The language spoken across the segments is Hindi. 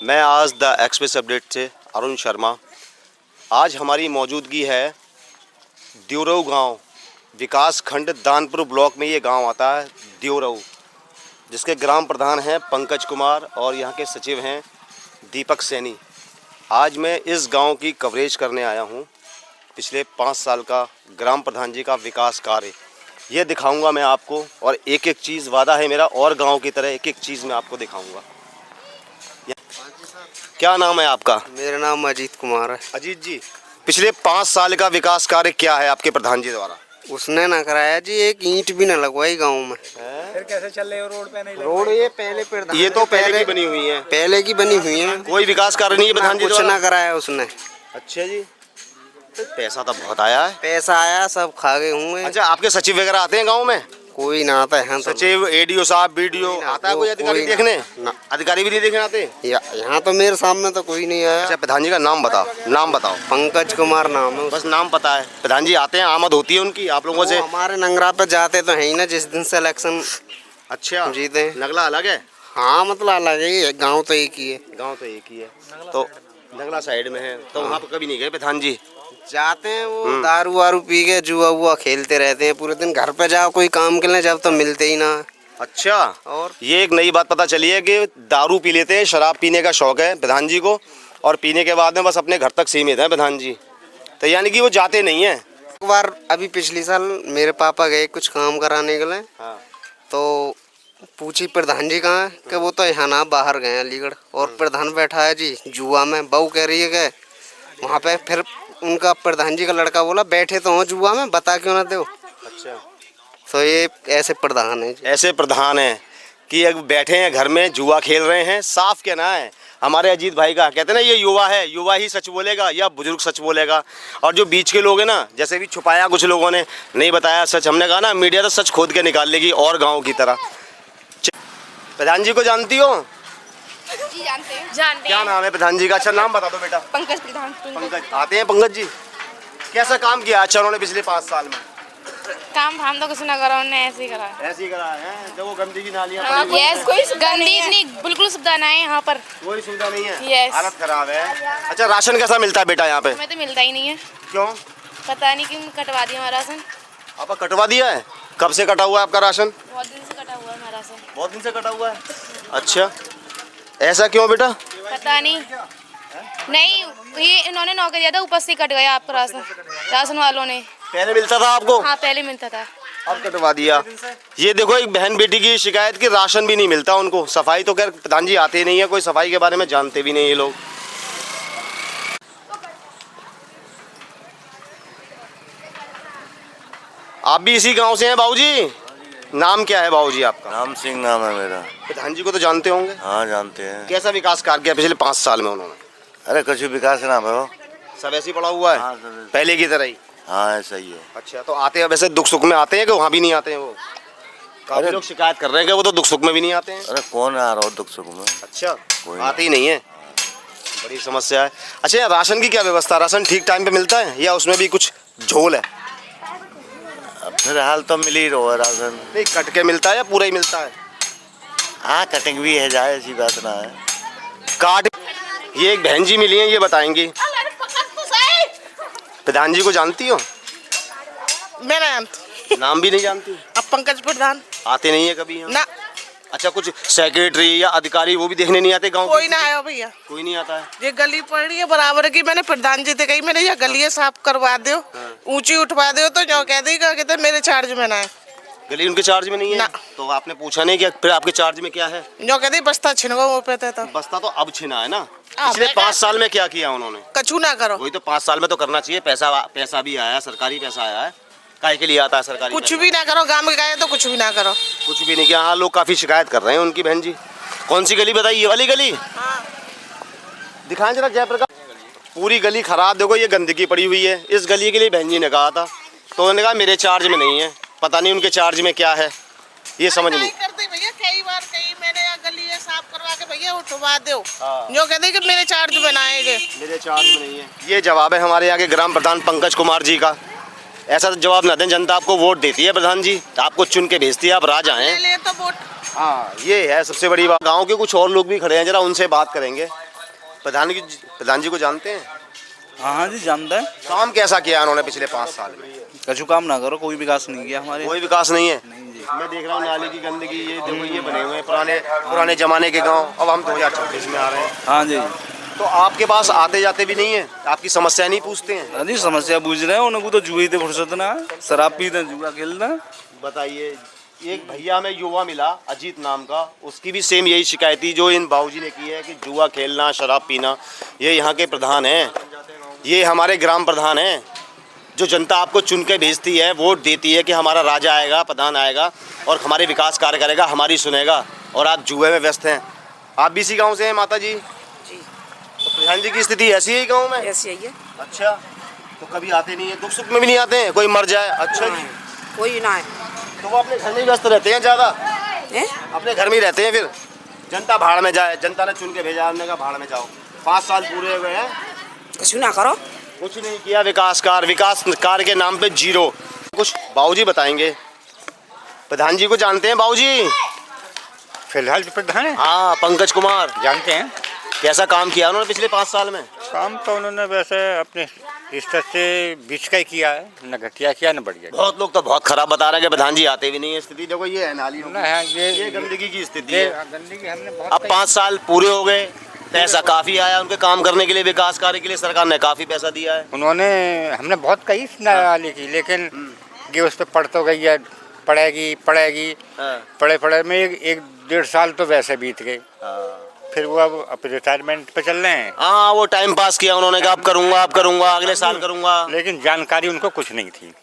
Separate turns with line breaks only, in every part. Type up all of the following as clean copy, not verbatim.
मैं आज द एक्सप्रेस अपडेट से अरुण शर्मा। आज हमारी मौजूदगी है द्योरऊ गांव, विकास खंड दानपुर ब्लॉक में ये गांव आता है द्योरऊ, जिसके ग्राम प्रधान हैं पंकज कुमार और यहाँ के सचिव हैं दीपक सैनी। आज मैं इस गांव की कवरेज करने आया हूँ। पिछले 5 साल का ग्राम प्रधान जी का विकास कार्य ये दिखाऊंगा मैं आपको, और एक एक चीज़ वादा है मेरा, और गांव की तरह एक एक चीज़ मैं आपको दिखाऊंगा। क्या नाम है आपका?
मेरा नाम अजीत कुमार है।
अजीत जी, पिछले 5 साल का विकास कार्य क्या है आपके प्रधान जी द्वारा?
उसने ना कराया जी, एक ईंट भी ना लगवाई गांव में।
फिर कैसे चल रहे हो? रोड पे नहीं
रोड ये पहले प्रधान,
ये तो पहले की बनी हुई है।
पहले की बनी हुई है,
कोई विकास कार्य नहीं है प्रधान जी
कुछ
द्वारा?
ना कराया उसने।
अच्छा जी, तो पैसा तो बहुत आया है।
पैसा आया, सब खा गए हुए।
अच्छा, आपके सचिव वगैरह आते हैं गाँव में?
कोई ना आता है।
सचिव, एडीओ साहब, बीडीओ आता है? कोई अधिकारी देखने? अधिकारी भी नहीं देखने आते
यहाँ तो मेरे सामने तो कोई नहीं आया।
अच्छा, प्रधान जी का नाम बताओ। नाम बताओ।
पंकज कुमार नाम है।
बस नाम पता है। प्रधान जी आते हैं, आमद होती है उनकी आप लोगों से?
हमारे नंगरा पे जाते तो है ही ना, जिस दिन से इलेक्शन
अच्छा
जीते।
नगला अलग है?
हाँ, मतलब अलग है, गाँव तो एक ही है।
गाँव तो एक ही है, तो नगला साइड में है, तो वहाँ पर कभी नहीं गए प्रधान जी?
जाते हैं, वो दारू वारू पी के जुआ वुआ खेलते रहते हैं पूरे दिन। घर पे जाओ कोई काम के लिए, जब तो मिलते ही ना।
अच्छा,
और
ये एक नई बात पता चली है कि दारू पी लेते हैं, शराब पीने का शौक है प्रधान जी को, और पीने के बाद में बस अपने घर तक सीमित है प्रधान जी, तो यानी कि वो जाते नहीं हैं।
एक बार अभी पिछली साल मेरे पापा गए कुछ काम कराने के लिए।
हाँ।
तो पूछी प्रधान जी कहाँ है, कि वो तो यहाँ ना बाहर गए अलीगढ़। और प्रधान बैठा है जी जुआ में, बहू कह रही है कि वहाँ पे। फिर उनका प्रधान जी का लड़का बोला बैठे तो हो जुआ में, बता क्यों ना दो।
अच्छा,
तो ये ऐसे प्रधान है जी।
ऐसे प्रधान हैं कि अब बैठे हैं घर में जुआ खेल रहे हैं। साफ कहना है हमारे अजीत भाई का, कहते हैं ना ये युवा है, युवा ही सच बोलेगा या बुजुर्ग सच बोलेगा। और जो बीच के लोग हैं ना, जैसे भी छुपाया कुछ लोगों ने, नहीं बताया सच। हमने कहा ना, मीडिया तो सच खोद के निकाल लेगी और गाँव की तरह। प्रधान जी को जानती हो?
जी जानते हैं।
क्या नाम है प्रधान जी का? अच्छा नाम बता दो बेटा।
पंकज प्रधान।
पंकज आते हैं? पंकज जी कैसा काम किया अच्छा उन्होंने पिछले 5 साल में?
काम धाम तो कुछ ना करा, उन्होंने ऐसे ही करा।
ऐसे ही करा है, जब वो गंदगी नालियां
हाँ, यस, कोई गंदी नहीं, बिल्कुल सुविधा नहीं है यहाँ पर।
कोई सुविधा नहीं है।
यस।
हालत खराब है। अच्छा, राशन कैसा मिलता है बेटा यहाँ पे?
हमें तो मिलता ही नहीं है।
क्यों?
पता नहीं क्यों कटवा दिया हमारा राशन।
आपका कटवा दिया है? कब से कटा हुआ है आपका राशन?
बहुत दिन से कटा हुआ है हमारा राशन।
बहुत दिन से कटा हुआ है। अच्छा, ऐसा क्यों बेटा?
पता नहीं, ये इन्होंने नौकरी दिया था, ऊपर से कट गया आपका राशन, राशन वालों ने।
पहले मिलता था आपको?
हाँ, पहले मिलता था,
अब कटवा दिया। ये देखो, एक बहन बेटी की शिकायत की राशन भी नहीं मिलता उनको। सफाई तो खैर प्रधान जी आते ही नहीं है, कोई सफाई के बारे में जानते भी नहीं ये लोग। आप भी इसी गांव से हैं बाबूजी? नाम क्या है बाबूजी आपका?
राम सिंह नाम है मेरा।
प्रधान जी को तो जानते होंगे?
हाँ जानते हैं।
कैसा विकास कार्य किया पिछले 5 साल में उन्होंने?
अरे कुछ विकास नाम है वो,
सब ऐसे ही पड़ा हुआ है?
हाँ, सब
पहले की तरह ही?
हाँ ऐसा ही है।
अच्छा, तो आते हैं वैसे दुख सुख में आते हैं कि वहाँ भी नहीं आते हैं वो? काफी
अरे
लोग शिकायत कर रहे हैं कि वो तो दुख सुख में भी नहीं आते हैं।
अरे कौन आ रहा हो दुख सुख में?
अच्छा,
कोई
आते ही नहीं है, बड़ी समस्या है। अच्छा, राशन की क्या व्यवस्था? राशन ठीक टाइम पे मिलता है या उसमें भी कुछ झोल है?
अब फिलहाल तो मिल ही रहा है राशन।
नहीं, कट के मिलता है या पूरा ही मिलता है?
हाँ कटिंग भी है, जाए ऐसी बात ना है।
काट, ये एक बहन जी मिली हैं, ये बताएंगी। प्रधान जी को जानती हो?
मैं ना
नाम भी नहीं जानती?
अब पंकज प्रधान
आते नहीं है कभी यहाँ?
ना,
अच्छा, कुछ सेक्रेटरी या अधिकारी वो भी देखने नहीं आते गाँव?
कोई ना आया भैया।
कोई नहीं आता है?
ये गली पड़ रही है बराबर की, मैंने प्रधान जी से कही, मैंने ये गली साफ करवा दो, ऊंची उठवा दो, तो जो कह दी कहते मेरे चार्ज में ना है।
गली उनके चार्ज में नहीं है?
ना।
तो आपने पूछा नहीं कि फिर आपके चार्ज में क्या है?
जो कहते बस्ता छिनगो वो पे तो
बस्ता तो अब छिना है ना। पिछले 5 साल में क्या किया उन्होंने?
कछू ना करो।
वही तो 5 साल में तो करना चाहिए। पैसा भी आया, सरकारी पैसा आया है। काहे के लिए आता है सरकारी
कुछ
पैसा?
भी ना करो, गाँव में गए तो कुछ भी ना करो।
कुछ भी नहीं किया। हाँ, लोग काफी शिकायत कर रहे हैं उनकी। बहन जी कौन सी गली बताइए? ये वाली गली दिखाएं जरा जयप्रकाश। पूरी गली खराब, देखो ये गंदगी पड़ी हुई है। इस गली के लिए बहन जी ने कहा था, तो उन्होंने कहा मेरे चार्ज में नहीं है। पता नहीं उनके चार्ज में क्या है, ये समझ नहीं।
करते भैया, कई बार कही मैंने गली साफ करवा के भैया उठवा दो, जो कहते कि मेरे चार्ज में ना आएंगे।
मेरे चार्ज में नहीं है, ये जवाब है हमारे यहाँ के ग्राम प्रधान पंकज कुमार जी का। ऐसा तो जवाब ना दें, जनता आपको वोट देती है प्रधान जी, आपको चुन के भेजती है, आप राजा हैं।
ले तो वोट।
हाँ, ये है सबसे बड़ी बात। गांव के कुछ और लोग भी खड़े हैं, जरा उनसे बात करेंगे। प्रधान जी को जानते हैं?
हाँ जी जानता है।
काम कैसा किया उन्होंने पिछले 5 साल में?
कछु काम ना करो, कोई विकास नहीं किया हमारे।
कोई विकास नहीं है।
नहीं जी।
मैं देख रहा हूँ नाली की गंदगी, ये देखो ये बने हुए हैं पुराने जमाने के गांव। अब हम 2026 में आ रहे हैं।
हाँ जी।
तो आपके पास आते जाते भी नहीं है, आपकी समस्या नहीं पूछते हैं?
हाँ जी, समस्या बूझ रहे हैं। उनको तो जुए थे फुर्सत ना, शराब पीते जुआ खेलना।
बताइए, एक भैया में युवा मिला अजीत नाम का, उसकी भी सेम यही शिकायत थी जो इन बाबूजी ने की है कि जुआ खेलना, शराब पीना। ये यहाँ के प्रधान हैं, ये हमारे ग्राम प्रधान हैं, जो जनता आपको चुन के भेजती है, वोट देती है कि हमारा राजा आएगा, प्रधान आएगा और हमारे विकास कार्य करेगा, हमारी सुनेगा, और आप जुए में व्यस्त हैं। आप भी इसी गाँव से हैं माता जी? तो प्रधान जी की स्थिति ऐसी है गाँव में?
ऐसी है।
अच्छा, तो कभी आते नहीं है, दुख सुख में भी नहीं आते हैं? कोई मर जाए? अच्छा जी,
कोई ना है।
तो वो अपने घर में ही व्यस्त रहते हैं ज़्यादा? अपने घर में ही रहते हैं। फिर जनता भाड़ में जाए, जनता ने चुन के भेजा, हमने कहा भाड़ में जाओ। 5 साल पूरे हुए हैं,
कुछ ना करो,
कुछ नहीं किया। विकास कार्य के नाम पे 0। कुछ बाबूजी बताएंगे। प्रधान जी को जानते हैं बाबूजी?
फिलहाल प्रधान है?
हाँ, पंकज कुमार।
जानते हैं।
कैसा काम किया उन्होंने पिछले 5 साल में?
काम तो उन्होंने वैसे अपने स्तर से बीच का ही किया है, न घटिया किया न बढ़िया।
बहुत लोग तो बहुत खराब बता रहे हैं कि प्रधान जी आते भी नहीं है। स्थिति देखो, ये है नाली
ना है,
ये गंदगी की स्थिति है।
गंदगी हमने बहुत।
अब 5 साल पूरे हो गए, पैसा काफी आया उनके काम करने के लिए, विकास कार्य के लिए सरकार ने काफी पैसा दिया है।
हमने बहुत कही नाली की, लेकिन ये उस पर पड़ तो गई है, पड़ेगी पड़े में 1-1.5 साल तो वैसे बीत गए। फिर वो अब रिटायरमेंट पे चल रहे हैं।
हाँ, वो टाइम पास किया उन्होंने, कहा अब करूंगा अगले साल करूंगा,
लेकिन जानकारी उनको कुछ नहीं थी।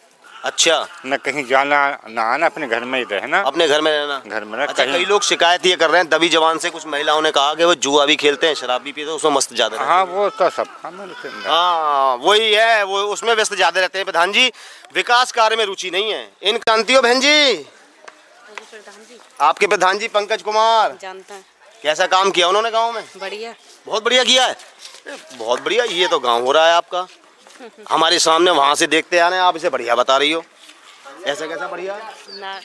अच्छा,
न कहीं जाना न आना, अपने घर में ही रहना,
अपने घर में रहना।
घर में रहना।
अच्छा, कई लोग शिकायत ये कर रहे हैं, दबी जवान से कुछ महिलाओं ने कहा कि वो जुआ भी खेलते हैं, शराब भी पीते हैं, उसमें मस्त ज्यादा।
हाँ, वो तो सब
हाँ, वही है, वो उसमें व्यस्त ज्यादा रहते हैं। प्रधान जी विकास कार्य में रुचि नहीं है। इन कांतियों बहन जी, आपके प्रधान जी पंकज कुमार
जानता है।
कैसा काम किया उन्होंने गाँव में?
बढ़िया,
बहुत बढ़िया किया है, बहुत बढ़िया। ये तो गाँव हो रहा है आपका, हमारे सामने, वहाँ से देखते आ रहे हैं, आप इसे बढ़िया बता रही हो। ऐसा कैसा बढ़िया है?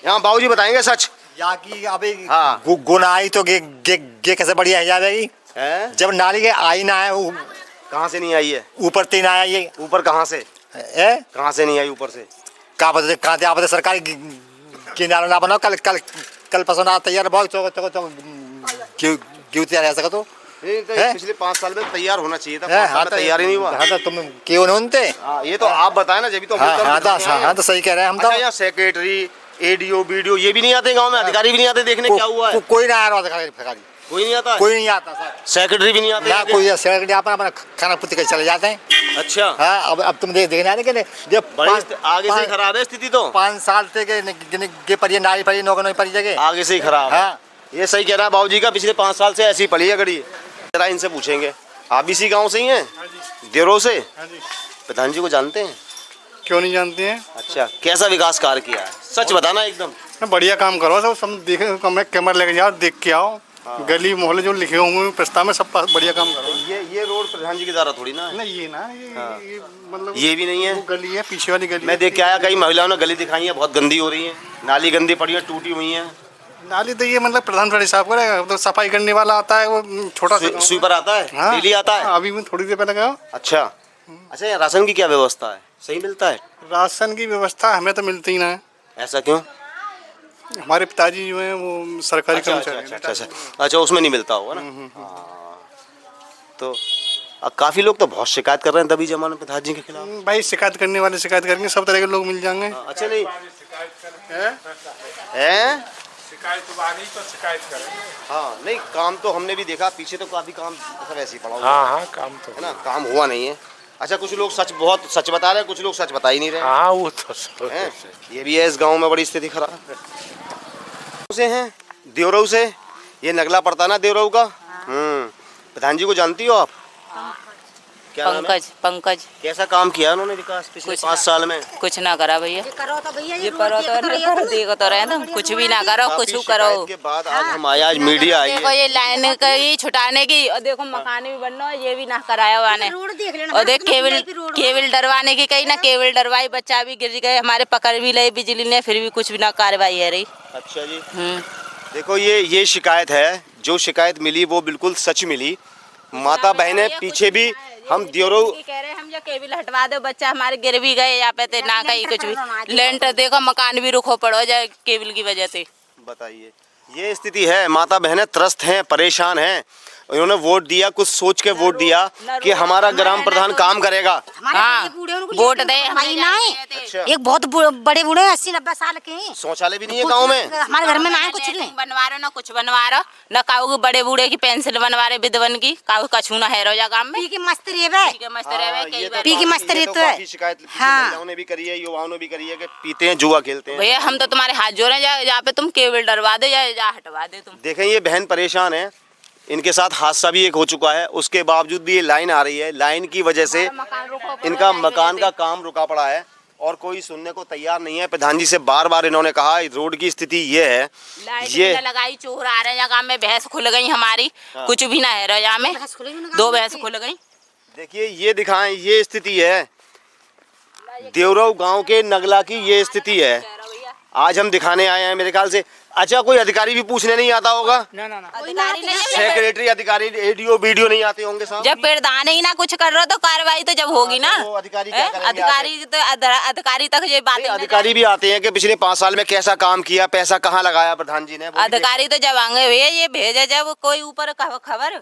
यहाँ बाबूजी बताएंगे सच।
यहाँ की अभी
हाँ,
गुना आई तो गे कैसे बढ़िया है जाएगी
है?
जब नाली के आई ना है,
कहाँ से नहीं आई है?
ऊपर 3 आया ये।
ऊपर कहाँ से? कहाँ से नहीं आई ऊपर से?
कहाँ से आप सरकारी किनारा ना बनाओ, कल पसंद तैयार बहुत क्यों तैयार ऐसा तो
पिछले 5 साल में तैयार होना चाहिए था, 5 साल में तैयार ही नहीं हुआ।
हाँ, तो तुम क्यों नहीं?
ये तो आप बताए ना, जब तो
हाँ, तो सही कह रहे हैं हम तो।
यहाँ सेक्रेटरी, एडीओ, बीडीओ ये भी नहीं आते गांव में, अधिकारी भी नहीं आते देखने क्या हुआ है?
कोई ना आ रहा अधिकारी,
कोई नहीं आता?
कोई नहीं आता सर।
सेक्रेटरी भी नहीं आते?
ना कोई सेक्रेटरी, अपना खाना पुती के चले जाते हैं।
अच्छा,
हाँ, अब तुम देखने आने के जब
आगे से खराब है स्थिति तो।
5 साल से पर नाली पड़ी, नौकरी पड़ी जगह
आगे से ही खराब।
हाँ,
ये सही कह रहा है बाबूजी का, पिछले 5 साल से ऐसी ही पड़ी है घड़ी। जरा इनसे पूछेंगे, आप इसी गांव से ही हैं? देवरो से? प्रधान जी को जानते हैं?
क्यों नहीं जानते हैं?
अच्छा, कैसा विकास कार्य किया है? सच बताना एकदम।
बढ़िया काम करो, सब देखे, कैमरा लेके जाओ, देख के आओ। गली मोहल्ले जो लिखे होंगे प्रस्ताव में, सब बढ़िया काम करो।
ये रोड प्रधान जी के द्वारा थोड़ी ना है?
नहीं, ये मतलब
ये भी नहीं है।
वो गली है, पीछे वाली गली।
मैं देख के आया, कई महिलाओं ने गली दिखाई है, बहुत गंदी हो रही है, नाली गंदी पड़ी है, टूटी हुई है।
नाली तो ये मतलब प्रधान थोड़ी साफ करेगा, तो सफाई करने वाला आता है, वो छोटा सा
स्वीपर आता है, डेली आता है।
अभी मैं थोड़ी देर पहले गया।
अच्छा, यहाँ राशन की क्या व्यवस्था है? सही मिलता है?
राशन की व्यवस्था हमें तो मिलती ही ना है।
ऐसा क्यों?
हमारे पिताजी जो हैं वो सरकारी कर्मचारी।
अच्छा, उसमें नहीं मिलता होगा ना। तो काफी लोग तो बहुत शिकायत कर रहे हैं दबी जमाने पिताजी के खिलाफ।
भाई शिकायत करने वाले शिकायत करेंगे, सब तरह के लोग मिल जाएंगे।
अच्छा, नहीं
शिकायत तो शिकायत करें।
हाँ, नहीं काम तो हमने भी देखा, पीछे तो काफी काम सब ऐसे ही पड़ा हुआ।
हाँ, काम तो
है ना, काम हुआ नहीं है। अच्छा, कुछ लोग बहुत सच बता रहे हैं, कुछ लोग सच बता ही नहीं रहे।
हाँ, वो तो
है। ये भी है, इस गांव में बड़ी स्थिति खराब से हैं। देवरऊ से, ये नगला पड़ता ना देवरऊ का। प्रधान जी को जानती हो आप? क्या नाम है?
पंकज।
कैसा काम किया उन्होंने विकास पिछले 5 साल में?
कुछ ना करा भैया, ये करो तो देखो तो रहे तुम, कुछ भी ना करो, कुछ करो।
के बाद आज हम आए, आज मीडिया आई
देखो ये लाइन की छुटाने की, और देखो मकान भी बनना, ये भी ना कराया हुआ ने। और देख केबल डरवाने की कही ना, केबल डरवाई, बच्चा भी गिर गए, हमारे पकड़ भी ले बिजली ने, फिर भी कुछ भी ना कार्रवाई है रही।
अच्छा जी, देखो ये शिकायत है, जो शिकायत मिली वो बिल्कुल सच मिली। माता बहनें पीछे भी हम दियोरऊ
कह रहे हैं हम जो केबिल हटवा दो, बच्चा हमारे गिर भी गए यहाँ पे, ना कहीं कुछ भी लेंटर देखो मकान भी रुखो पड़ो जाए केबिल की वजह से।
बताइए, ये स्थिति है। माता बहनें त्रस्त हैं, परेशान हैं। उन्होंने वोट दिया, कुछ सोच के वोट दिया कि हमारा ग्राम प्रधान काम करेगा।
हाँ, वोट दे
अच्छा।
एक बहुत बड़े बूढ़े 80-90 साल के हैं।
शौचालय भी नहीं है गांव में।
हमारे घर में ना है कुछ नहीं
बनवा रहे, ना कुछ बनवा रहा, न काऊ बड़े बूढ़े की पेंसिल बनवा रहे विधवन की, काऊ कछू ना है रोजा गांव में।
पी की मस्त रेवे, पी की मस्त रे तो है।
शिकायत
हाँ,
महिलाओं ने भी करी है, युवाओं ने भी करी है कि पीते हैं, जुआ खेलते हैं।
भैया हम तो तुम्हारे हाथ जोड़े, जहाँ पे तुम केबल डरवा दो या हटवा दे तुम।
देखें, ये बहन परेशान है, इनके साथ हादसा भी एक हो चुका है, उसके बावजूद भी ये लाइन आ रही है। लाइन की वजह से इनका मकान का काम रुका पड़ा है और कोई सुनने को तैयार नहीं है। प्रधान जी से बार बार इन्होंने कहा, रोड की स्थिति ये है,
ये लगाई चोर आ रहे हैं गाँव में, भैंस खुल गई हमारी। हाँ। कुछ भी ना है रजा में, 2 भैंस खुल गई।
देखिए, ये दिखाएं, ये स्थिति है दियोरऊ गांव के नगला की, ये स्थिति है। आज हम दिखाने आए हैं, मेरे ख्याल से। अच्छा, कोई अधिकारी भी पूछने नहीं आता होगा?
अधिकारी नहीं,
सेक्रेटरी अधिकारी एडीओ वीडियो नहीं आते होंगे साहब?
जब प्रधान ही ना कुछ कर रहा तो कार्रवाई तो जब होगी ना।
तो अधिकारी क्या करेंगे?
अधिकारी तक ये बात,
अधिकारी भी आते हैं कि पिछले 5 साल में कैसा काम किया, पैसा कहाँ लगाया प्रधान जी ने।
अधिकारी तो जब आएंगे भैया, ये भेजे जब कोई ऊपर खबर।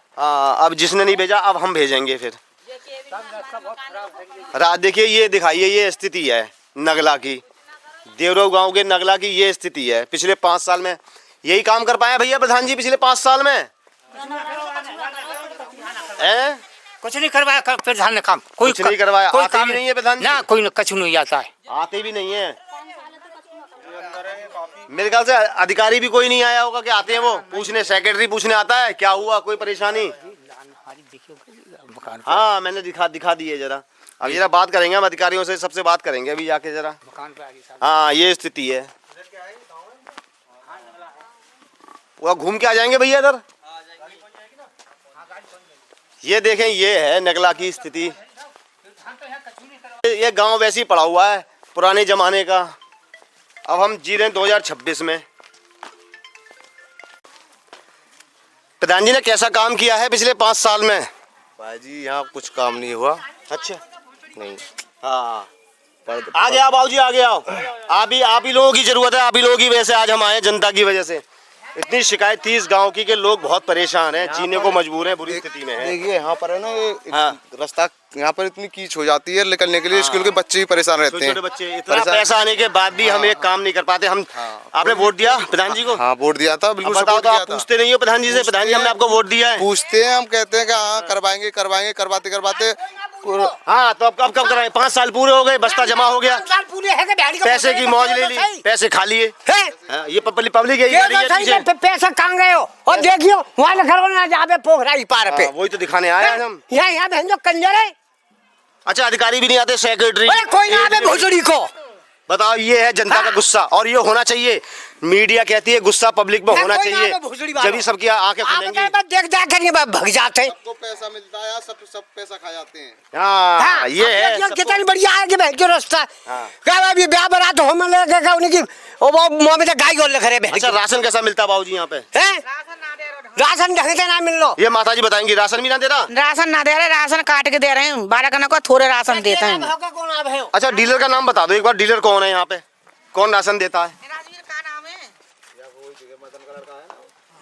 अब जिसने नहीं भेजा अब हम भेजेंगे फिर। रात देखिए, ये दिखाइए, ये स्थिति है नगला की, दियोरऊ गांव के नगला की ये स्थिति है। पिछले 5 साल में यही काम कर पाए भैया प्रधान जी पिछले 5 साल में?
कुछ नहीं करवाया प्रधान ने काम, कोई
कुछ नहीं करवाया।
कोई
आते
काम
भी नहीं है प्रधान जी?
ना, कोई कुछ नहीं आता है,
आते भी नहीं है। मेरे ख्याल से अधिकारी भी कोई नहीं आया होगा कि आते हैं वो पूछने, सेक्रेटरी पूछने आता है क्या हुआ, कोई परेशानी? हाँ, मैंने दिखा दी है जरा। अब जरा बात करेंगे हम अधिकारियों से, सबसे बात करेंगे अभी जाके जरा। हाँ, ये स्थिति है। वो घूम के आ जाएंगे भैया इधर। ये देखें, ये है नगला की स्थिति। ये गांव वैसे ही पड़ा हुआ है पुराने जमाने का। अब हम जी रहे हैं 2026 में। प्रधान जी ने कैसा काम किया है पिछले 5 साल में?
भाई जी, यहाँ कुछ काम नहीं हुआ।
अच्छा,
नहीं।
हाँ, आगे आओ बाबूजी, आगे आओ। आप ही लोगों की जरूरत है, आप ही लोगों की वजह से आज हम आए, जनता की वजह से। इतनी शिकायत थी इस गांव की कि लोग बहुत परेशान हैं, जीने को मजबूर हैं, बुरी स्थिति में हैं।
देखिए, यहाँ पर है ना, ये
हाँ।
रास्ता यहाँ पर इतनी कीच हो जाती है, निकलने के लिए स्कूल के बच्चे भी परेशान रहते हैं।
छोटे बच्चे, इतना पैसा आने के बाद भी हम एक काम नहीं कर पाते। हम आपने वोट दिया प्रधान जी को?
हाँ, वोट दिया था, बिल्कुल।
बताओ तो, आप पूछते नहीं हो प्रधान जी से? प्रधान जी, हमने आपको वोट दिया है।
पूछते हैं, हम कहते हैं कि हाँ करवाएंगे, करवाते
हाँ, तो अब कब कराए? 5 साल पूरे हो गए, बस्ता जमा हो गया, पैसे की मौज ले ली, पैसे खा लिए। ये पब्लिक है,
पैसा कहाँ गए हो? और देखियो वहाँ घर ना जावे पोखराई पार पे,
वही तो दिखाने आए हैं हम।
यहाँ बहन जो कंजर है।
अच्छा, अधिकारी भी नहीं आते, सेक्रेटरी
कोई ना आवे भोसड़ी को।
बताओ, ये है जनता का गुस्सा, और ये होना चाहिए। मीडिया कहती है गुस्सा पब्लिक में होना चाहिए, जब सबकी आंखें खुलेंगी।
देख करिए भग जाते,
सबको पैसा मिलता है, सब पैसा खा जाते हैं।
हाँ, ये है
कितनी बढ़िया आगे बहन जो रास्ता। क्या अभी ब्याह बारात हो में लगेगा उनकी, वो मुँह में गाय गोल लग रहे।
अच्छा, राशन कैसा मिलता है बाबूजी यहाँ पे?
राशन ढंग से ना मिल लो।
ये माता जी बताएंगी, राशन भी ना दे रहा?
राशन ना दे रहे, राशन काट के दे रहे हैं, 12 कनक को थोड़े राशन देते हैं।
अच्छा, डीलर का नाम बता दो एक बार, डीलर कौन है यहाँ पे, कौन राशन देता है?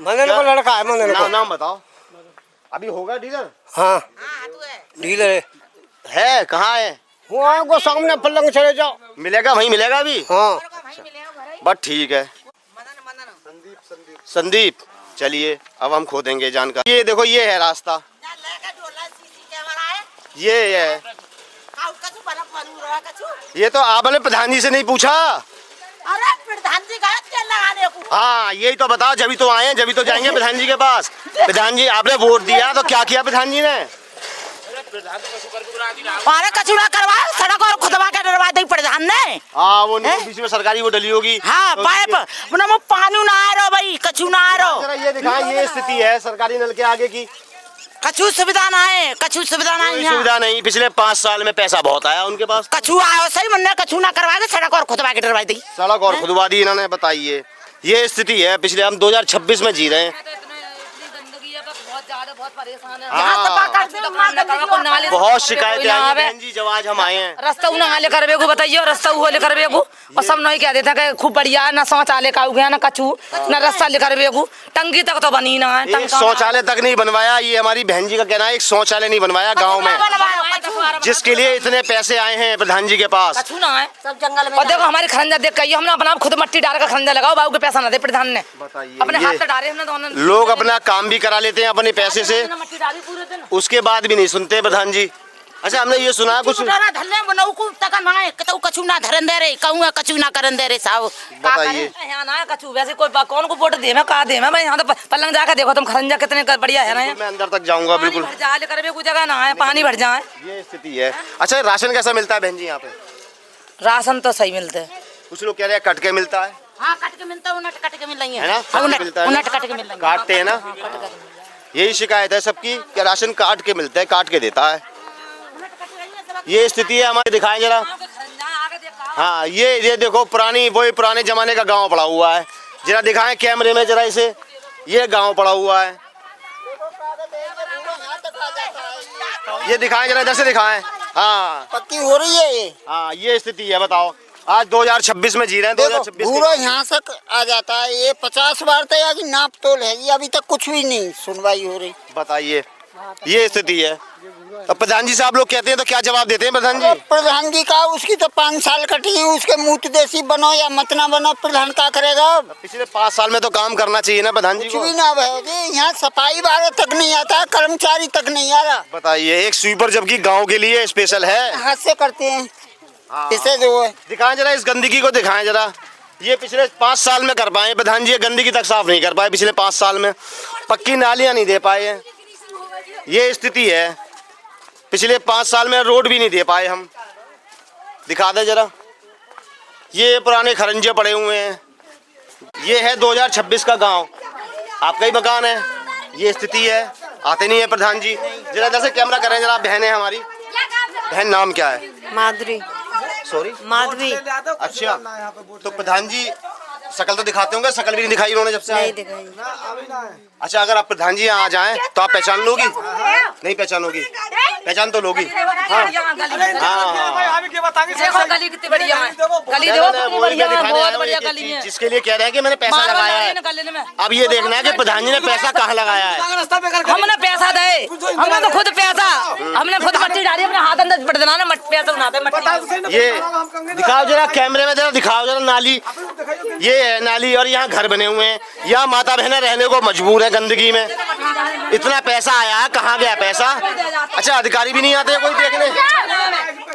मदन को लड़का है, मदन को।
नाम बताओ। अभी होगा डीलर?
हाँ, डीलर
है। कहाँ है?
वहाँ को सामने पल्लंग चले जाओ,
मिलेगा, वहीं मिलेगा अभी।
हाँ,
बस ठीक है। संदीप, चलिए अब हम खोदेंगे जानकारी। ये देखो, ये है रास्ता, ये है। ये तो आपने प्रधान जी से नहीं पूछा?
अरे प्रधान जी गए तेल लगाने को।
हाँ, यही तो बताओ, जब ही तो आए, जब ही तो जाएंगे प्रधान जी के पास। प्रधान जी, आपने वोट दिया तो क्या किया प्रधान जी ने?
अरे कचूरा करवाया, सड़क और खुदवा के डरवा दी प्रधान ने।
हाँ, वो बीच में सरकारी वो डली होगी।
हाँ, पाइप वो पानी ना आ रहा भाई, कचू ना आ रहा।
जरा ये दिखाएं, ये स्थिति है सरकारी नल के आगे की।
कछु सुविधा ना है, कछु सुविधा ना है।
सुविधा नहीं, पिछले 5 साल में पैसा बहुत आया उनके पास।
कछु आया सही, मन कछु ना करवा के सड़क और खुदवा के डरवा दी।
सड़क और खुदवा दी इन्होंने, बताइए। ये स्थिति है, पिछले हम 2026 में जी रहे हैं।
बहुत ज्यादा बहुत परेशान है।
हाँ, बहुत शिकायतें आई हैं बहन जी जब आज हम आए हैं।
रास्ता उन्हें लेकर बेगू बताइए, रास्ता वो लेकर बेगू और सब नहीं कह देता कि खूब बढ़िया ना शौचालय का हो गया ना कछू ना रास्ता लेकर बेगू, टंकी तक तो बनी ना है।
एक शौचालय तक नहीं बनवाया, ये हमारी बहन जी का कहना है। एक शौचालय नहीं बनवाया गांव में, जिसके लिए इतने पैसे आए हैं प्रधान जी के पास।
कछू ना है सब जंगल में। और देखो हमारी खरंजा देख के हमने अपना खुद मट्टी डाल कर खरंजा लगाओ, बाबू के पैसा ना दे प्रधान ने, अपने हाथ से डाले हमने दोनों।
लोग अपना काम भी करा लेते हैं अपने पैसे से, उसके बाद भी नहीं सुनते प्रधान जी। अच्छा, हमने ये सुना कुछ
कछू ना धरन दे रे, कहूँ कछू ना करन दे रे साहब।
बताइए
यहाँ ना कछू वैसे कोई कौन को वोट दे मैं कहा दे मैं यहाँ तो पलंग जाकर देखो तुम खरंजा कितने बढ़िया है ना।
मैं अंदर तक जाऊंगा बिल्कुल।
जाले कर कोई जगह ना है, पानी भर जाए,
ये स्थिति है। अच्छा, राशन कैसा मिलता है बहन जी यहाँ पे?
राशन तो सही मिलते है,
कुछ लोग कह रहे हैं कट के मिलता है।
हाँ कट के मिलता है, उनट कट के मिल रही
है ना,
कट के मिल रही है,
काटते हैं ना। यही शिकायत है सबकी कि राशन काट के मिलता है, काट के देता है। ये स्थिति है हमारे, दिखाएं जरा। हाँ, ये देखो पुराने जमाने का गांव पड़ा हुआ है। जरा दिखाएं कैमरे में जरा इसे, ये गांव पड़ा हुआ है। ये दिखाएं जरा, इधर से दिखाएं। हाँ,
पक्की हो रही है ये।
हाँ, ये स्थिति है। बताओ, आज 2026 में जी रहे हैं। 2026
पूरा यहाँ तक आ जाता है। ये 50 बार तक की नाप तोल है, ये अभी तक कुछ भी नहीं सुनवाई हो रही।
बताइए, ये स्थिति है। अब प्रधान जी से आप लोग कहते हैं तो क्या जवाब देते हैं प्रधान जी?
प्रधान जी का उसकी तो 5 साल कटी है, उसके मुँह देसी बनो या मत ना बनो, प्रधान क्या करेगा?
पिछले 5 साल में तो काम करना चाहिए ना प्रधान जी को।
कुछ भी ना भाई, यहाँ सफाई वाला तक नहीं आता, कर्मचारी तक नहीं आ रहा।
बताइए, एक स्वीपर जबकि गाँव के लिए स्पेशल है,
हाथ से करते हैं इसे जो है।
दिखाएं जरा इस गंदगी को, दिखाएं जरा। ये पिछले 5 साल में कर पाए प्रधान जी, गंदगी तक साफ नहीं कर पाए पिछले 5 साल में। पक्की नालियां नहीं दे पाए हैं, ये स्थिति है। पिछले 5 साल में रोड भी नहीं दे पाए हम। दिखा दे जरा, ये पुराने खरंजे पड़े हुए हैं। ये है 2026 का गांव, आपका ही मकान है। ये स्थिति है, आते नहीं है प्रधान जी। जरा इधर से कैमरा करें जरा। बहन है हमारी, बहन नाम क्या है?
माधुरी।
सॉरी,
माधवी।
अच्छा, तो प्रधान जी शकल तो दिखाते होंगे, शकल भी नहीं दिखाई उन्होंने जब से आए। अच्छा, अगर आप प्रधान जी यहाँ आ जाएं तो आप पहचान लोगी? नहीं पहचानोगी? पहचान तो लोगी। हाँ, जिसके लिए कह रहे हैं कि मैंने पैसा लगाया है। अब ये देखना है कि प्रधान जी ने पैसा कहाँ लगाया है।
हमने पैसा दे, हमने तो खुद पैसा, हमने खुद मट्टी डाली अपने हाथ अंदर पड़ देना ना, पैसा उठाते मट्टी।
ये दिखाओ जरा कैमरे में, जरा दिखाओ जरा नाली। ये है नाली और यहाँ घर बने हुए हैं। यहाँ माता बहनें रहने को मजबूर है गंदगी में। इतना पैसा आया, कहाँ गया पैसा? अच्छा, अधिकारी भी नहीं आते कोई देखने?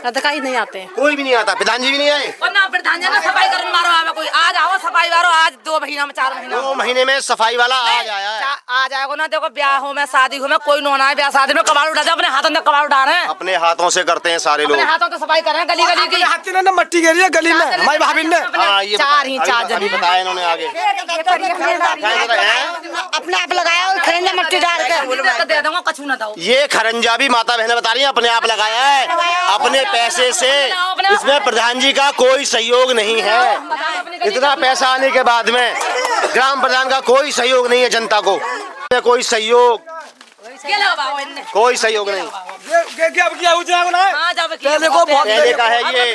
अधिकारी नहीं आते,
कोई भी नहीं आता। प्रधान जी भी नहीं आए?
प्रधान जी ने सफाई करने मारो आवे कोई, आज आओ सफाई वालो, आज 2 महीना में 4 महीना
2 महीने में सफाई वाला आज आया है।
आ जाएगा ना। देखो ब्याह हो में शादी हो में कोई नोना है, ब्याह शादी में कबाड़ उठा, अपने हाथों में कबाड़ उठा रहे हैं,
अपने हाथों से करते हैं सारे लोग।
अपने हाथों से सफाई कर रहे हैं गली गली की।
हाथी ने मट्टी गिरी है गली में हमारी भाभी ने।
हाँ, ये
4 जन
बताया इन्होंने आगे।
अपने आप लगाया और खरंजा मट्टी डाल के
दे दूंगा, कछू ना दो।
ये खरंजा भी माता बहनें बता रही हैं अपने आप लगाया है, अपने पैसे से। इसमें प्रधान जी का कोई सहयोग नहीं है। इतना पैसा आने के बाद में ग्राम प्रधान का कोई सहयोग नहीं है, जनता को कोई सहयोग नहीं। पहले का है ये,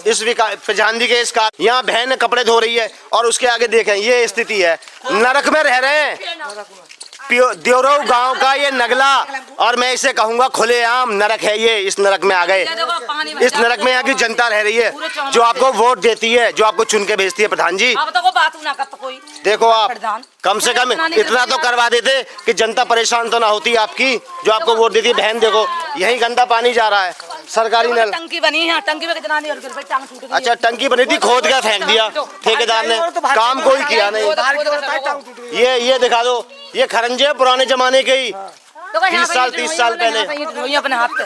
इस प्रधान जी के इस का। यहाँ बहन कपड़े धो रही है और उसके आगे देखें, ये स्थिति है। नरक में रह रहे हैं। देवरऊ गांव का ये नगला, और मैं इसे कहूंगा खुलेआम नरक है ये। इस नरक में आ गए, इस नरक में यहाँ की जनता रह रही है, जो आपको वोट देती है, जो आपको चुन के भेजती है। प्रधान जी देखो, आप कम से कम इतना तो करवा देते कि जनता परेशान तो ना होती आपकी, जो आपको वोट देती है। बहन देखो, यही गंदा पानी जा रहा है, सरकारी नल।
टंकी बनी है, टंकी में कितना नहीं,
अच्छा, टंकी बनी थी, खोद के फेंक दिया ठेकेदार ने, काम कोई किया नहीं। ये दिखा दो, ये खरंजे पुराने जमाने के ही, 20 साल 30 साल पहले
अपने हाथ पे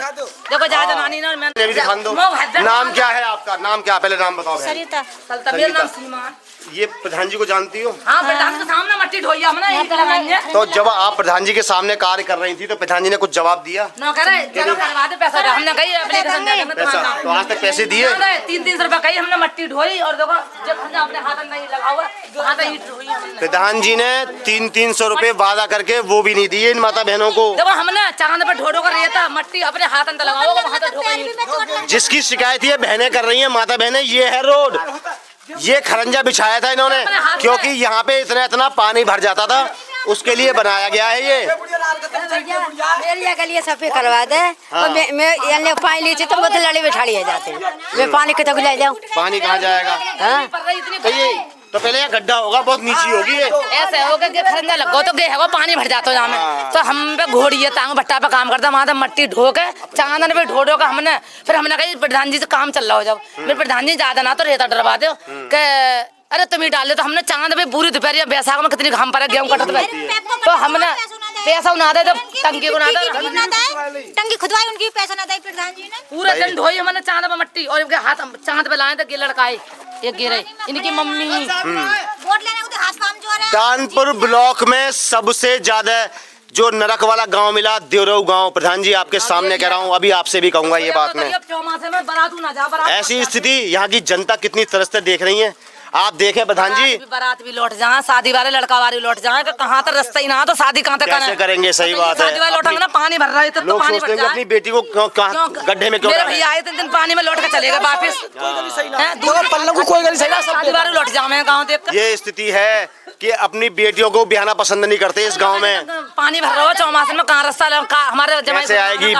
देखो जा जनानी ना मैं
दिखा दो। नाम क्या है आपका? नाम क्या? पहले नाम बताओ बहन।
सरिता मेरा नाम सीमा।
ये प्रधान जी को जानती हो?
हाँ, प्रधान के सामने मट्टी ढोइया हमने यही लगाई है।
तो जब आप प्रधान जी के सामने कार्य कर रही थी तो प्रधान जी ने कुछ जवाब दिया?
ना करे चलो करवा दे पैसा हमने कही एप्लीकेशन दे में
पैसा तो आज तक पैसे दिए?
300 रुपए कही हमने मट्टी ढोई और देखो जब हमने अपने हाथ में नहीं लगा हुआ हाथ ईंट ढोई हमने।
प्रधान जी ने 300 रुपए वादा करके वो भी नहीं दिए इन माता बहनों को।
देखो हमने चांद पे ढोडो कर रेता मट्टी अपने हाथ अंदर लगाओ वहां तो ढोई।
जिसकी शिकायत ये बहनें कर रही हैं, माता बहनें, ये है रोड। ये खरंजा बिछाया था इन्होंने क्योंकि यहाँ पे इतना पानी भर जाता था, उसके लिए बनाया गया है ये।
गलिए सफेद करवा दे। मैं पानी लीची तो मतलब लड़ी बिठा लिए जाते हैं। मैं पानी कितना ले जाऊँ?
पानी कहाँ जाएगा? तो ये तो पहले ये गड्ढा होगा, बहुत नीची होगी ये।
ऐसे होगा कि खरंजा लगो तो गए है पानी भर जाता है में। तो हम पे घोड़ी है टांग भट्टा पे काम करता वहाँ मट्टी ढो के चांदन पे ढो ढो के हमने फिर हमने कही प्रधान जी से काम चल रहा हो जब मेरे प्रधान जी ज्यादा ना तो रेता डरवा दो के अरे तुम ही डाल दे। तो हमने चांद पे पूरी दोपहर बैसाख में कितनी घाम पड़ा गेहूँ कटत में तो हमने पैसा उना दे जब टंकी को ना दे
टंकी खुदवाई उनकी पैसा ना दे प्रधान जी ने।
पूरा दिन ढोई हमने चांद पे मट्टी और इनके हाथ चांद पे लाए थे ये लड़काए ये गिरे इनकी मम्मी।
वोट लेने को हाथ काम जो है।
दानपुर ब्लॉक में सबसे ज्यादा जो नरक वाला गांव मिला देवरऊ गांव। प्रधान जी आपके सामने कह रहा हूं, अभी आपसे भी कहूंगा ये बात में। ऐसी स्थिति यहाँ की जनता कितनी तरसते देख रही है। आप देखें प्रधान जी,
बारात भी लौट जाए, शादी वाले लड़का वाले लौट जाए, कहाँ तक रास्ता ही ना तो शादी कहाँ तक
कैसे करेंगे? सही बात है।
शादी वाले लौटेंगे ना पानी भर रहा है तो
लोग
पानी
सोचते हैं कि अपनी बेटी को गड्ढे में क्यों
मेरे
डालें?
भैया आए दिन पानी में लौट के चलेगा वापिस।
पल्लों को कोई गली सही ना
शादी वाले लौट जाए गाँव देख कर।
ये स्थिति है कि अपनी बेटियों को ब्याहना पसंद नहीं करते इस गांव में।
पानी भर रहा हो चौमासन में, कहाँ रास्ता हमारे
कैसे आएगी?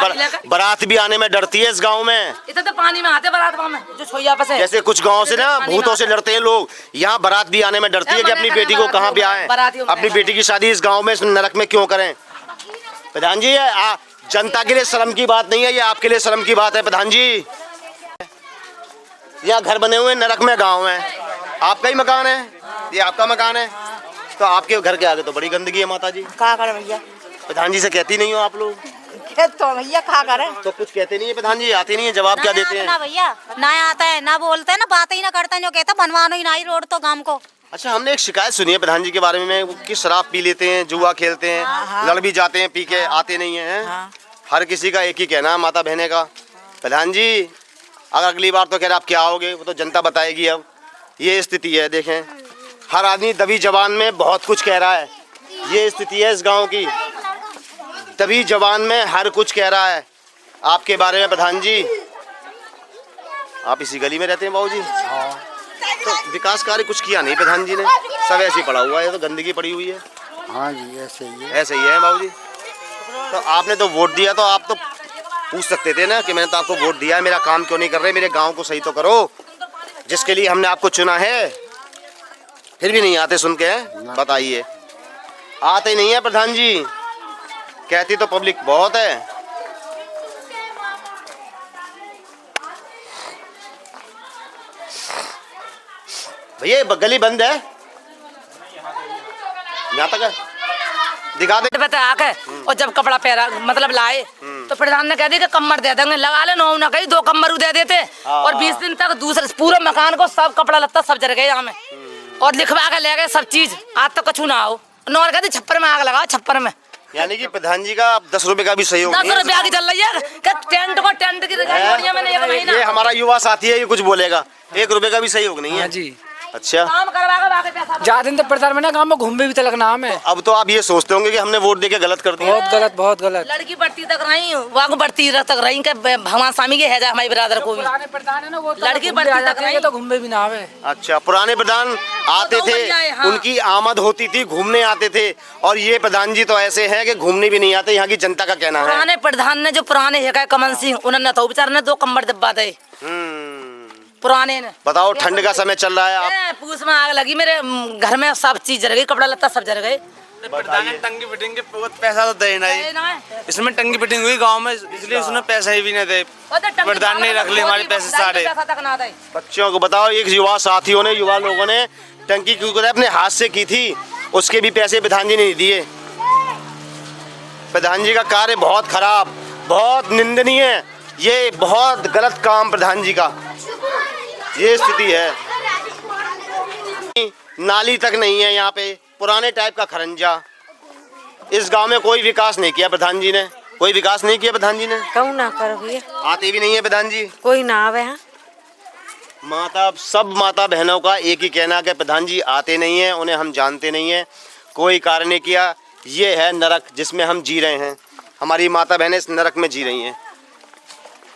बारात भी आने में डरती है इस गांव में।
इतना तो पानी में आते बारात में जो छोइया पे
जैसे कुछ गांव से ना भूतों से लड़ते हैं लोग, यहाँ बारात भी आने में डरती है कि अपनी बेटी को कहाँ ब्याहें, अपनी बेटी की शादी इस गांव में इस नरक में क्यों करें? प्रधान जी जनता के लिए शर्म की बात नहीं है, ये आपके लिए शर्म की बात है। प्रधान जी यहाँ घर बने हुए नरक में गाँव है, आपका ही मकान है, ये आपका मकान है, तो आपके घर के आगे तो बड़ी गंदगी है। माता जी
क्या करे भैया?
प्रधान जी से कहती नहीं हो आप लोग?
तो भैया क्या करे?
तो कुछ कहते नहीं है प्रधान जी? आते नहीं है, जवाब क्या देते हैं?
ना भैया ना आता है ना बोलते है ना बात ही ना करते हैं, जो कहता बनवानो ही ना ही रोड तो गांव को।
अच्छा, हमने एक शिकायत सुनी है प्रधान जी के बारे में कि शराब पी लेते हैं, जुआ खेलते हैं, लड़ भी जाते हैं पी के, आते नहीं है। हर किसी का एक ही कहना है माता बहने का। प्रधान जी अगर अगली बार तो कह रहे आप क्या आओगे, वो तो जनता बताएगी। अब ये स्थिति है, देखें हर आदमी दबी जबान में बहुत कुछ कह रहा है। ये स्थिति है इस गांव की, दबी जबान में हर कुछ कह रहा है आपके बारे में। प्रधान जी आप इसी गली में रहते हैं बाबू जी? तो विकास कार्य कुछ किया नहीं प्रधान जी ने, सब ऐसे ही पड़ा हुआ है, तो गंदगी पड़ी हुई है।
हाँ जी ऐसे ही है।
ऐसे ही है बाबू जी। तो आपने तो वोट दिया, तो आप तो पूछ सकते थे ना कि मैंने तो आपको वोट दिया है, मेरा काम क्यों नहीं कर रहे, मेरे गांव को सही तो करो, जिसके लिए हमने आपको चुना है। फिर भी नहीं आते सुन के, बताइए आते ही नहीं है प्रधान जी। कहती तो पब्लिक बहुत है। भैया गली बंद है, यहाँ तक है, दिखा दे
बता आके। और जब कपड़ा पहरा मतलब लाए तो प्रधान ने कह दिया कि कम्बर दे देंगे, लगा ले नो ना कही 2 कम्बर दे देते। और 20 दिन तक दूसरे पूरे मकान को सब कपड़ा लत्ता सब जल गए यहाँ में, और लिखवा के ले गए सब चीज। आज तक कछु ना हो, नौर कहते छप्पर में आग लगाओ, छप्पर में।
यानी कि प्रधान जी का 10 रुपए का भी सहयोग
10 रुपया की चल रही है। टेंट को टेंट की मैंने 1 महीना।
ये हमारा युवा साथी है, ये कुछ बोलेगा। 1 रुपए का भी सहयोग नहीं है
जी।
अच्छा,
काम करवा के बाकी पैसा
ज्यादा दिन तक प्रचार में ना गाँव में घूमे भी तलक नाम है।
अब तो आप ये सोचते होंगे कि हमने वोट देके गलत कर दिया।
बहुत गलत।
लड़की बढ़ती तक रही, वहाँ बढ़ती तक रही के भगवान स्वामी के है जा हमारे बिरादर को भी। लड़की बढ़ती तक रही
तो घूमे भी ना आवे।
अच्छा, पुराने प्रधान आते थे, उनकी आमद होती थी, घूमने आते थे, और ये प्रधान जी तो ऐसे हैं कि घूमने भी नहीं आते। यहाँ की जनता का कहना है
पुराने प्रधान ने जो पुराने है कमल सिंह, उन्होंने तो बेचारे ने 2 कम्बर दबा दे पुराने ने।
बताओ, ठंड का समय चल रहा है, आप
पूछ में आग लगी, मेरे घर में सब चीज जल गई, कपड़ा लत्ता सब जल गए।
टंकी फिटिंग के बहुत पैसा तो दे नहीं, इसमें टंकी फिटिंग हुई गांव में, इसलिए उसने पैसा ही भी नहीं दे। प्रधान ने रख लिए हमारे पैसे सारे।
बच्चों को बताओ, एक युवा साथियों ने, युवा लोगों ने टंकी क्यों अपने हाथ से की थी, उसके भी पैसे प्रधान जी ने नहीं दिए। प्रधान जी का कार्य बहुत खराब, बहुत निंदनीय है। ये बहुत गलत काम प्रधान जी का, ये स्थिति है। नाली तक नहीं है यहाँ पे, पुराने टाइप का खरंजा। इस गांव में कोई विकास नहीं किया प्रधान जी ने, कोई विकास नहीं किया प्रधान जी ने।
कहूँ ना करो भैया,
आते भी नहीं है प्रधान जी,
कोई ना आवे। हाँ
सब माता बहनों का एक ही कहना कि प्रधान जी आते नहीं हैं, उन्हें हम जानते नहीं हैं, कोई कार्य नहीं किया। ये है नरक जिसमें हम जी रहे हैं, हमारी माता बहनें इस नरक में जी रही हैं।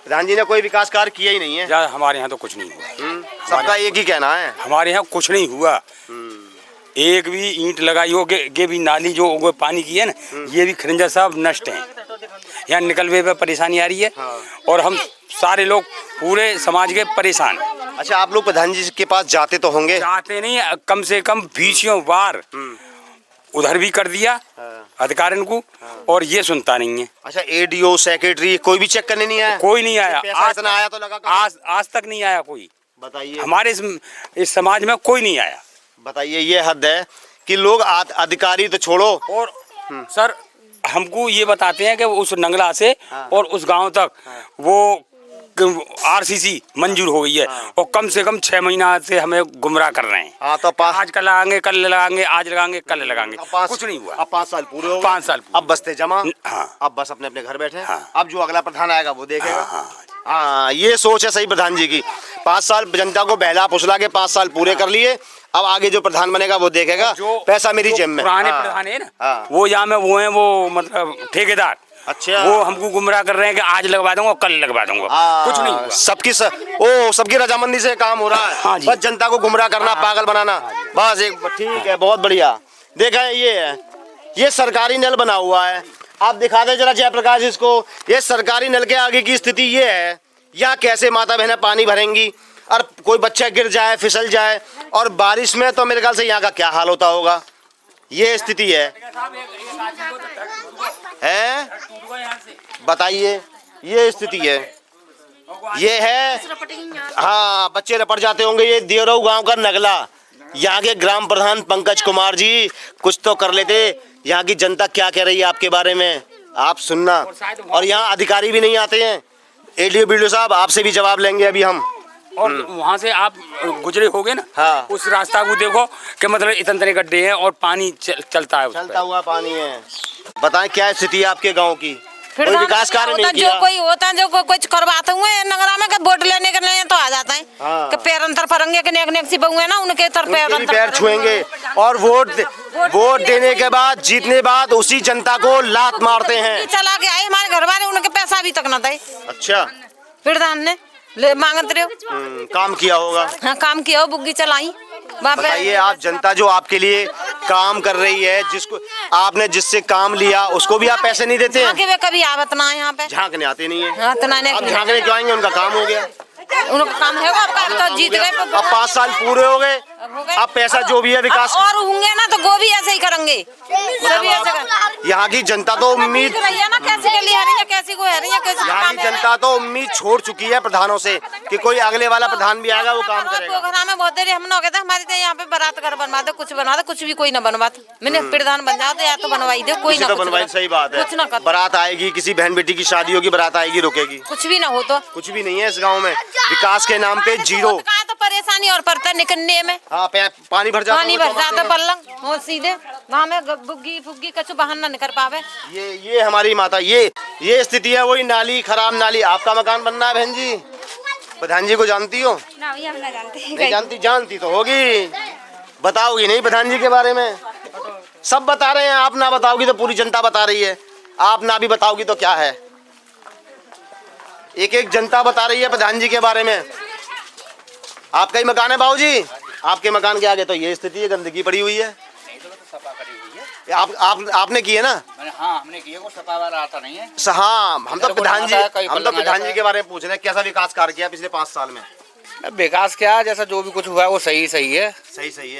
प्रधान जी ने कोई विकास कार्य किया ही नहीं है।
यार हमारे यहाँ तो कुछ नहीं हुआ,
सबका एक ही कहना है,
हमारे यहाँ कुछ नहीं हुआ। एक भी ईंट लगाई हो, ये भी नाली जो वो पानी की है ना, ये भी खरंजा सब नष्ट है। यहाँ निकलने में परेशानी आ रही है और हम सारे लोग पूरे समाज के परेशान हैं।
अच्छा, आप लोग प्रधान जी के पास जाते तो होंगे?
जाते नहीं, कम से कम 20 बार उधर भी कर दिया अधिकारियों को और ये सुनता नहीं है।
अच्छा, एडीओ सेक्रेटरी कोई भी चेक करने नहीं आया?
कोई नहीं आया,
आज आया तो लगा
आज तक नहीं आया कोई।
बताइए,
हमारे इस समाज में कोई नहीं आया।
बताइए, ये हद है कि लोग अधिकारी तो छोड़ो।
और सर हमको ये बताते हैं कि उस नंगला से और उस गांव तक वो आरसीसी मंजूर हो गई है और कम से कम 6 महीना से हमें गुमराह कर रहे हैं।
हाँ, तो
आज कल लगाएंगे, कल लगाएंगे, आज लगाएंगे, कल लगाएंगे, कुछ नहीं हुआ।
अब 5 साल पूरे हो,
5 साल
अब बस्ते जमा।
हाँ,
अब बस अपने अपने घर बैठे।
हाँ।
अब जो अगला प्रधान आएगा वो देखेगा। हाँ, ये सोच है सही प्रधान जी की। 5 साल जनता को बहला फुसला के 5 साल पूरे कर लिए, अब आगे जो प्रधान बनेगा वो देखेगा, पैसा मेरी जेब में।
पुराने प्रधान है ना, वो यहाँ में वो है, वो मतलब ठेकेदार।
अच्छा,
वो हमको गुमराह कर रहे हैं कि आज लगवा दूंगा, कल लगवा दूंगा, कुछ नहीं हुआ।
सबकी रजामंदी से काम हो रहा है।
हाँ जी।
बस जनता को गुमराह करना, पागल बनाना, बस एक ठीक है, बहुत बढ़िया। देखा है, ये है, ये सरकारी नल बना हुआ है। आप दिखा दे जरा जयप्रकाश इसको। ये सरकारी नल के आगे की स्थिति ये है, यहाँ कैसे माता बहनें पानी भरेंगी और कोई बच्चा गिर जाए, फिसल जाए, और बारिश में तो मेरे ख्याल से यहाँ का क्या हाल होता होगा। ये स्थिति है, बताइए, ये स्थिति है, ये है। हाँ, बच्चे रपट जाते होंगे। ये देवरऊ गांव का नगला, यहाँ के ग्राम प्रधान पंकज कुमार जी कुछ तो कर लेते। यहाँ की जनता क्या कह रही है आपके बारे में, आप सुनना। और यहाँ अधिकारी भी नहीं आते हैं। एडीओ बीडीओ साहब आपसे भी जवाब लेंगे अभी हम।
और वहाँ से आप गुजरे होगे ना,
हाँ।
उस रास्ता को देखो कि मतलब इतने गड्ढे हैं और पानी चलता है,
चलता हुआ पानी है। बताएं क्या स्थिति है आपके गांव की? कोई विकास कार्य नहीं किया?
जो कोई होता है, जो कुछ करवाते हुए नगरा में वोट लेने के लिए तो आ जाता है।
हाँ।
कि पैर अंतर फरेंगे कि नेक सी बहु है ना, उनके
पैर छुएंगे और वोट देने के बाद, जीतने बाद उसी जनता को लात मारते हैं।
चला के आए हमारे घर वाले, उनके पैसा भी तक न दे।
अच्छा,
प्रधान ने ले मांगते रहो,
काम किया होगा।
हाँ, काम किया हो, बुग्गी चलाई।
बताइए, आप जनता जो आपके लिए काम कर रही है, जिसको आपने जिससे काम लिया उसको भी आप पैसे नहीं देते हैं?
वे कभी आवत ना है यहाँ पे,
झांकने आते नहीं है।
अब
झांकने क्यों आएंगे, उनका काम हो गया,
उनका काम है, अब जीत गए।
अब 5 साल पूरे हो गए, अब पैसा जो भी है विकास
और होंगे ना तो वो भी ऐसे ही करेंगे।
यहाँ की जनता तो उम्मीद, यहाँ की जनता तो उम्मीद छोड़ चुकी है प्रधानों से कि कोई अगले वाला प्रधान भी आएगा वो काम करेगा।
बहुत देरी हम लोग कहते हमारे यहाँ पे बारात घर बनवा दो, कुछ बनवा दो, कुछ भी कोई ना बनवा दो। मैंने प्रधान बन जाओ तो या तो बनवाई दो, कोई ना
बनवाई। सही बात है, बारात आएगी, किसी बहन बेटी की शादी होगी, बारात आएगी, रुकेगी,
कुछ भी ना हो। तो
कुछ भी नहीं है इस गाँव में, विकास के नाम पे जीरो।
तो परेशानी और पड़ता है निकलने में।
हाँ, पानी भर जाता
पल्लंग वो सीधे वहाँ में बुग्गी फुग्गी कछु बाहर ना निकल पावे।
ये हमारी माता, ये स्थिति है। वही नाली, खराब नाली। आपका मकान बनना है बहन जी, प्रधान जी को जानती हो? नहीं जानती? जानती तो होगी, बताओगी नहीं प्रधान जी के बारे में? सब बता रहे हैं, आप ना बताओगी तो पूरी जनता बता रही है, आप ना भी बताओगी तो क्या है, एक जनता बता रही है प्रधान जी के बारे में। आपका ही मकान है बाबूजी, आपके मकान के आगे तो ये स्थिति है, गंदगी पड़ी हुई है। आपने की है ना?
हाँ, हमने की है, वो सफा वाला आता नहीं है।
हाँ, हम तो प्रधान जी के बारे में पूछ रहे हैं, कैसा विकास कार्य किया पिछले 5 साल में?
विकास क्या, जैसा जो भी कुछ हुआ है वो सही है।
सही है।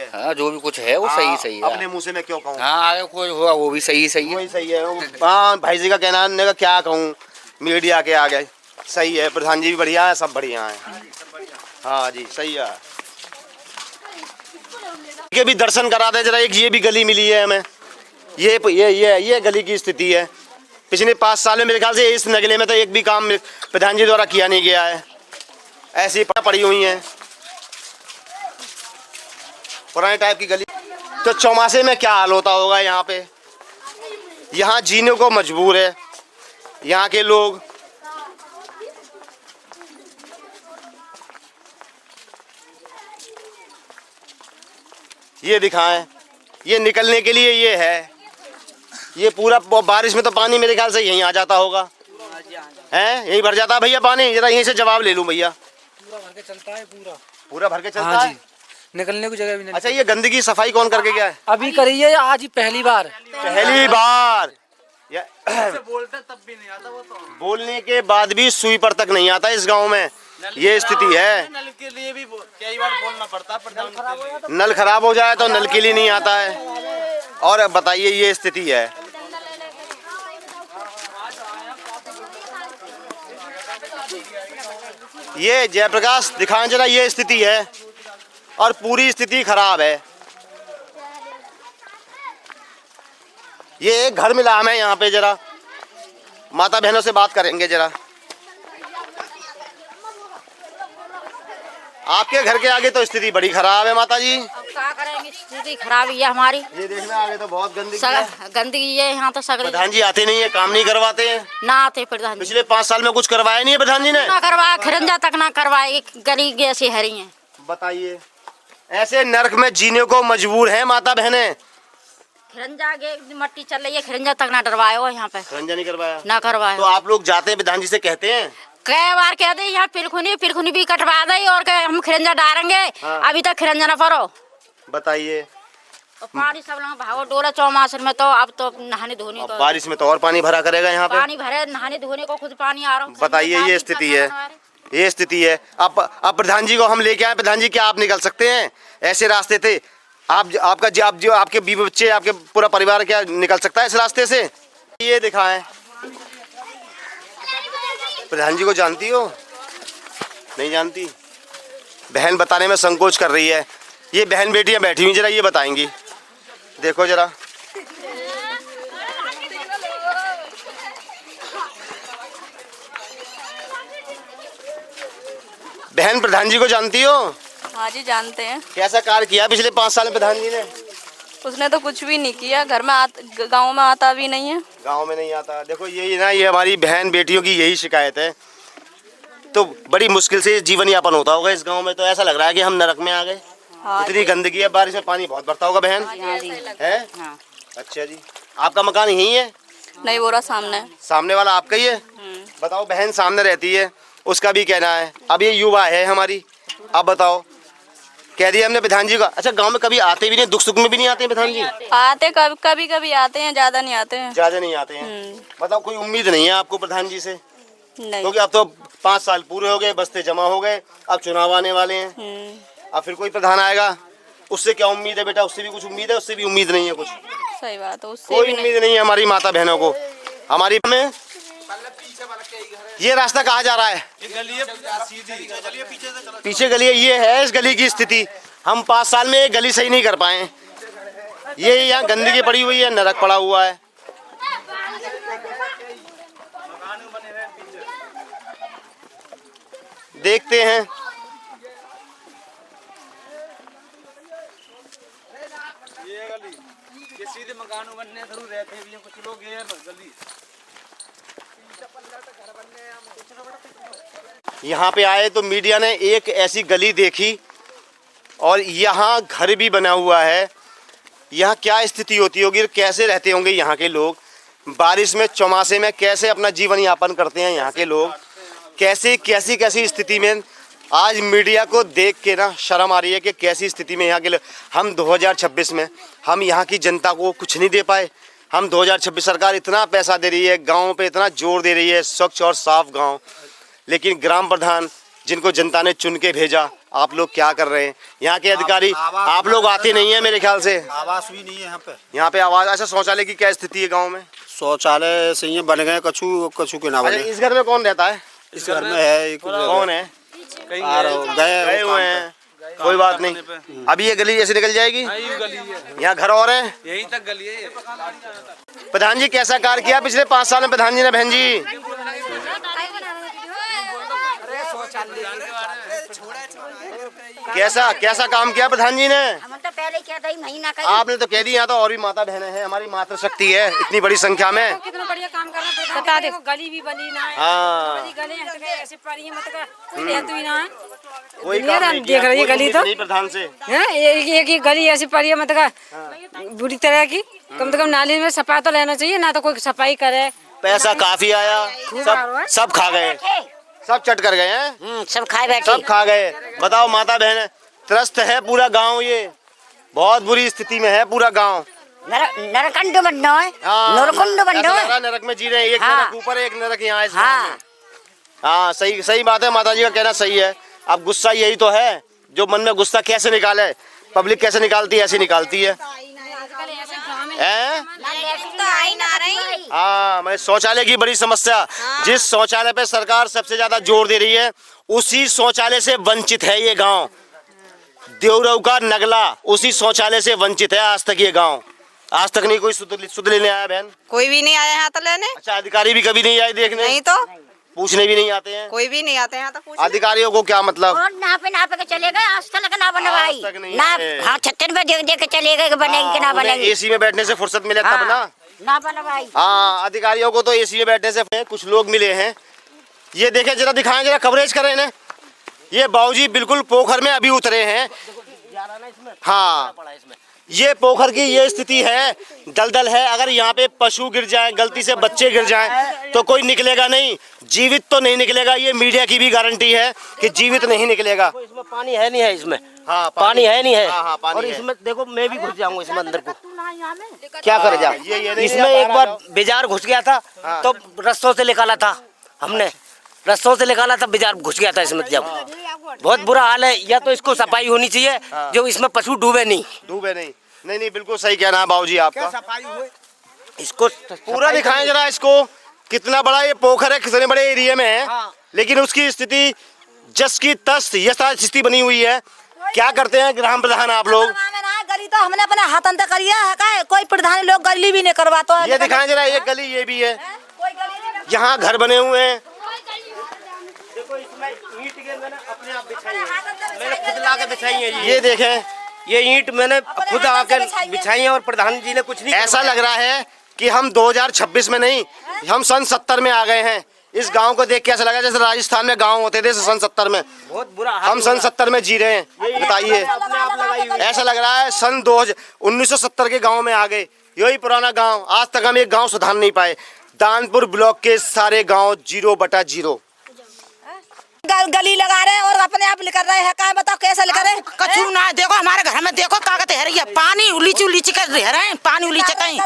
हाँ, जो भी कुछ है वो सही है।
अपने मुँह से मैं क्यों कहूँ?
हाँ, आगे कोई हुआ वो भी सही है।
वही सही है। हाँ, भाई जी का कहना है, क्या कहूँ, मीडिया के आगे सही है। प्रधान जी भी बढ़िया है, सब बढ़िया है। हाँ जी, सही है। ये भी दर्शन करा दे जरा, एक ये भी गली मिली है हमें, ये गली की स्थिति है। पिछले 5 साल में मेरे ख्याल से इस नगले में तो एक भी काम प्रधान जी द्वारा किया नहीं गया है। ऐसी पड़ी हुई हैं पुराने टाइप की गली। तो चौमासे में क्या हाल होता होगा यहाँ पे। यहाँ जीने को मजबूर है यहाँ के लोग। ये दिखाएं, ये निकलने के लिए ये है। ये पूरा बारिश में तो पानी मेरे ख्याल से यहीं आ जाता होगा, हैं? यहीं भर जाता है भैया पानी। जरा यहीं से जवाब ले लूं भैया।
पूरा भर के चलता है,
पूरा भर के चलता
हाँ
है।
जी, निकलने की जगह भी नहीं।
अच्छा, ये गंदगी सफाई कौन करके गया है?
अभी करी है, आज ही पहली बार।
पहली बार
बोलते तब भी नहीं आता वो तो।
बोलने के बाद भी सुई पर तक नहीं आता इस गांव में। ये स्थिति है।
नल के लिए भी कई बार बोलना पड़ता है।
नल खराब हो जाए तो नल के लिए नहीं आता है। और बताइए, ये स्थिति है। ये जयप्रकाश दिखाएं जरा, ये स्थिति है और पूरी स्थिति खराब है। ये एक घर मिला हमें यहाँ पे। जरा माता बहनों से बात करेंगे जरा। आपके घर के आगे तो स्थिति बड़ी खराब है माता जी।
क्या करेंगे, स्थिति खराब है हमारी।
ये देखना आगे तो बहुत गंदगी है।
गंदगी है यहाँ तो सगड़ी।
प्रधान जी आते नहीं है, काम नहीं करवाते हैं।
ना आते प्रधान जी।
पिछले 5 साल में कुछ करवाया नहीं है प्रधान जी ने।
ना करवाया, खरंजा तक ना करवाए। गली ऐसी हरी है।
बताइए, ऐसे नरक में जीने को मजबूर है माता बहने।
खरंजा मट्टी चल रही है, खरंजा तक ना डरवाया हो यहाँ पे।
खरंजा नहीं करवाया,
ना करवाया।
तो आप लोग जाते हैं प्रधान जी से कहते हैं?
कई बार कह दे यहाँ पिलखुनी भी कटवा दे और हम खरंजा डालेंगे।
हाँ।
अभी तक खरंजा ना पड़ो।
बताइए,
पानी सब लोग भागो डोरा चौमासन में तो अब तो नहाने धोने को।
बारिश में तो और पानी भरा करेगा यहाँ पे।
पानी भरे, नहाने धोने को खुद पानी आ रहा।
बताइए, ये स्थिति है। ये स्थिति है। अब प्रधान जी को हम लेके आए। प्रधान जी, क्या आप निकल सकते हैं? ऐसे रास्ते थे आपका जो आपके बीवी बच्चे, आपके पूरा परिवार क्या निकल सकता है इस रास्ते से? ये दिखाएं। प्रधान जी को जानती हो? नहीं जानती। बहन बताने में संकोच कर रही है। ये बहन बेटियां बैठी हुई, जरा ये बताएंगी। देखो जरा, बहन प्रधान जी को जानती हो?
हाँ जी, जानते हैं।
कैसा कार्य किया पिछले 5 साल में प्रधान जी ने?
उसने तो कुछ भी नहीं किया। घर में गांव में आता भी नहीं है।
गांव में नहीं आता। देखो यही ना, ये हमारी बहन बेटियों की यही शिकायत है। तो बड़ी मुश्किल से जीवन यापन होता होगा इस गांव में। तो ऐसा लग रहा है कि हम नरक में आ गए।
हाँ,
इतनी गंदगी है, बारिश में पानी बहुत भरता होगा बहन। है? अच्छा जी, आपका मकान यही है?
नहीं, वो रहा सामने।
सामने वाला आपका ही है? बताओ, बहन सामने रहती है, उसका भी कहना है। अब ये युवा है हमारी, अब बताओ, कह दिया हमने प्रधान जी का। अच्छा, गांव में कभी आते भी नहीं, दुख सुख में भी नहीं आते प्रधान जी?
आते कभी कभी आते हैं, ज्यादा नहीं आते हैं।
ज्यादा नहीं आते हैं। बताओ, कोई उम्मीद नहीं है आपको प्रधान जी से?
नहीं,
क्योंकि अब तो 5 साल पूरे हो गए, बस्ते जमा हो गए, अब चुनाव आने वाले हैं। अब फिर कोई प्रधान आएगा, उससे क्या उम्मीद है बेटा? उससे भी कुछ उम्मीद है? उससे भी उम्मीद नहीं है कुछ।
सही बात है, उससे
कोई उम्मीद नहीं है हमारी माता बहनों को। हमारी में ये रास्ता कहाँ जा रहा है? पीछे गली है। ये है इस गली की स्थिति। हम 5 साल में एक गली सही नहीं कर पाए। ये यहाँ गंदगी पड़ी हुई है, नरक पड़ा हुआ है। देखते हैं।
ये सीधे मकान बनने जरूर रहते हैं भी कुछ लोग ये गली।
यहाँ पे आए तो मीडिया ने एक ऐसी गली देखी और यहाँ घर भी बना हुआ है। यहाँ क्या स्थिति होती होगी, कैसे रहते होंगे यहाँ के लोग, बारिश में चौमासे में कैसे अपना जीवन यापन करते हैं यहाँ के लोग, कैसे कैसी स्थिति में। आज मीडिया को देख के ना शर्म आ रही है कि कैसी स्थिति में यहाँ के लोग। हम 2026 में हम यहाँ की जनता को कुछ नहीं दे पाए। हम 2026 सरकार इतना पैसा दे रही है, गाँव पे इतना जोर दे रही है, स्वच्छ और साफ गाँव, लेकिन ग्राम प्रधान जिनको जनता ने चुन के भेजा, आप लोग क्या कर रहे हैं? यहाँ के अधिकारी आप लोग आते नहीं है मेरे ख्याल से।
आवास भी नहीं है यहाँ पे।
यहाँ पे आवाज। अच्छा, शौचालय की क्या स्थिति है गांव में?
शौचालय सही है, बन गए, कछु के ना बने।
इस घर में कौन रहता है?
इस घर में है एक।
कौन है?
गए हुए हैं।
कोई बात नहीं, अभी ये गली ऐसे निकल जाएगी। यहाँ घर और है,
यहीं तक गली है।
प्रधान जी कैसा कार्य किया पिछले 5 साल में प्रधान जी ने? बहन जी कैसा काम किया प्रधान जी ने?
हम तो पहले क्या था महीना का।
आपने तो कह दी, यहाँ तो और भी माता बहनें हैं, हमारी मातृशक्ति है इतनी बड़ी संख्या में।
कितना बढ़िया काम कर रहा है, बता दे। गली भी बनी ना है।
हाँ
गली ऐसे पड़ी मत कर, कोई रहती ही ना है।
कोई काम नहीं
देख रही है गली तो
प्रधान से
एक गली ऐसी पड़ी है मत कर बुरी तरह की। कम से कम नाली में सफाई तो लेना चाहिए, ना तो कोई सफाई करे।
पैसा काफी आया, सब खा गए, सब चट कर गए हैं,
सब खाए बैठे,
सब खा गए। बताओ माता बहन त्रस्त है पूरा गांव, ये बहुत बुरी स्थिति में है पूरा गांव।
नरकंड बनना है, नरकंड बनना है।
नरक में जी रहे हैं, एक नरक ऊपर एक नरक यहाँ है। हाँ सही बात है, माता जी का कहना सही है। अब गुस्सा यही तो है, जो मन में गुस्सा कैसे निकाले, पब्लिक कैसे निकालती है, ऐसे निकालती है। हाँ मैं शौचालय की बड़ी समस्या, जिस शौचालय पे सरकार सबसे ज्यादा जोर दे रही है उसी शौचालय से वंचित है ये गांव। देवरऊ का नगला उसी शौचालय से वंचित है आज तक ये गांव। आज तक नहीं कोई सुध लेने आया बहन?
कोई भी नहीं आया यहाँ तो लेने।
अच्छा अधिकारी भी कभी नहीं आए देखने?
नहीं तो
पूछने भी नहीं आते हैं?
कोई भी नहीं आते यहाँ तो।
अधिकारियों को क्या मतलब?
नापे के चले गए, आज तक ना बना भाई ना। हाँ छत्तर में देख के चले गए बनेंगे कि ना बनेंगे।
एसी में बैठने से फुर्सत मिले तब ना
बना भाई।
हाँ अधिकारियों को तो एसी में बैठने से। कुछ लोग मिले हैं, ये देखें जरा, दिखाएं जरा, कवरेज करें ना। ये बाबूजी बिल्कुल पोखर में अभी उतरे हैं। हाँ ये पोखर की ये स्थिति है, दलदल है। अगर यहाँ पे पशु गिर जाएं, गलती से बच्चे गिर जाएं तो कोई निकलेगा नहीं, जीवित तो नहीं निकलेगा। ये मीडिया की भी गारंटी है कि जीवित नहीं निकलेगा।
इसमें पानी है नहीं है इसमें।
हाँ
पानी है नहीं है।
हाँ, पानी
और
है।
इसमें देखो मैं भी घुस जाऊंगा इसमें अंदर को, क्या कर जाऊँ। इसमें एक बार बेजार घुस गया था तो रस्सों से निकाला था हमने, रस्सों से निकाला था, बेजार घुस गया था इसमें। जब बहुत बुरा हाल है, या तो इसको सफाई होनी चाहिए जो इसमें पशु डूबे नहीं।
नहीं बिल्कुल सही कहना है बाबूजी आपका।
इसको
पूरा दिखाएं जरा, इसको कितना बड़ा ये पोखर है, कितने बड़े एरिया में है। लेकिन उसकी स्थिति जस की तस्त यथा स्थिति बनी हुई है। क्या करते हैं ग्राम प्रधान आप लोग?
गली तो हमने अपने हाथ अंदर करिया है, कोई प्रधान लोग गली भी नहीं करवाता।
ये दिखाएं जरा, ये गली ये भी है, यहाँ घर बने हुए हैं।
देखो इसमें ईंट के मैंने अपने आप बिछाई है, मैंने खुद लाके बिछाई है।
ये देखें,
ये ईंट मैंने खुद आकर बिछाई है और प्रधान जी ने कुछ नहीं।
ऐसा लग रहा है कि हम 2026 में नहीं, हम सन 70 में आ गए हैं। इस गांव को देख के ऐसा लगा जैसे राजस्थान में गांव होते थे सन 70 में।
बहुत बुरा
हम सन 70 में जी रहे हैं, बताइए। ऐसा लग रहा है सन 1970 के गांव में आ गए। यही पुराना गांव, आज तक हम एक गांव सुधार नहीं पाए। दानपुर ब्लॉक के सारे गांव 0/0।
गली लगा रहे हैं और अपने आप कर रहे हैं, क्या बताओ कैसे लगा रहे हैं?
कछु ना देखो, हमारे घर में देखो कागज है रही है, पानी उलीची कर रहे हैं, पानी उलीचे कहीं,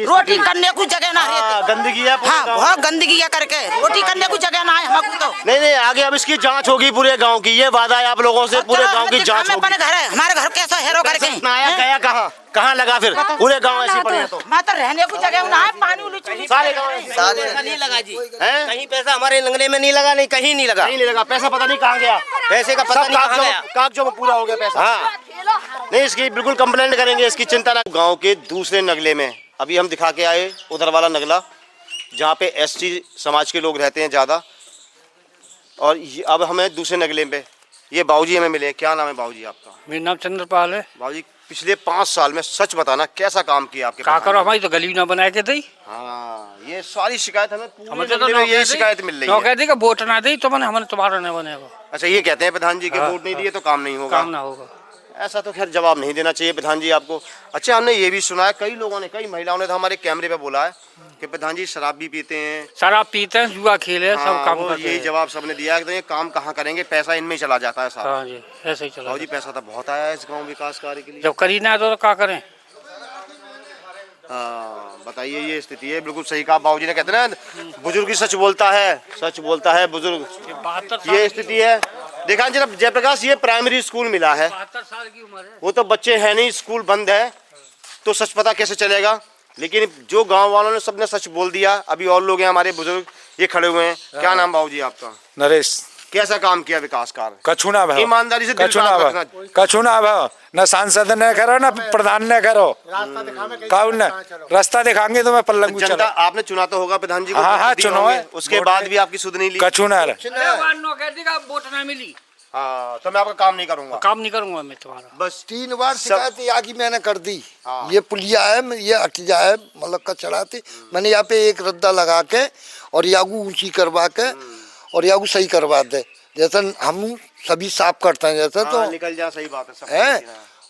रोटी करने को जगह ना है,
गंदगी है।
हाँ बहुत गंदगी है करके, रोटी करने को जगह ना है हमको तो।
नहीं आगे अब इसकी जांच होगी पूरे गांव की, ये वादा है आप लोगों से, पूरे गांव की जांच होगी।
घर है, हमारे घर कैसा है करके
गया कहाँ लगा फिर? पूरे गांव ऐसे पड़े हैं तो
मैं तो रहने को जगह ना है, पानी उलीची
सारे गांव
नहीं लगा जी। कहीं पैसा हमारे लंगने में नहीं लगा, नहीं कहीं नहीं लगा।
पैसा पता नहीं कहाँ गया,
पैसे का पता नहीं कहाँ गया।
कागजों में पूरा हो गया पैसा। हाँ नहीं, इसकी बिल्कुल कंप्लेंट करेंगे, इसकी चिंता ना। गांव के दूसरे नगले में अभी हम दिखा के आए, उधर वाला नगला जहाँ पे ST समाज के लोग रहते हैं ज़्यादा। और अब हमें दूसरे नगले पे ये बाबूजी हमें मिले। क्या नाम है बाबूजी आपका?
मेरा नाम चंद्रपाल है।
बाबूजी पिछले 5 साल में सच बताना कैसा काम किया आपके?
क्या करो, हमारी तो गली ना बनाए के दी।
हाँ ये सारी शिकायत हमें पूरे नगले में यही शिकायत मिल रही है।
कह दी कि वोट ना दी तो हमने तुम्हारा नहीं बनेगा।
अच्छा ये कहते हैं प्रधान जी के वोट नहीं दिए तो काम नहीं होगा।
काम ना होगा,
ऐसा तो खैर जवाब नहीं देना चाहिए प्रधान जी आपको। अच्छा हमने ये भी सुना है, कई लोगों ने, कई महिलाओं ने तो हमारे कैमरे पे बोला है कि प्रधान जी शराब भी पीते हैं,
शराब पीते हैं, जुआ खेले, सब काम करते हैं।
यही जवाब सबने दिया है कि तो ये काम कहाँ करेंगे, पैसा इनमें चला जाता है सारा।
हाँ जी ऐसे ही चला
जी पैसा तो बहुत आया है इस गाँव विकास कार्य के लिए।
जब करी ना तो क्या करें।
हाँ बताइए, ये स्थिति है। बिल्कुल सही कहा बाबूजी ने, कहते हैं ना बुजुर्ग ही सच बोलता है बुजुर्ग। ये स्थिति है। देखा जनाब जयप्रकाश, ये प्राइमरी स्कूल मिला है,
72 साल की उम्र है,
वो तो बच्चे हैं नहीं, स्कूल बंद है, तो सच पता कैसे चलेगा। लेकिन जो गांव वालों ने सबने सच बोल दिया। अभी और लोग हैं हमारे बुजुर्ग, ये खड़े हुए हैं। क्या नाम बाबूजी आपका?
नरेश।
कैसा काम किया विकास कार्य?
कछु ना भाव,
ईमानदारी से दिल
कछु ना
साफ
भाव,
रखना।
कछु ना भाव, न सांसद ने करो न प्रधान ने करो, कौन ने रास्ता दिखाएंगे तो मैं पल्लंगू
जनता
चला।
आपने चुना तो होगा प्रधान जी को?
हाँ हाँ
दिए
चुनो
होंगे,
है,
उसके बाद भी आपकी सुध नहीं ली।
कछु ना रहा।
वोट ना मिली,
हाँ, तो मैं आपका काम नहीं करूंगा।
काम नहीं करूंगा मैं तुम्हारा।
बस
3 बार शिकायत यहाँ की मैंने कर दी। ये पुलिया है, ये हटिया है, मतलब कचरा थी। मैंने यहाँ पे एक रद्दा लगा के और यागू ऊंची करवा के और यागू सही करवा दे, जैसे हम सभी साफ करते हैं जैसे। तो
निकल जा, सही बात है, सब
है,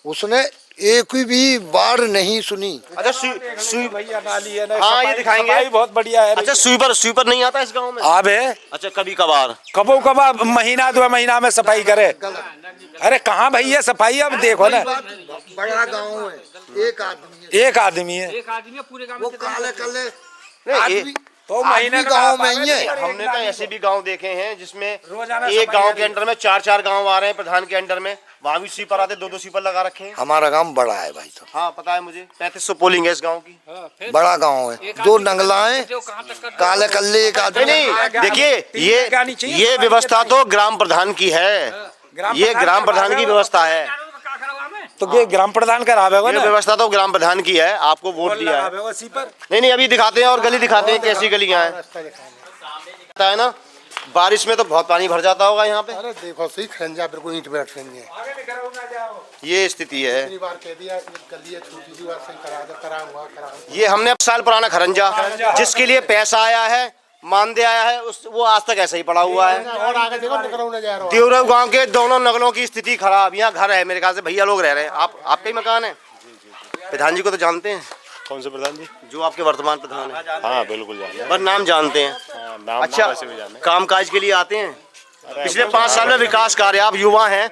उसने एक भी बार नहीं सुनी।
अच्छा सुई
भैया नाली है ना,
हाँ ये दिखाएंगे,
बहुत बढ़िया है।
अच्छा स्वीपर नहीं आता इस गांव में?
अब है,
अच्छा कभी कभार,
कबो कबार महीना 2 महीना में सफाई करे। अरे कहाँ भैया सफाई, अब देखो ना,
बड़ा गाँव है, एक आदमी है,
एक आदमी पूरे गाँव
वो काले काले
नहीं,
तो महीने
गाँव में ही है।
हमने तो ऐसे भी गांव देखे हैं जिसमें
रोजाना
एक गांव के अंडर में 4-4 गांव आ रहे हैं प्रधान के अंडर में, वहाँ भी स्वीपर आते, 2-2 स्वीपर लगा रखे हैं।
हमारा गांव बड़ा है भाई साहब।
हाँ पता है मुझे, 3500 पोलिंग है इस गांव की।
बड़ा गांव है, 2 नंगलाएं, काले कल्ले एक आदमी।
नहीं देखिए, ये व्यवस्था तो ग्राम प्रधान की है, ये ग्राम प्रधान की व्यवस्था है।
तो ये ग्राम प्रधान का राव है
ये
ना,
व्यवस्था तो ग्राम प्रधान की है, आपको वोट दिया है। नहीं अभी दिखाते हैं और गली दिखाते हैं कैसी गलियां हैं, पता है ना। बारिश में तो बहुत पानी भर जाता होगा यहाँ पे।
अरे देखो सही खंजा बिल्कुल ईंट बैठ रही है,
ये स्थिति है।
इतनी बार कह दिया गली छोटी सी बार से करा हुआ।
ये हमने अब साल पुराना खरंजा जिसके लिए पैसा आया है, मानदेय आया है, वो आज तक ऐसा ही पड़ा हुआ है।
और आगे देखो
देवरव गांव के दोनों नगरों की स्थिति खराब। यहाँ घर है मेरे ख्याल से, भैया लोग रह रहे हैं। आपका ही मकान है? प्रधान जी को तो जानते हैं?
कौन से प्रधान जी?
जो आपके वर्तमान प्रधान है।
हाँ बिल्कुल जानते हैं,
पर नाम जानते हैं।
नाम
अच्छा,
वैसे भी जानते हैं।
कामकाज के लिए आते हैं? पिछले 5 साल में विकास कार्य, आप युवा हैं,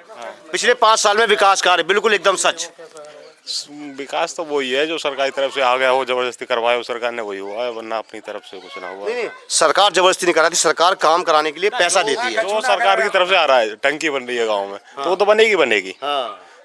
पिछले 5 साल में विकास कार्य बिल्कुल एकदम सच।
विकास तो वही है जो सरकारी तरफ से आ गया हो, जबरदस्ती करवाया हो सरकार ने, वही हुआ है, वरना अपनी तरफ से कुछ ना हुआ।
नहीं, सरकार जबरदस्ती नहीं कराती, सरकार काम कराने के लिए पैसा देती है।
जो सरकार की तरफ से आ रहा है, टंकी बन रही है गाँव में, तो वो तो बनेगी।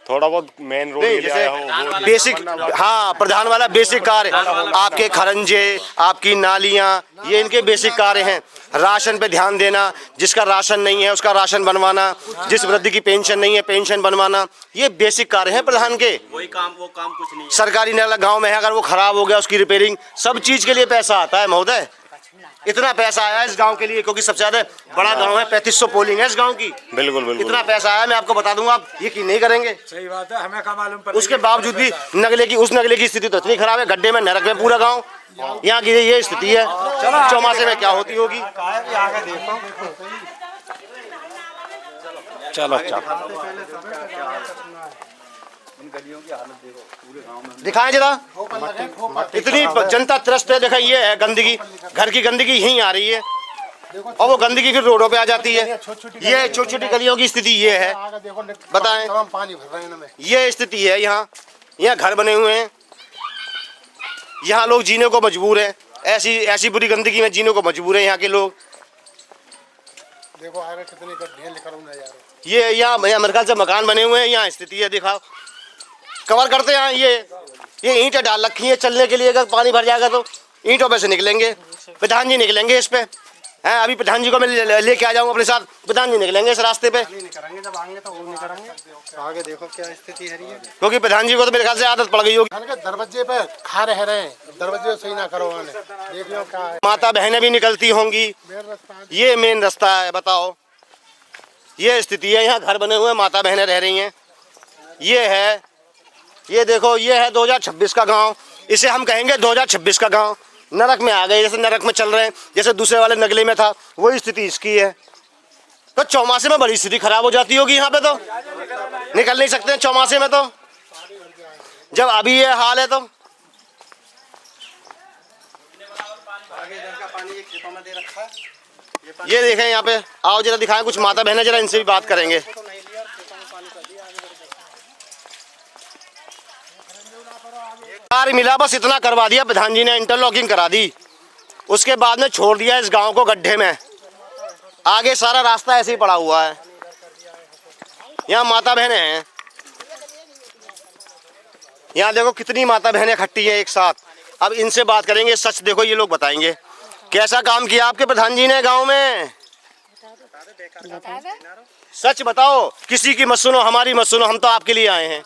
थोड़ा बहुत मेन रोड के लिए आया हो,
बेसिक, हाँ प्रधान वाला बेसिक कार्य, आपके खरंजे, आपकी नालियाँ, ये इनके बेसिक कार्य हैं। राशन पे ध्यान देना, जिसका राशन नहीं है उसका राशन बनवाना, जिस वृद्ध की पेंशन नहीं है पेंशन बनवाना, ये बेसिक कार्य हैं प्रधान के।
वही काम, वो काम कुछ नहीं।
सरकारी नाला गांव में है, अगर वो खराब हो गया उसकी रिपेयरिंग, सब चीज के लिए पैसा आता है महोदय। इतना पैसा आया है इस गांव के लिए, क्योंकि सबसे ज्यादा बड़ा गांव है, 3500 पोलिंग है इस गांव की।
बिल्कुल।
इतना पैसा आया, मैं आपको बता दूंगा, आप यकीन नहीं करेंगे।
सही बात है, हमें क्या मालूम।
उसके बावजूद भी उस नगले की स्थिति तो इतनी खराब है, गड्ढे में नरक में पूरा गांव। यहाँ की ये स्थिति है, चौमासे में क्या होती होगी।
चलो
दिखाएं जरा, इतनी जनता त्रस्त है। देखा, ये है गंदगी, घर की गंदगी यहीं आ रही है और वो गंदगी फिर रोडों पे आ जाती है। ये छोटी छोटी गलियों की स्थिति ये है, बताएं। ये स्थिति है, यहाँ घर बने हुए हैं, यहाँ लोग जीने को मजबूर हैं, ऐसी बुरी गंदगी में जीने को मजबूर है यहाँ के लोग।
देखो आगे कितने गड्ढे लिखा रहा है।
ये यहाँ मेरे ख्याल से मकान बने हुए हैं, यहाँ स्थिति है, दिखाओ, कवर करते हैं। ये ईंटें डाल रखी हैं चलने के लिए, अगर पानी भर जाएगा तो ईंटों पे से निकलेंगे, प्रधान जी निकलेंगे इस पे हैं। अभी प्रधान जी को मैं लेके आ जाऊंगा अपने साथ, प्रधान जी निकलेंगे इस रास्ते पे।
जब आएंगे तो वो नहीं करेंगे। आगे देखो क्या स्थिति है,
क्योंकि प्रधान जी को तो मेरे ख्याल से आदत पड़ गई होगी।
दरवाजे पे खा रहे हैं, दरवाजे सही ना करो, देख लो क्या है।
माता बहनें भी निकलती होंगी, ये मेन रास्ता है, बताओ। ये स्थिति है, यहाँ घर बने हुए, माता बहनें रह रही हैं। ये है, ये देखो, ये है 2026 का गांव, इसे हम कहेंगे 2026 का गांव। नरक में आ गए, जैसे नरक में चल रहे हैं, जैसे दूसरे वाले नगले में था, वही स्थिति इसकी है। तो चौमासे में बड़ी स्थिति खराब हो जाती होगी यहाँ पे, तो निकल नहीं सकते चौमासे में, तो जब अभी ये हाल है। तो ये देखें यहाँ पे, आओ जरा दिखाएं कुछ माता बहनें, जरा इनसे भी बात करेंगे। कार्य मिला, बस इतना करवा दिया प्रधान जी ने, इंटरलॉकिंग करा दी, उसके बाद में छोड़ दिया इस गांव को गड्ढे में। आगे सारा रास्ता ऐसे ही पड़ा हुआ है। यहाँ माता बहनें हैं, यहाँ देखो कितनी माता बहनें इकट्ठी हैं एक साथ। अब इनसे बात करेंगे, सच देखो ये लोग बताएंगे कैसा काम किया आपके प्रधान जी ने गांव में। सच बताओ, किसी की मत सुनो, हमारी मत सुनो, हम तो आपके लिए आए हैं।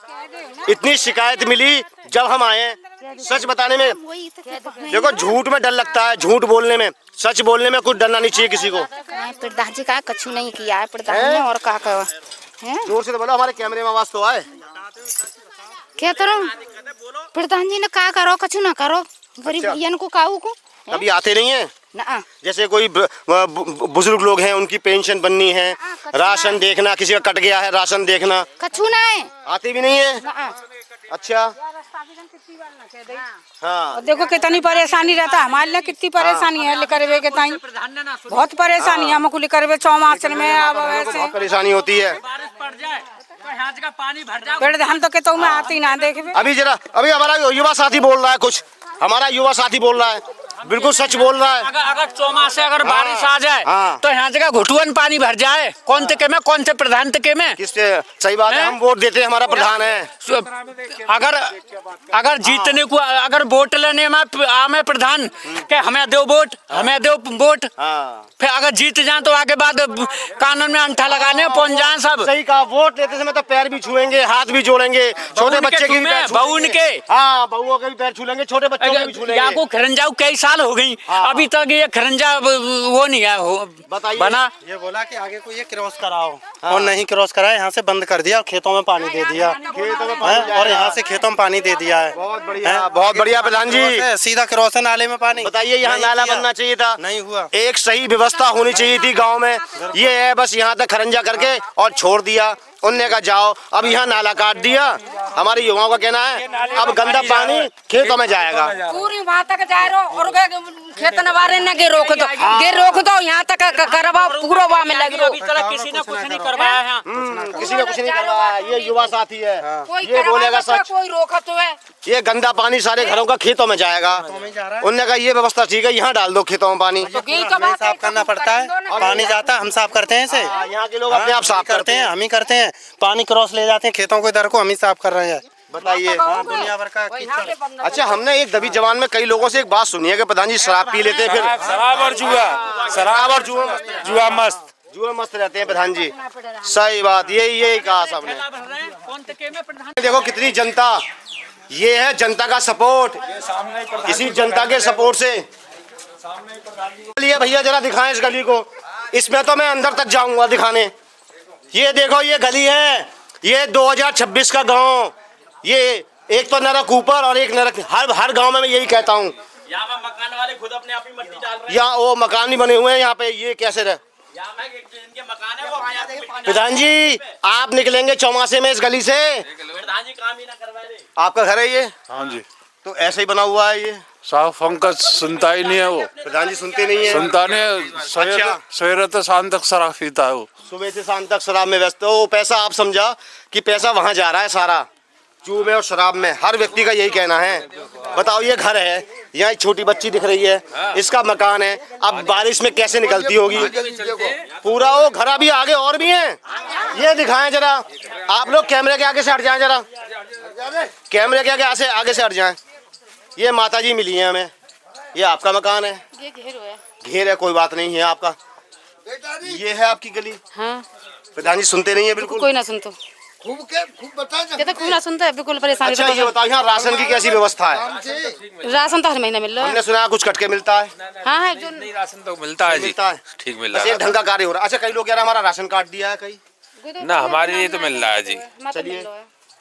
इतनी शिकायत मिली जब हम आए हैं। सच बताने में देखो, झूठ में डर लगता है, झूठ बोलने में, सच बोलने में कुछ डरना नहीं चाहिए किसी को।
प्रधान जी का कछु नहीं किया है प्रधान ने, और का
जोर से तो बोलो, हमारे कैमरे में आवाज तो आए।
क्या करो प्रधान जी ने का करो, कछु ना करो, गरीब भैया को काऊ को
कभी आते नहीं है
ना।
जैसे कोई बुजुर्ग लोग हैं, उनकी पेंशन बननी है, राशन देखना, किसी का कट गया है राशन देखना,
कछु ना है,
आते भी नहीं है। अच्छा
हाँ, देखो कितनी परेशानी रहता है हमारे लिए, कितनी परेशानी है लेकर वे के ताई, बहुत परेशानी है हमको लेकर वे चौमासन में। अब वैसे
बहुत परेशानी होती है।
प्रधान तो कहता हूँ मैं आती ना देखे।
अभी हमारा युवा साथी बोल रहा है कुछ, हमारा युवा साथी बोल रहा है, बिल्कुल सच बोल रहा है।
अगर चौमासे अगर बारिश आ जाए तो यहाँ जगह घुटुअन पानी भर जाए, कौन तके में, कौन से प्रधान तके में।
किससे? सही बात है, हम वोट देते हैं, हमारा प्रधान है।
अगर जीतने को, अगर वोट लेने में आमे प्रधान के हमें दो वोट, हमें दो वोट, फिर अगर जीत जाए तो आगे बाद कानून में अंगूठा लगाने पहुंच जाए सब।
सही कहा, वोट लेते समय तो पैर भी छुएंगे, हाथ भी जोड़ेंगे, छोटे बच्चे के
बहू के,
हाँ बहुओं के भी पैर छू लेंगे, छोटे बच्चों के भी छू लेंगे।
को खरंजाऊ कई साल हो गई, अभी तक ये खरंजा वो नहीं है बना।
ये बोला कि आगे को ये क्रॉस कराओ, और नहीं क्रॉस कराया, यहाँ से बंद कर दिया और खेतों में पानी दे दिया, और यहाँ से खेतों में पानी दे दिया है।
बहुत बढ़िया, बहुत बढ़िया प्रधान जी।
सीधा क्रॉस है नाले में पानी।
बताइए, यहाँ नाला बनना चाहिए था,
नहीं हुआ।
एक सही व्यवस्था होनी चाहिए थी गांव में। ये है बस यहाँ तक खरंजा करके और छोड़ दिया, उनने का जाओ, अब यहाँ नाला काट दिया। हमारे युवाओं का कहना है अब गंदा पानी खेतों में जाएगा,
पूरी वहाँ तक जा रहा और खेत नवारे न गे रोक दो यहाँ तक करवा पूरा वहाँ में लग रो।
किसी ने कुछ नहीं करवाया है,
किसी ने कुछ नहीं करवाया। ये युवा साथी है, ये बोलेगा सच।
कोई रोका तो है,
ये गंदा पानी सारे घरों का खेतों में जाएगा। उनने कहा ये व्यवस्था ठीक है, यहाँ डाल दो खेतों में पानी।
साफ करना पड़ता है, पानी जाता है, हम साफ करते हैं इसे।
यहाँ के लोग अपने आप साफ करते हैं,
हम ही करते हैं। पानी क्रॉस ले जाते हैं खेतों के दर को, हम ही साफ कर रहे हैं।
बताइए,
दुनिया भर का कीचड़।
अच्छा, हमने एक दबी जवान में कई लोगों से एक बात सुनी है कि प्रधान जी शराब पी लेते हैं, फिर
शराब और जुआ
मस्त रहते हैं प्रधान जी। सही बात, यही कहा सबने। देखो कितनी जनता, ये है जनता का सपोर्ट, इसी जनता के सपोर्ट से। भैया जरा दिखाएं इस गली को, इसमें तो मैं अंदर तक जाऊंगा दिखाने। ये देखो, ये गली है, ये 2026 का गांव। ये एक तो नरक ऊपर और एक नरक, हर गांव में मैं यही कहता हूँ।
यहाँ मकान वाले खुद अपने आप ही मिट्टी डाल रहे हैं,
यहाँ वो मकान नहीं बने हुए हैं यहाँ पे, ये कैसे रहे।
जिनके मकान है वो
प्रधान जी, आप निकलेंगे चौमासे में इस गली से,
प्रधान जी काम ही ना करवा रहे।
आपका घर है ये?
हाँ जी,
तो ऐसे ही बना हुआ है ये।
साफ पंकज सुनता ही नहीं है वो,
प्रधान जी सुनते नहीं है।
सुनता नहीं, सवेरे तो शाम तक शराब पीता है वो,
सुबह से शाम तक शराब में व्यस्त। तो पैसा आप समझा कि पैसा वहाँ जा रहा है सारा, जू में और शराब में। हर व्यक्ति का यही कहना है। बताओ, ये घर है, यहाँ एक छोटी बच्ची दिख रही है, इसका मकान है, अब बारिश में कैसे निकलती होगी पूरा वो घर। अभी आगे और भी हैं, ये दिखाएं जरा। आप लोग कैमरे के आगे से हट जाएं जरा, कैमरे के आगे से हट जाएं। ये माता जी मिली है हमें, ये आपका मकान है?
ये
घेर है, कोई बात नहीं है आपका। ये है आपकी गली?
हाँ।
प्रधान जी सुनते नहीं है बिल्कुल?
कोई ना सुनते, खूब ना सुनता है, बिल्कुल परेशानी।
अच्छा ये बताओ, यहाँ राशन की कैसी व्यवस्था है?
राशन तो हर महीना मिल रहा है।
हमने सुना कुछ कटके मिलता है।
हाँ है, जो
नहीं राशन तो मिलता है जी, ठीक मिल रहा है,
ढंग का कार्य हो रहा है। अच्छा, कई लोग कह रहे हैं हमारा राशन काट दिया है, कई
ना हमारे लिए तो मिल रहा है जी।
चलिए,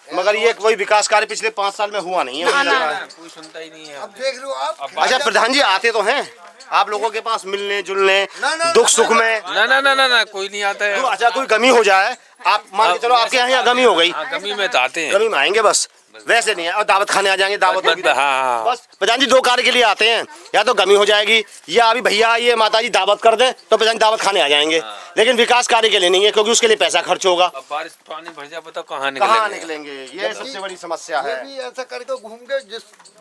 मगर ये कोई विकास कार्य पिछले 5 साल में हुआ नहीं है,
कोई सुनता ही नहीं है।
अब देख लो आप।
अच्छा प्रधान जी, आते तो हैं आप लोगों के पास मिलने जुलने, दुख सुख में?
ना कोई नहीं आता है।
अच्छा, कोई कमी हो जाए, आप मान के चलो आपके यहाँ गमी हो गई,
गमी में तो आते हैं,
गमी में आएंगे बस, वैसे नहीं है। और दावत खाने आ जाएंगे, दावत होगी।
हाँ।
बस प्रधान जी 2 कार्य के लिए आते हैं, या तो गमी हो जाएगी, या अभी भैया ये माता जी दावत कर दे तो प्रधान दावत खाने आ जाएंगे। लेकिन विकास कार्य के लिए नहीं है, क्योंकि उसके लिए पैसा खर्च होगा।
अब बारिश पानी भर जाए तो कहाँ
निकलेंगे, ये सबसे बड़ी समस्या है।
ऐसा करके घूम के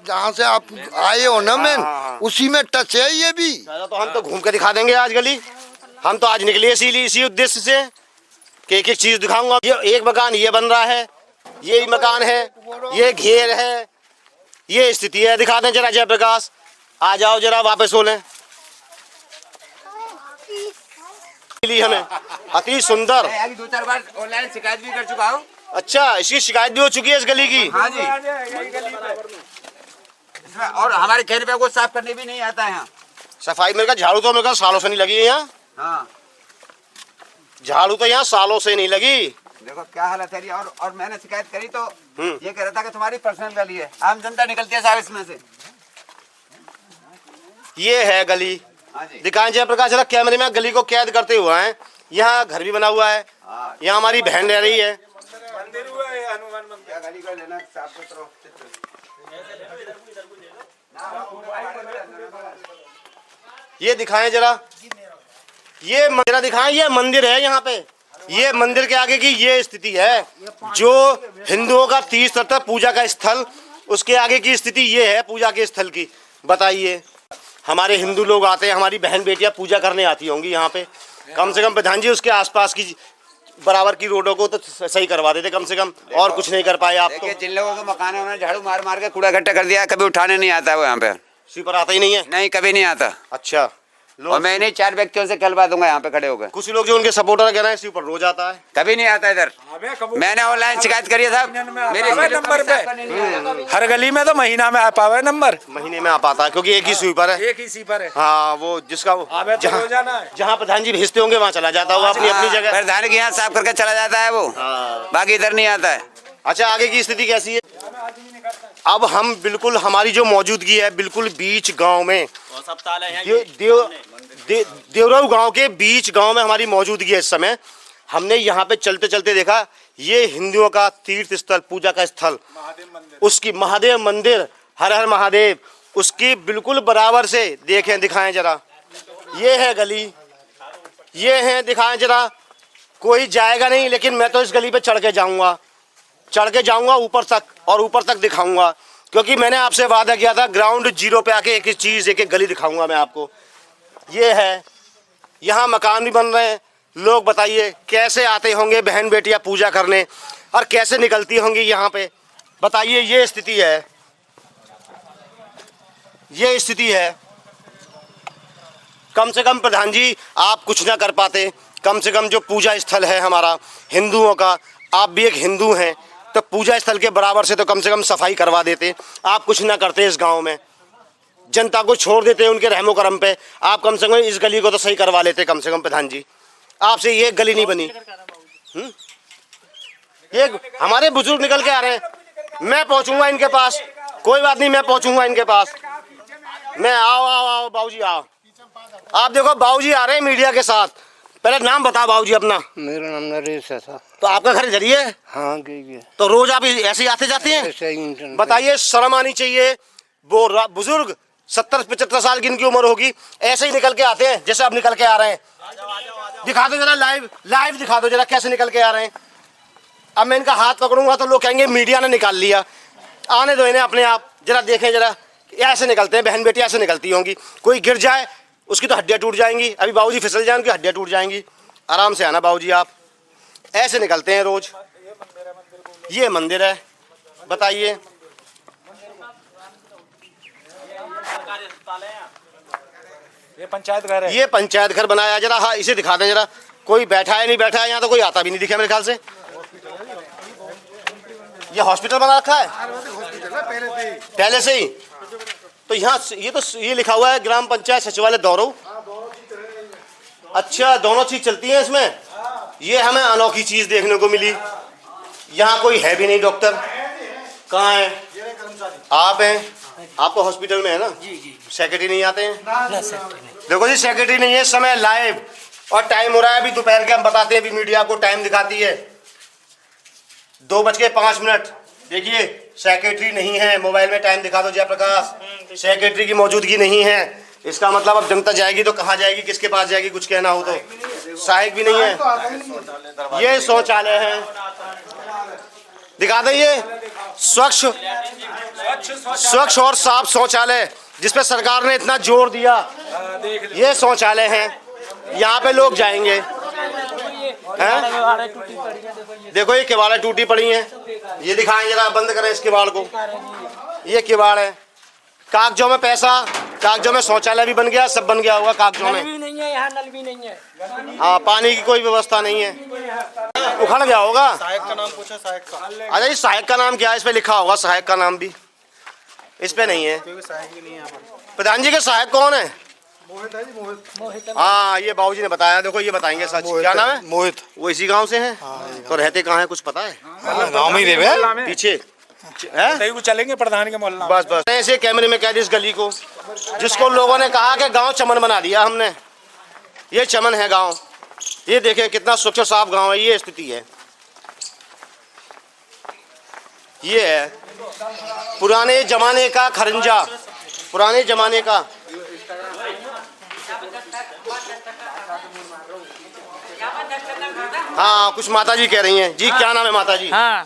जहाँ से आप आए हो ना मैन, उसी में टच है ये भी।
तो हम तो घूम के दिखा देंगे आज गली, हम तो आज निकले इसी उद्देश्य से कि एक एक चीज दिखाऊंगा। ये एक मकान ये बन रहा है, ये मकान है, ये घेर है, ये स्थिति है। दिखा दें जरा जयप्रकाश, आ जाओ जरा वापस हो लें। मिली हमें, अति सुंदर।
मैं 2-4 बार ऑनलाइन शिकायत भी कर चुका हूँ।
अच्छा, इसकी शिकायत भी हो चुकी है इस गली की?
हाँ जी। और हमारे खेत पे को साफ करने भी नहीं आता है यहाँ।
सफाई मेरे का झाड़ू तो मेरे का सालों से नहीं लगी है यहाँ।
हाँ,
झाड़ू तो यहाँ सालों से नहीं लगी।
देखो क्या हालत है। और मैंने शिकायत करी तो ये कह रहा था कि तुम्हारी पर्सनल गली है, आम जनता निकलती है साहब इसमें से।
ये है गली, दिखाएं जयप्रकाश जरा कैमरे में गली को कैद करते हुए हैं। यहाँ घर भी बना हुआ है, यहाँ हमारी बहन रह रही है।
मंदिर हुआ है, हनुमान मंदिर। गली का लेना साफ सुथरा।
ये दिखाएं जरा, ये मंदिर दिखाएं, ये मंदिर है यहाँ पे। ये मंदिर के आगे की ये स्थिति है, जो हिंदुओं का तीर्थ स्थल था, पूजा का स्थल, उसके आगे की स्थिति ये है पूजा के स्थल की। बताइए, हमारे हिंदू लोग आते हैं, हमारी बहन बेटियां पूजा करने आती होंगी यहाँ पे। कम से कम प्रधान जी उसके आसपास की बराबर की रोडों को तो सही करवा देते कम से कम, और कुछ नहीं कर पाए आप तो।
जिन लोगों के मकान है उन्होंने झाड़ू मार मार के कूड़ा इकट्ठा कर दिया, कभी उठाने नहीं आता है वो यहाँ पे।
स्वीपर आता ही नहीं है?
नहीं, कभी नहीं आता।
अच्छा,
और मैं इन्हीं 4 व्यक्तियों से कहलवा दूंगा यहाँ पे खड़े होकर।
कुछ लोग जो उनके सपोर्टर कह रहे हैं स्वीपर रोज आता है,
कभी नहीं आता इधर। मैंने ऑनलाइन शिकायत करी है साहब, मेरे
नंबर पे हर गली में तो महीना में आ पावे नंबर,
महीने में आ पाता है क्योंकि एक ही स्वीपर है।
एक ही स्वीपर है।
हाँ, वो जिसका जहाँ प्रधान जी भेजते होंगे वहाँ चला जाता होगा अपनी अपनी जगह।
प्रधान के यहाँ साफ करके चला जाता है वो, बाकी इधर नहीं आता है।
अच्छा, आगे की स्थिति कैसी है? अब हम बिल्कुल, हमारी जो मौजूदगी है बिल्कुल बीच गांव में, देवराऊ गांव के बीच गांव में हमारी मौजूदगी है इस समय। हमने यहाँ पे चलते चलते देखा, ये हिंदुओं का तीर्थ स्थल, पूजा का स्थल, उसकी महादेव मंदिर, हर हर महादेव, उसकी बिल्कुल बराबर से देखें, दिखाएं जरा। ये है गली, ये है, दिखाएं जरा। कोई जाएगा नहीं, लेकिन मैं तो इस गली पे चढ़ के जाऊंगा ऊपर तक, और ऊपर तक दिखाऊंगा, क्योंकि मैंने आपसे वादा किया था ग्राउंड जीरो पे आके एक एक चीज़, एक एक गली दिखाऊंगा मैं आपको। ये है, यहाँ मकान भी बन रहे हैं। लोग बताइए कैसे आते होंगे बहन बेटियां पूजा करने, और कैसे निकलती होंगी यहाँ पे, बताइए। ये स्थिति है, ये स्थिति है। कम से कम प्रधान जी आप कुछ ना कर पाते, कम से कम जो पूजा स्थल है हमारा हिंदुओं का, आप भी एक हिंदू हैं, तो पूजा स्थल के बराबर से तो कम से कम सफाई करवा देते। आप कुछ ना करते इस गांव में, जनता को छोड़ देते उनके रहमो करम पे। आप कम से कम इस गली को तो सही करवा लेते कम से कम प्रधान जी। आपसे ये गली नहीं बनी। ये हमारे बुजुर्ग निकल के आ रहे हैं, मैं पहुंचूंगा इनके पास, कोई बात नहीं, मैं पहुंचूंगा इनके पास। मैं आओ बाबूजी आओ। आप देखो बाबूजी आ रहे हैं मीडिया के साथ। पहले नाम बताओ बाबूजी अपना।
मेरा नाम नरेश है सर।
तो आपका घर इधर ही है?
हाँ,
तो रोज आप ऐसे ही आते जाते हैं? बताइए, शर्म आनी चाहिए। वो बुजुर्ग 70-75 साल की इनकी उम्र होगी, ऐसे ही निकल के आते हैं जैसे अब निकल के आ रहे हैं। दिखा दो जरा, लाइव दिखा दो जरा कैसे निकल के आ रहे हैं। अब मैं इनका हाथ पकड़ूंगा तो लोग कहेंगे मीडिया ने निकाल लिया। आने दो इन्हें अपने आप, जरा देखें जरा, ऐसे निकलते हैं बहन बेटी, ऐसे निकलती होंगी। कोई गिर जाए उसकी तो हड्डियाँ टूट जाएंगी। अभी बाबूजी फिसल जाए उनकी हड्डियाँ टूट जाएंगी। आराम से आना बाबूजी, आप ऐसे निकलते हैं रोज। ये मंदिर है, बताइए।
ये पंचायत घर है,
ये पंचायत घर बनाया। जरा हाँ, इसे दिखा दें जरा। कोई बैठा है नहीं बैठा है यहाँ, तो कोई आता भी नहीं दिखा मेरे ख्याल से। ये हॉस्पिटल बना रखा है पहले से ही। तो यहाँ ये लिखा हुआ है ग्राम पंचायत सचिवालय दौरऊ। अच्छा, दोनों चीज चलती हैं इसमें। ये हमें अनोखी चीज देखने को मिली। यहाँ कोई है भी नहीं डॉक्टर। कहाँ है? आप हैं, आप तो हॉस्पिटल में है ना? जी। सेक्रेटरी नहीं आते हैं? देखो जी, सेक्रेटरी नहीं है। समय लाइव और टाइम हो रहा है अभी दोपहर के। हम बताते हैं, अभी मीडिया को टाइम दिखाती है 2:05। देखिए, सेक्रेटरी नहीं है। मोबाइल में टाइम दिखा दो जयप्रकाश। सेक्रेटरी की मौजूदगी नहीं है। इसका मतलब अब जनता जाएगी तो कहाँ जाएगी, किसके पास जाएगी? कुछ कहना हो तो सहायक भी नहीं है। ये शौचालय है, दिखा दे। ये स्वच्छ और साफ शौचालय जिसपे सरकार ने इतना जोर दिया, ये शौचालय है। यहाँ पे लोग जाएंगे हैं? देखो, ये किवाड़ टूटी पड़ी हैं। ये दिखाएं जरा, बंद करें इस किवाड़ को। ये किवाड़ है, कागजों में पैसा, कागजों में शौचालय भी बन गया, सब बन गया होगा कागजों में।
भी नहीं है यहाँ, नल भी नहीं है।
हाँ, पानी की कोई व्यवस्था नहीं है, उखड़ गया होगा।
सहायक का नाम पूछो, सहायक का।
अच्छा, ये सहायक का नाम क्या है? इस पे लिखा होगा सहायक का नाम भी, इस पे नहीं है।
सहायक भी नहीं है यहाँ पर।
प्रधान जी के सहायक कौन है?
मोहित है जी, मोहित।
हाँ, ये बाबूजी ने बताया। देखो ये बताएंगे सच। क्या नाम है?
मोहित।
वो इसी गांव से हैं? तो रहते कहाँ हैं कुछ पता है?
गाँव में ही रहे
पीछे
चलेंगे प्रधान के मोहल्ला।
बस बस ऐसे कैमरे में कैद इस गली को, जिसको लोगों ने कहा कि गांव चमन बना दिया हमने। ये चमन है गांव। ये देखें कितना स्वच्छ साफ गांव है। ये स्थिति है, ये है पुराने जमाने का खरंजा, पुराने जमाने का। हाँ, कुछ माता जी कह रही हैं। जी क्या नाम है माता जी?
हाँ,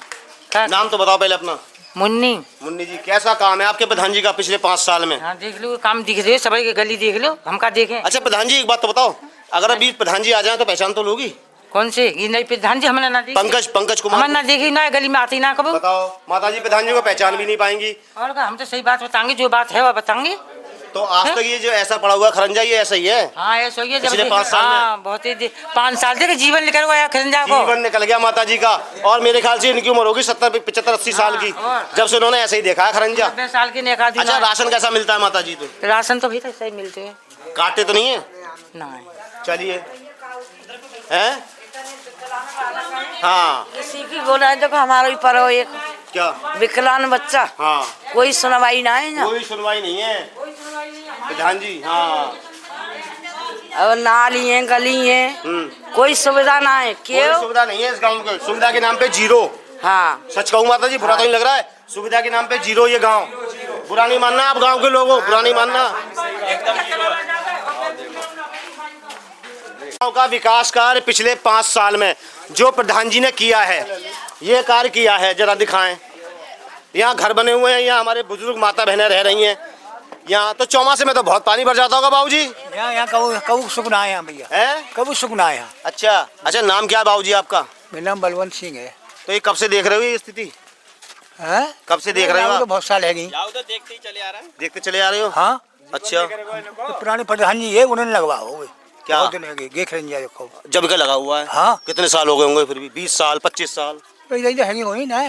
नाम तो बताओ पहले अपना।
मुन्नी।
मुन्नी जी, कैसा काम है आपके प्रधान जी का पिछले 5 साल में?
हाँ, देख लो काम दिख रहे, सभी की गली देख लो, हमका देखे।
अच्छा प्रधान जी, एक बात तो बताओ, अगर अभी प्रधान जी आ जाए तो पहचान तो लोगी?
कौन से? ये नहीं प्रधान जी हमने ना देखी।
पंकज कुमार।
हमने ना देखी ना, गली में आती ना कब।
बताओ, माता जी प्रधान जी को पहचान भी नहीं पाएंगी।
और हम तो सही बात बताएंगे, जो बात है वो बताएंगे।
तो आज तक ये जो ऐसा पड़ा हुआ खरंजा, ये ऐसा ही है?
हाँ, ऐसा ही है।
पिछले 5 साल में?
हाँ, बहुत ही 5 साल से जीवन निकल गया खरंजा को।
जीवन निकल गया माता जी का। और मेरे ख्याल से इनकी उम्र होगी 70, 75, 80 साल की, जब से उन्होंने ऐसे ही देखा है खरंजा।
90 साल की ने।
अच्छा, राशन कैसा मिलता है माता जी? तो
राशन तो भी तो सही मिलते हैं।
काटते तो नहीं है?
नहीं।
चलिए, हैं? हाँ,
किसी की बोला है, देखो हमारा भी परो एक
क्या
विकलांग बच्चा।
हाँ,
कोई सुनवाई ना है ना,
कोई सुनवाई नहीं है प्रधान जी। हाँ,
और नाली है, गली है, कोई सुविधा ना है। क्यों?
कोई सुविधा नहीं है इस गांव में। सुविधा के नाम पे जीरो।
हाँ,
सच कहूँ माता जी, बुरा तो नहीं लग रहा है? सुविधा के नाम पे जीरो ये गांव। बुरा नहीं मानना आप गांव के लोगों, बुरा नहीं मानना। गांव का विकास कार्य पिछले 5 साल में जो प्रधान जी ने किया है, ये कार्य किया है, जरा दिखाएं। यहाँ घर बने हुए हैं, यहाँ हमारे बुजुर्ग माता बहनें रह रही हैं। यहाँ तो चौमासे में तो बहुत पानी भर जाता होगा बाबूजी?
यहाँ कबू सुगना है भैया।
है
कबू सुगना है।
अच्छा, नाम क्या है बाबूजी आपका?
मेरा नाम बलवंत सिंह है।
तो ये कब से देख रहे हो ये स्थिति? कब से देख रहे हो?
तो बहुत साल है।
देखते चले आ रहे हो?
हाँ।
अच्छा,
तो पुराने प्रधान जी है, उन्होंने लगवा हो
क्या?
बहुत दिन लगे, देख रहे हैं देखो।
जब का लगा हुआ है?
हाँ।
कितने साल हो गए होंगे फिर भी? 20 साल, 25 साल?
तो यही हैगी होगी ना,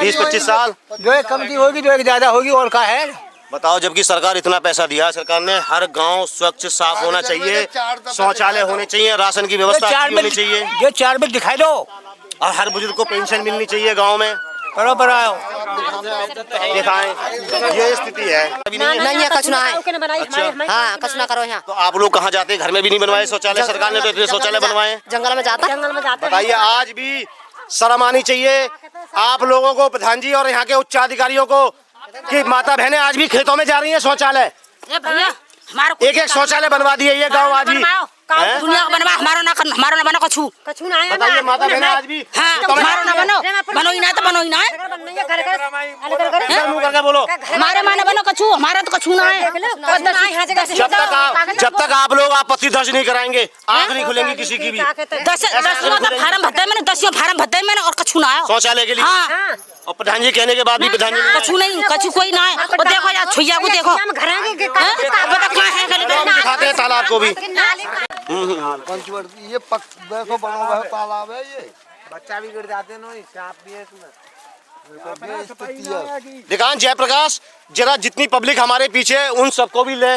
20-25 साल।
जो एक कम की होगी, जो एक ज्यादा होगी, और का है।
बताओ, जबकि सरकार इतना पैसा दिया, सरकार ने हर गांव स्वच्छ साफ होना चाहिए, शौचालय होने चाहिए, राशन की व्यवस्था होनी चाहिए,
ये 4 बिल दिखाई दो,
और हर बुजुर्ग को पेंशन मिलनी चाहिए गांव में।
बराबर आओ
दिखाएं, ये स्थिति है।
नहीं है, कचना है।
अच्छा,
हाँ, कचना करो यहाँ।
तो आप लोग कहाँ जाते हैं? घर में भी नहीं बनवाए शौचालय? सरकार ने तो इतने शौचालय बनवाए।
जंगल में जाता।
बताइए, आज भी शर्म आनी चाहिए आप लोगों को, प्रधान जी और यहाँ के उच्च अधिकारियों को, कि माता बहनें आज भी खेतों में जा रही हैं शौचालय। एक शौचालय बनवा दिए ये गांव आज भी।
दुनिया का बनवा, हमारा ना बनो कछु ना है।
बताइए, माता बहनें आज भी।
हाँ, हमारा ना बनो ही ना, तो बनो ही ना है।
मुंह करके बोलो,
हमारे माने बनो कछु, हमारा तो कछु ना है।
जब तक आप लोग आपत्ति दर्ज नहीं कराएंगे, आंख नहीं खुलेंगी किसी की भी।
10 फार्म भरते मैंने, 10 फार्म भरते मैंने, और कछु ना है
शौचालय के लिए।
हाँ।
और प्रधान जी कहने के बाद भी प्रधान जी
कछु नहीं, कछु कोई ना है। वो देखो यार, छुइया को देखो,
दिखाते हैं तालाब को भी।
पंचवर्ती ये देखो बना हुआ तालाब है, ये
बच्चा भी गिर जाते हैं ना, सांप भी है इसमें।
दिखाएं जयप्रकाश, जरा जितनी पब्लिक हमारे पीछे, उन सबको भी ले।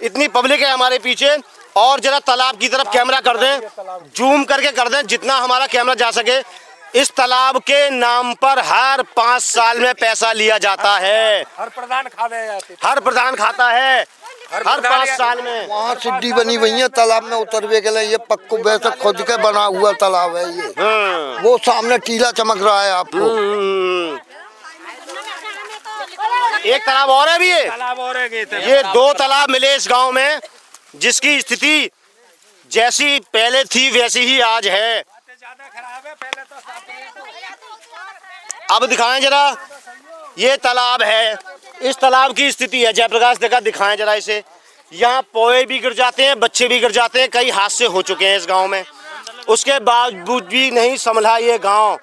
इतनी पब्लिक है हमारे पीछे, और जरा तालाब की तरफ कैमरा कर दें, जूम करके कर दें जितना हमारा कैमरा जा सके। इस तालाब के नाम पर हर 5 साल में पैसा लिया जाता है।
हर प्रधान
खाता है हर 5 साल में।
वहाँ सीढ़ी बनी हुई है तालाब में उतरने के लिए। ये पक्को वैसे खुद के बना हुआ तालाब है ये। वो सामने टीला चमक रहा है आपको।
एक तालाब और है भी, ये 2 तालाब मिले इस गांव में, जिसकी स्थिति जैसी पहले थी वैसी ही आज है। अब दिखाएं जरा, ये तालाब है, इस तालाब की स्थिति है जयप्रकाश, देखा दिखाएं जरा इसे। यहाँ पोए भी गिर जाते हैं, बच्चे भी गिर जाते हैं, कई हादसे हो चुके हैं इस गांव में, उसके बावजूद भी नहीं संभला ये गांव।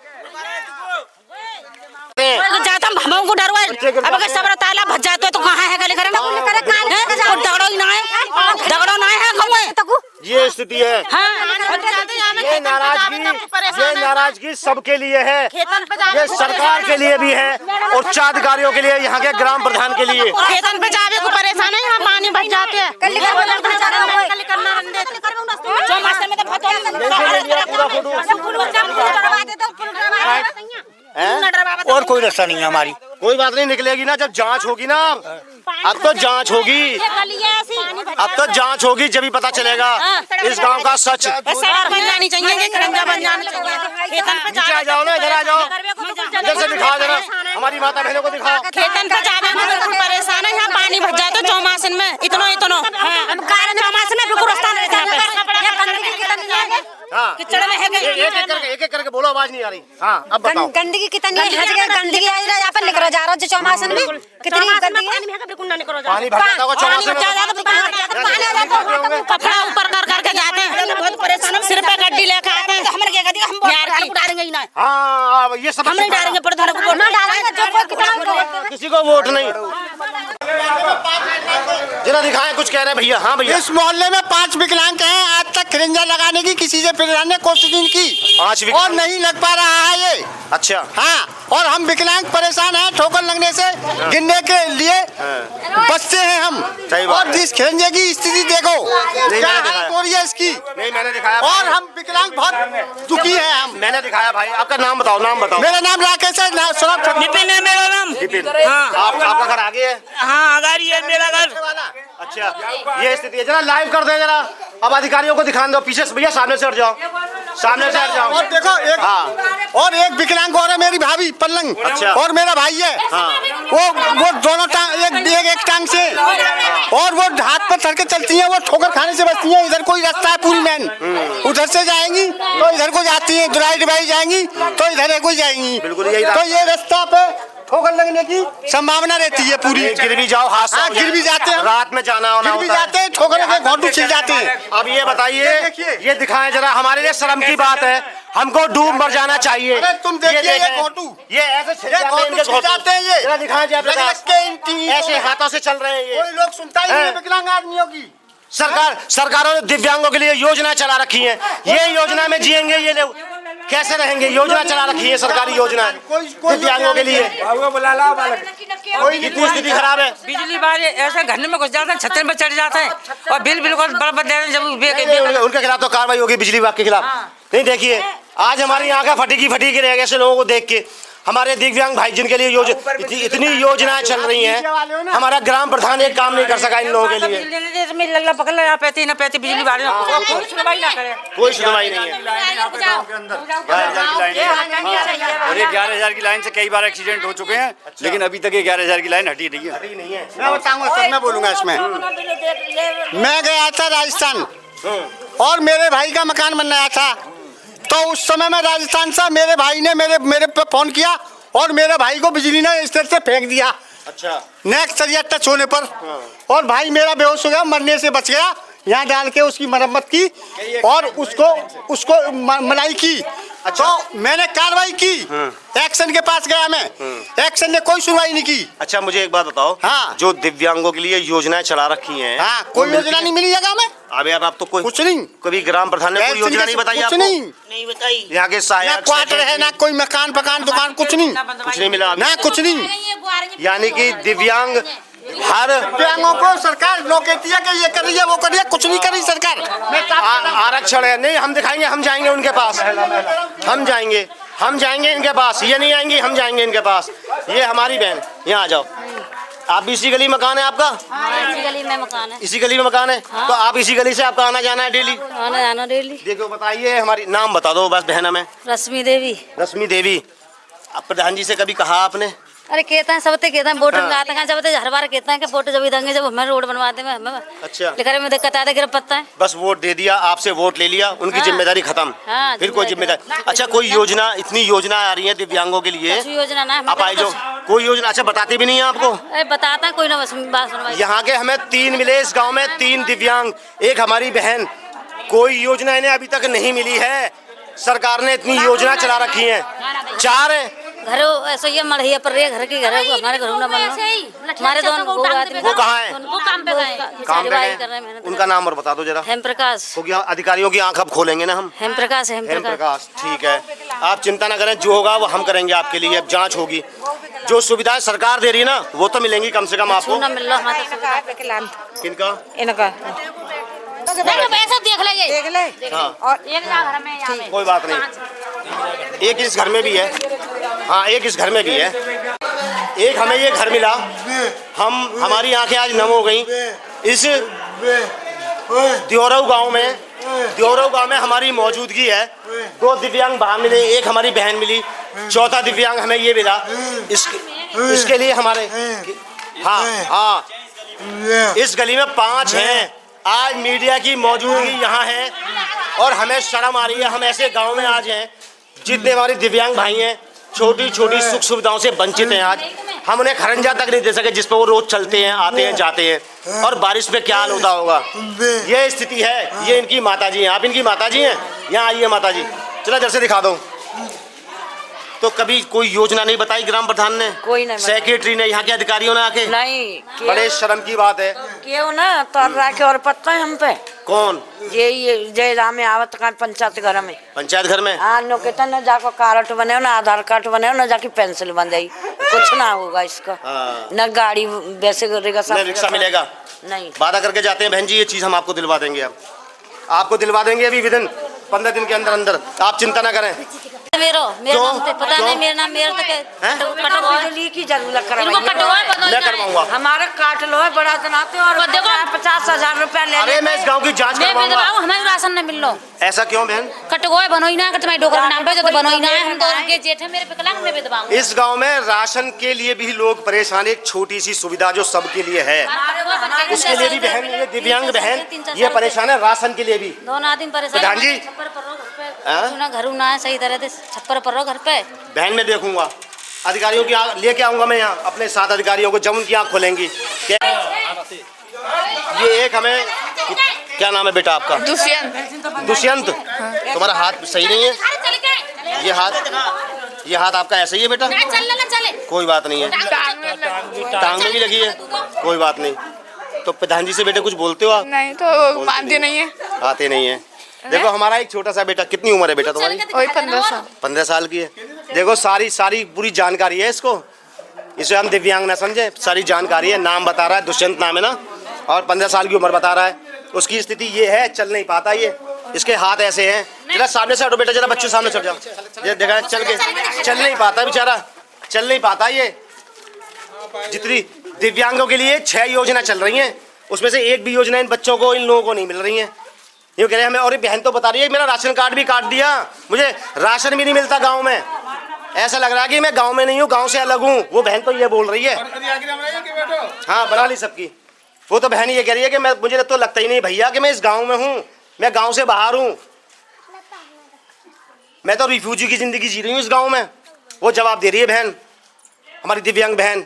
तो हम को डरवा अब अगर सबरा ताला भज जाते तो कहाँ है गले करे ना दगड़ो ही ना है दगड़ो ना है खमोए
ये स्थिति है। ये नाराजगी सबके लिए है, ये सरकार के लिए भी है और उच्चाधिकारियों के लिए, यहाँ के ग्राम प्रधान के लिए।
खेतन पे जावे को परेशान है, यहाँ पानी भर जाते हैं।
और कोई रास्ता नहीं है हमारी।
कोई बात नहीं, निकलेगी ना जब जांच होगी ना। अब तो जांच होगी, अब तो जांच होगी जब ही पता चलेगा इस गांव का सच।
बन जानी चाहिए, खरंजा बन जानी चाहिए।
नीचे आ जाओ ना, इधर आ जाओ, इधर से दिखाओ जरा, हमारी माता बहनों को दिखाओ।
खेतन पे जावे में बिल्कुल परेशान है, यहाँ पानी भर जाता है चौमासन में इतना चौमासन में बिल्कुल रास्ता नहीं रहता।
किचड़ में है, एक एक करके बोलो, आवाज नहीं आ रही। हाँ अब बताओ।
गंदगी कितनी है, गंदगी आई रहा, यहाँ पर निकल जा रहा है चौमासन में, कितनी गंदगी
पानी भर जाता होगा चौमासन में,
कपड़ा ऊपर कर करके जाते हैं, बहुत परेशान, सिर पे गड्डी लेकर आते हैं। हमारे क्या कहती है, हम यार को डालेंगे ही ना।
हाँ ये सब
हम नहीं डालेंगे, प्रधान को वोट
डालेंगे,
किसी को वोट नहीं। जरा दिखाएं, कुछ कह रहे हैं भैया। हाँ भैया,
इस मोहल्ले में 5 विकलांग हैं, आज तक खिरंजा लगाने की किसी से प्रधान ने कोशिश नहीं की
5
और नहीं लग पा रहा है ये।
अच्छा
हाँ, और हम विकलांग परेशान हैं, ठोकर लगने से गिरने के लिए बचते हैं हम। और जिस खिरंजे की स्थिति देखो क्या हालत हो रही है इसकी।
नहीं मैंने दिखाया,
और हम विकलांग बहुत दुखी है हम।
मैंने दिखाया भाई। आपका नाम बताओ, नाम बताओ।
मेरा नाम राकेश है,
विपिन है मेरा नाम।
विपिन, आपका घर आगे है?
हाँ आगारी है मेरा घर।
अच्छा ये स्थिति है, जरा लाइव कर दे जरा, अब अधिकारियों को दिखा दो। पीछे से भैया सामने से हट जाओ, सामने से हट जाओ।
और देखो एक और एक विकलांग और है, मेरी भाभी पल्लंग।
अच्छा।
और मेरा भाई है। वो दोनों टांग एक टांग से, और वो हाथ पर धर के चलती है, वो ठोकर खाने से बचती है। इधर कोई रास्ता है पूरी मैन, उधर से जाएंगी तो इधर को जाती है, दुराई जाएंगी तो इधर को जाएंगी।
बिल्कुल यही,
तो ये रास्ता पे ठोकर लगने की संभावना रहती है पूरी।
गिर भी जाओ, हाथ से
गिर भी जाते हैं,
रात में जाना
गिर भी जाते हैं, ठोकर के घोंटू छिल जाते हैं।
अब ये बताइए, ये दिखाएं जरा, हमारे लिए शर्म की बात है, हमको डूब मर जाना चाहिए।
तुम देखिए ये घोंटू,
ये ऐसे छिल जाते हैं, ये जरा दिखाएं जयप्रकाश, ऐसे हाथों से चल रहे हैं ये।
कोई लोग सुनता ही नहीं विकलांग आदमियों की।
सरकारों ने दिव्यांगों के लिए योजना चला रखी है, ये योजना में जिएंगे ये लोग, कैसे रहेंगे? योजना चला रखी है, सरकारी योजना दिव्यांगों के लिए। कितनी स्थिति खराब है।
बिजली वाले ऐसे घर में घुस जाते हैं, छत में चढ़ जाते हैं और बिल बिल्कुल बराबर दे रहे हैं।
उनके खिलाफ तो कार्रवाई होगी, बिजली विभाग के खिलाफ। नहीं देखिए, आज हमारी यहाँ का फटी रह गया ऐसे लोगों को देख के। हमारे दिव्यांग भाई जिनके लिए इतनी योजनाएं चल रही हैं, हमारा ग्राम प्रधान एक काम नहीं कर सका इन लोगों के लिए।
बिजली वाले कोई सुनवाई ना करे,
कोई सुनवाई नहीं है।
और ये 11,000 की लाइन से कई बार एक्सीडेंट हो चुके हैं, लेकिन अभी तक ये 11,000 की लाइन हटी नहीं है।
मैं बताऊंगा सर, मैं बोलूंगा इसमें। मैं गया था राजस्थान और मेरे भाई का मकान बन रहा था, तो उस समय में राजस्थान से मेरे भाई ने मेरे पे फोन किया और मेरे भाई को बिजली ने इस तरह से फेंक दिया।
अच्छा।
नेक्स्ट सरिया टच होने पर और भाई मेरा बेहोश हो गया, मरने से बच गया। यहाँ डाल के उसकी मरम्मत की और उसको मलाई की। अच्छा। तो मैंने कार्रवाई की, एक्शन के पास गया मैं, एक्शन ने कोई सुनवाई नहीं की।
अच्छा मुझे एक बात बताओ। हाँ। जो दिव्यांगों के लिए योजनाएं चला रखी हैं,
हाँ, कोई योजना नहीं मिली जगह में।
अबे अब आप तो कोई
कुछ नहीं,
कभी ग्राम प्रधान ने कोई योजना नहीं बताई आपको?
नहीं बताई।
यहाँ के सहायक
क्वार्टर है ना, कोई मकान दुकान कुछ नहीं
मिला
ना, कुछ नहीं।
यानी कि दिव्यांग हर
दिव्यांगों को सरकार लोग कहती है कि ये करिए वो करिए, कुछ नहीं करी सरकार।
आरक्षण है नहीं, हम दिखाएंगे, हम जाएंगे उनके पास, हम जाएंगे इनके पास, ये नहीं आएंगे, हम जाएंगे इनके पास। ये हमारी बहन, यहाँ आ जाओ। आप भी इसी गली मकान है आपका?
इसी गली में मकान है।
इसी गली में मकान है। हाँ। तो आप इसी गली से आपका आना जाना है डेली?
आना जाना डेली।
देखो बताइए, हमारी नाम बता दो बस बहना में।
रश्मि देवी।
रश्मि देवी। आप प्रधान जी से कभी कहा आपने?
अरे कहते हैं, सबते कहते हैं वोट लगाते हैं, सबते हर बार कहते हैं कि वोट जब देंगे जब हमें रोड बनवा देंगे हमें।
अच्छा।
लेकर में दिक्कत आती है, पत्ता है
बस वोट दे दिया, आपसे वोट ले लिया, उनकी जिम्मेदारी खत्म।
हाँ,
फिर कोई जिम्मेदारी। अच्छा कोई योजना, इतनी योजना आ रही है दिव्यांगों के लिए?
योजना ना
आप आई जो कोई योजना। अच्छा बताते भी नहीं है आपको?
अरे बताता कोई ना, बस बात सुनवाई।
यहाँ के हमें 3 मिले इस गाँव में, 3 दिव्यांग, एक हमारी बहन। कोई योजना इन्हें अभी तक नहीं मिली है। सरकार ने इतनी योजना चला रखी है, 4
घर ऐसा ये मढ़िया पर रहे घर की घर हमारे घर ना बनना हमारे दोनों
वो कहाँ है?
वो काम पे गए
काम पे गए। उनका नाम और बता दो जरा।
हेम प्रकाश।
क्योंकि अधिकारियों की आंख अब खोलेंगे ना हम।
हेम प्रकाश।
ठीक है, आप चिंता ना करें, जो होगा वो हम करेंगे आपके लिए। अब जांच होगी, जो सुविधाएं सरकार दे रही है ना वो तो मिलेंगी कम से कम आपको। किनका?
इनका पैसा देख ले।
हाँ।
और एक घर में यहाँ में।
कोई बात नहीं, एक इस घर में भी है। हाँ, एक इस घर में भी है। एक हमें ये घर मिला, हमारी आंखें आज नम हो गई। इस दियोरऊ गांव में हमारी मौजूदगी है। 2 दिव्यांग भाई मिले, एक हमारी बहन मिली, 4था दिव्यांग हमें ये मिला। इसके लिए हमारे हाँ इस गली में 5 हैं। आज मीडिया की मौजूदगी यहाँ है और हमें शर्म आ रही है। हम ऐसे गांव में आज हैं जितने हमारे दिव्यांग भाई हैं छोटी छोटी सुख सुविधाओं से वंचित हैं। आज हम उन्हें खरंजा तक नहीं दे सके जिस पर वो रोज चलते हैं, आते हैं, जाते हैं। और बारिश में क्या हाल होता होगा, ये स्थिति है। ये इनकी माताजी हैं। आप इनकी माताजी हैं? यहाँ आइए माताजी, चलो जैसे दिखा दो। तो कभी कोई योजना नहीं बताई ग्राम प्रधान ने?
कोई नहीं,
सेक्रेटरी ने, यहाँ के अधिकारियों ने आके?
नहीं।
बड़े शर्म की बात है।
क्यों ना तर रहा के और पता है हम पे?
कौन?
ये जयराम में आवत का पंचायत घर में।
पंचायत घर में?
हाँ, नो कहता न जाको कार्ड बने ना आधार कार्ड बने न जाके पेंसिल बन जाई, कुछ ना होगा इसका। न गाड़ी वैसे करेगा,
न रिक्शा मिलेगा।
नहीं,
वादा करके जाते हैं बहन जी, ये चीज हम आपको दिलवा देंगे। अब आपको दिलवा देंगे अभी विदिन 15 दिन के अंदर। आप चिंता ना करें।
मेरा नाम तो पता नहीं, मेरा नाम मेरा तो
बिजली की जरूरत
मैं करवाऊंगा।
हमारे काट लो है बड़ा जनाते और 50,000 रुपया ले।
अरे मैं इस गांव की जांच करवाऊंगा।
हमें राशन नहीं मिल लो।
ऐसा क्यों बहन?
कटगोए बनोई ना, तुम्हारे डोकर के नाम पे जो बनोई ना है। हम तो उनके जेठ है, मेरे पे कलंक में बेदबाऊंगा।
इस गांव में राशन के लिए भी लोग परेशान। एक छोटी सी सुविधा जो सबके लिए है, उसके लिए भी बहन, ये दिव्यांग बहन ये परेशान है। राशन के लिए भी
दोनों आदमी परेशान।
प्रधान जी
घर ना है सही तरह से, छप्पर पर रहो घर पे।
बहन मैं देखूंगा, अधिकारियों की लेके आऊंगा मैं यहाँ अपने साथ अधिकारियों को, जब उनकी आँख खोलेंगी। ये एक हमें, क्या नाम है बेटा आपका? दुष्यंत। तुम्हारा हाथ सही नहीं है? ये हाथ आपका ऐसा ही है बेटा? कोई बात नहीं है, टांग में भी लगी है, कोई बात नहीं। तो प्रधान जी से बेटे कुछ बोलते हो आप?
नहीं, तो आते नहीं है।
आते नहीं है। देखो हमारा एक छोटा सा बेटा, कितनी उम्र है बेटा तुम्हारी?
15 साल।
15 साल की है। देखो सारी पूरी जानकारी है इसको, इसे हम दिव्यांग ना समझे, सारी जानकारी है। नाम बता रहा है, दुष्यंत नाम है ना, और 15 साल की उम्र बता रहा है। उसकी स्थिति ये है, चल नहीं पाता ये, इसके हाथ ऐसे हैं। जरा सामने से हटो बेटा, जरा बच्चों सामने चढ़ जाओ। ये देखा चल नहीं पाता बेचारा, चल नहीं पाता ये। जितनी दिव्यांगों के लिए 6 योजना चल रही हैं, उसमें से एक भी योजना इन बच्चों को, इन लोगों को नहीं मिल रही है। ये कह रहे हैं हमें। और ये बहन तो बता रही है मेरा राशन कार्ड भी काट दिया, मुझे राशन भी नहीं मिलता गांव में। ऐसा लग रहा है कि मैं गांव में नहीं हूँ, गांव से अलग हूँ। वो बहन तो ये बोल रही है। हाँ, बना ली सबकी। वो तो बहन ये कह रही है कि मैं, मुझे तो लगता ही नहीं भैया कि मैं इस गांव में हूँ, मैं गांव से बाहर हूँ, मैं तो रिफ्यूजी की जिंदगी जी रही हूँ इस गांव में। वो जवाब दे रही है बहन, हमारी दिव्यांग बहन।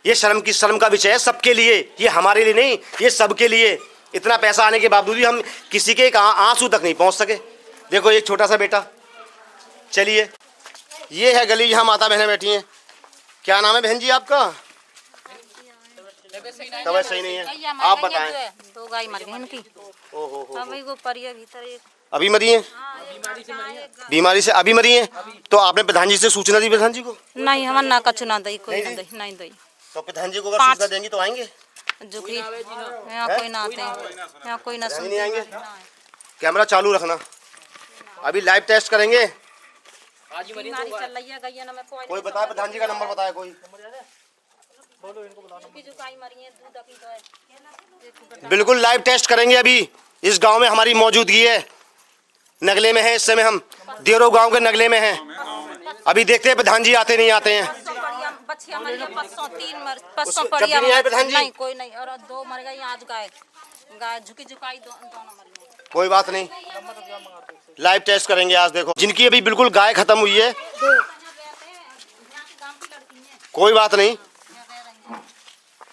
ये शर्म का विषय है सबके लिए, ये हमारे लिए नहीं, ये सबके लिए। इतना पैसा आने के बावजूद भी हम किसी के आंसू तक नहीं पहुंच सके। देखो एक छोटा सा बेटा। चलिए, ये है गली, यहाँ माता बहनें बैठी हैं। क्या नाम है बहन जी आपका? तबीयत सही नहीं है, आप बताएं।
2 गाय मर गई इनकी। अभी वो परिया भीतर एक
अभी मरी हैं? बीमारी से अभी मरी हैं? तो आपने प्रधान जी से सूचना दी? प्रधान जी को
नहीं, हम ना कछु ना दई, कोई नहीं दई।
तो प्रधान जी को अगर सूचना देंगी तो आएंगे?
यहाँ कोई ना आते हैं, यहाँ कोई ना
नहीं आएंगे। कैमरा चालू रखना, अभी लाइव टेस्ट करेंगे। कोई बताए, प्रधान जी का नंबर बताए कोई? बिल्कुल लाइव टेस्ट करेंगे। अभी इस गांव में हमारी मौजूदगी है, नगले में है इस समय, हम दियोरऊ गांव के नगले में हैं। अभी देखते हैं प्रधान जी आते नहीं आते हैं।
नहीं, कोई नहीं, और 2 मर गई आज। गाय झुकी झुकाई दोनों मर गई।
कोई बात नहीं, लाइव टेस्ट करेंगे आज। देखो जिनकी अभी बिल्कुल गाय खत्म हुई है, कोई बात नहीं,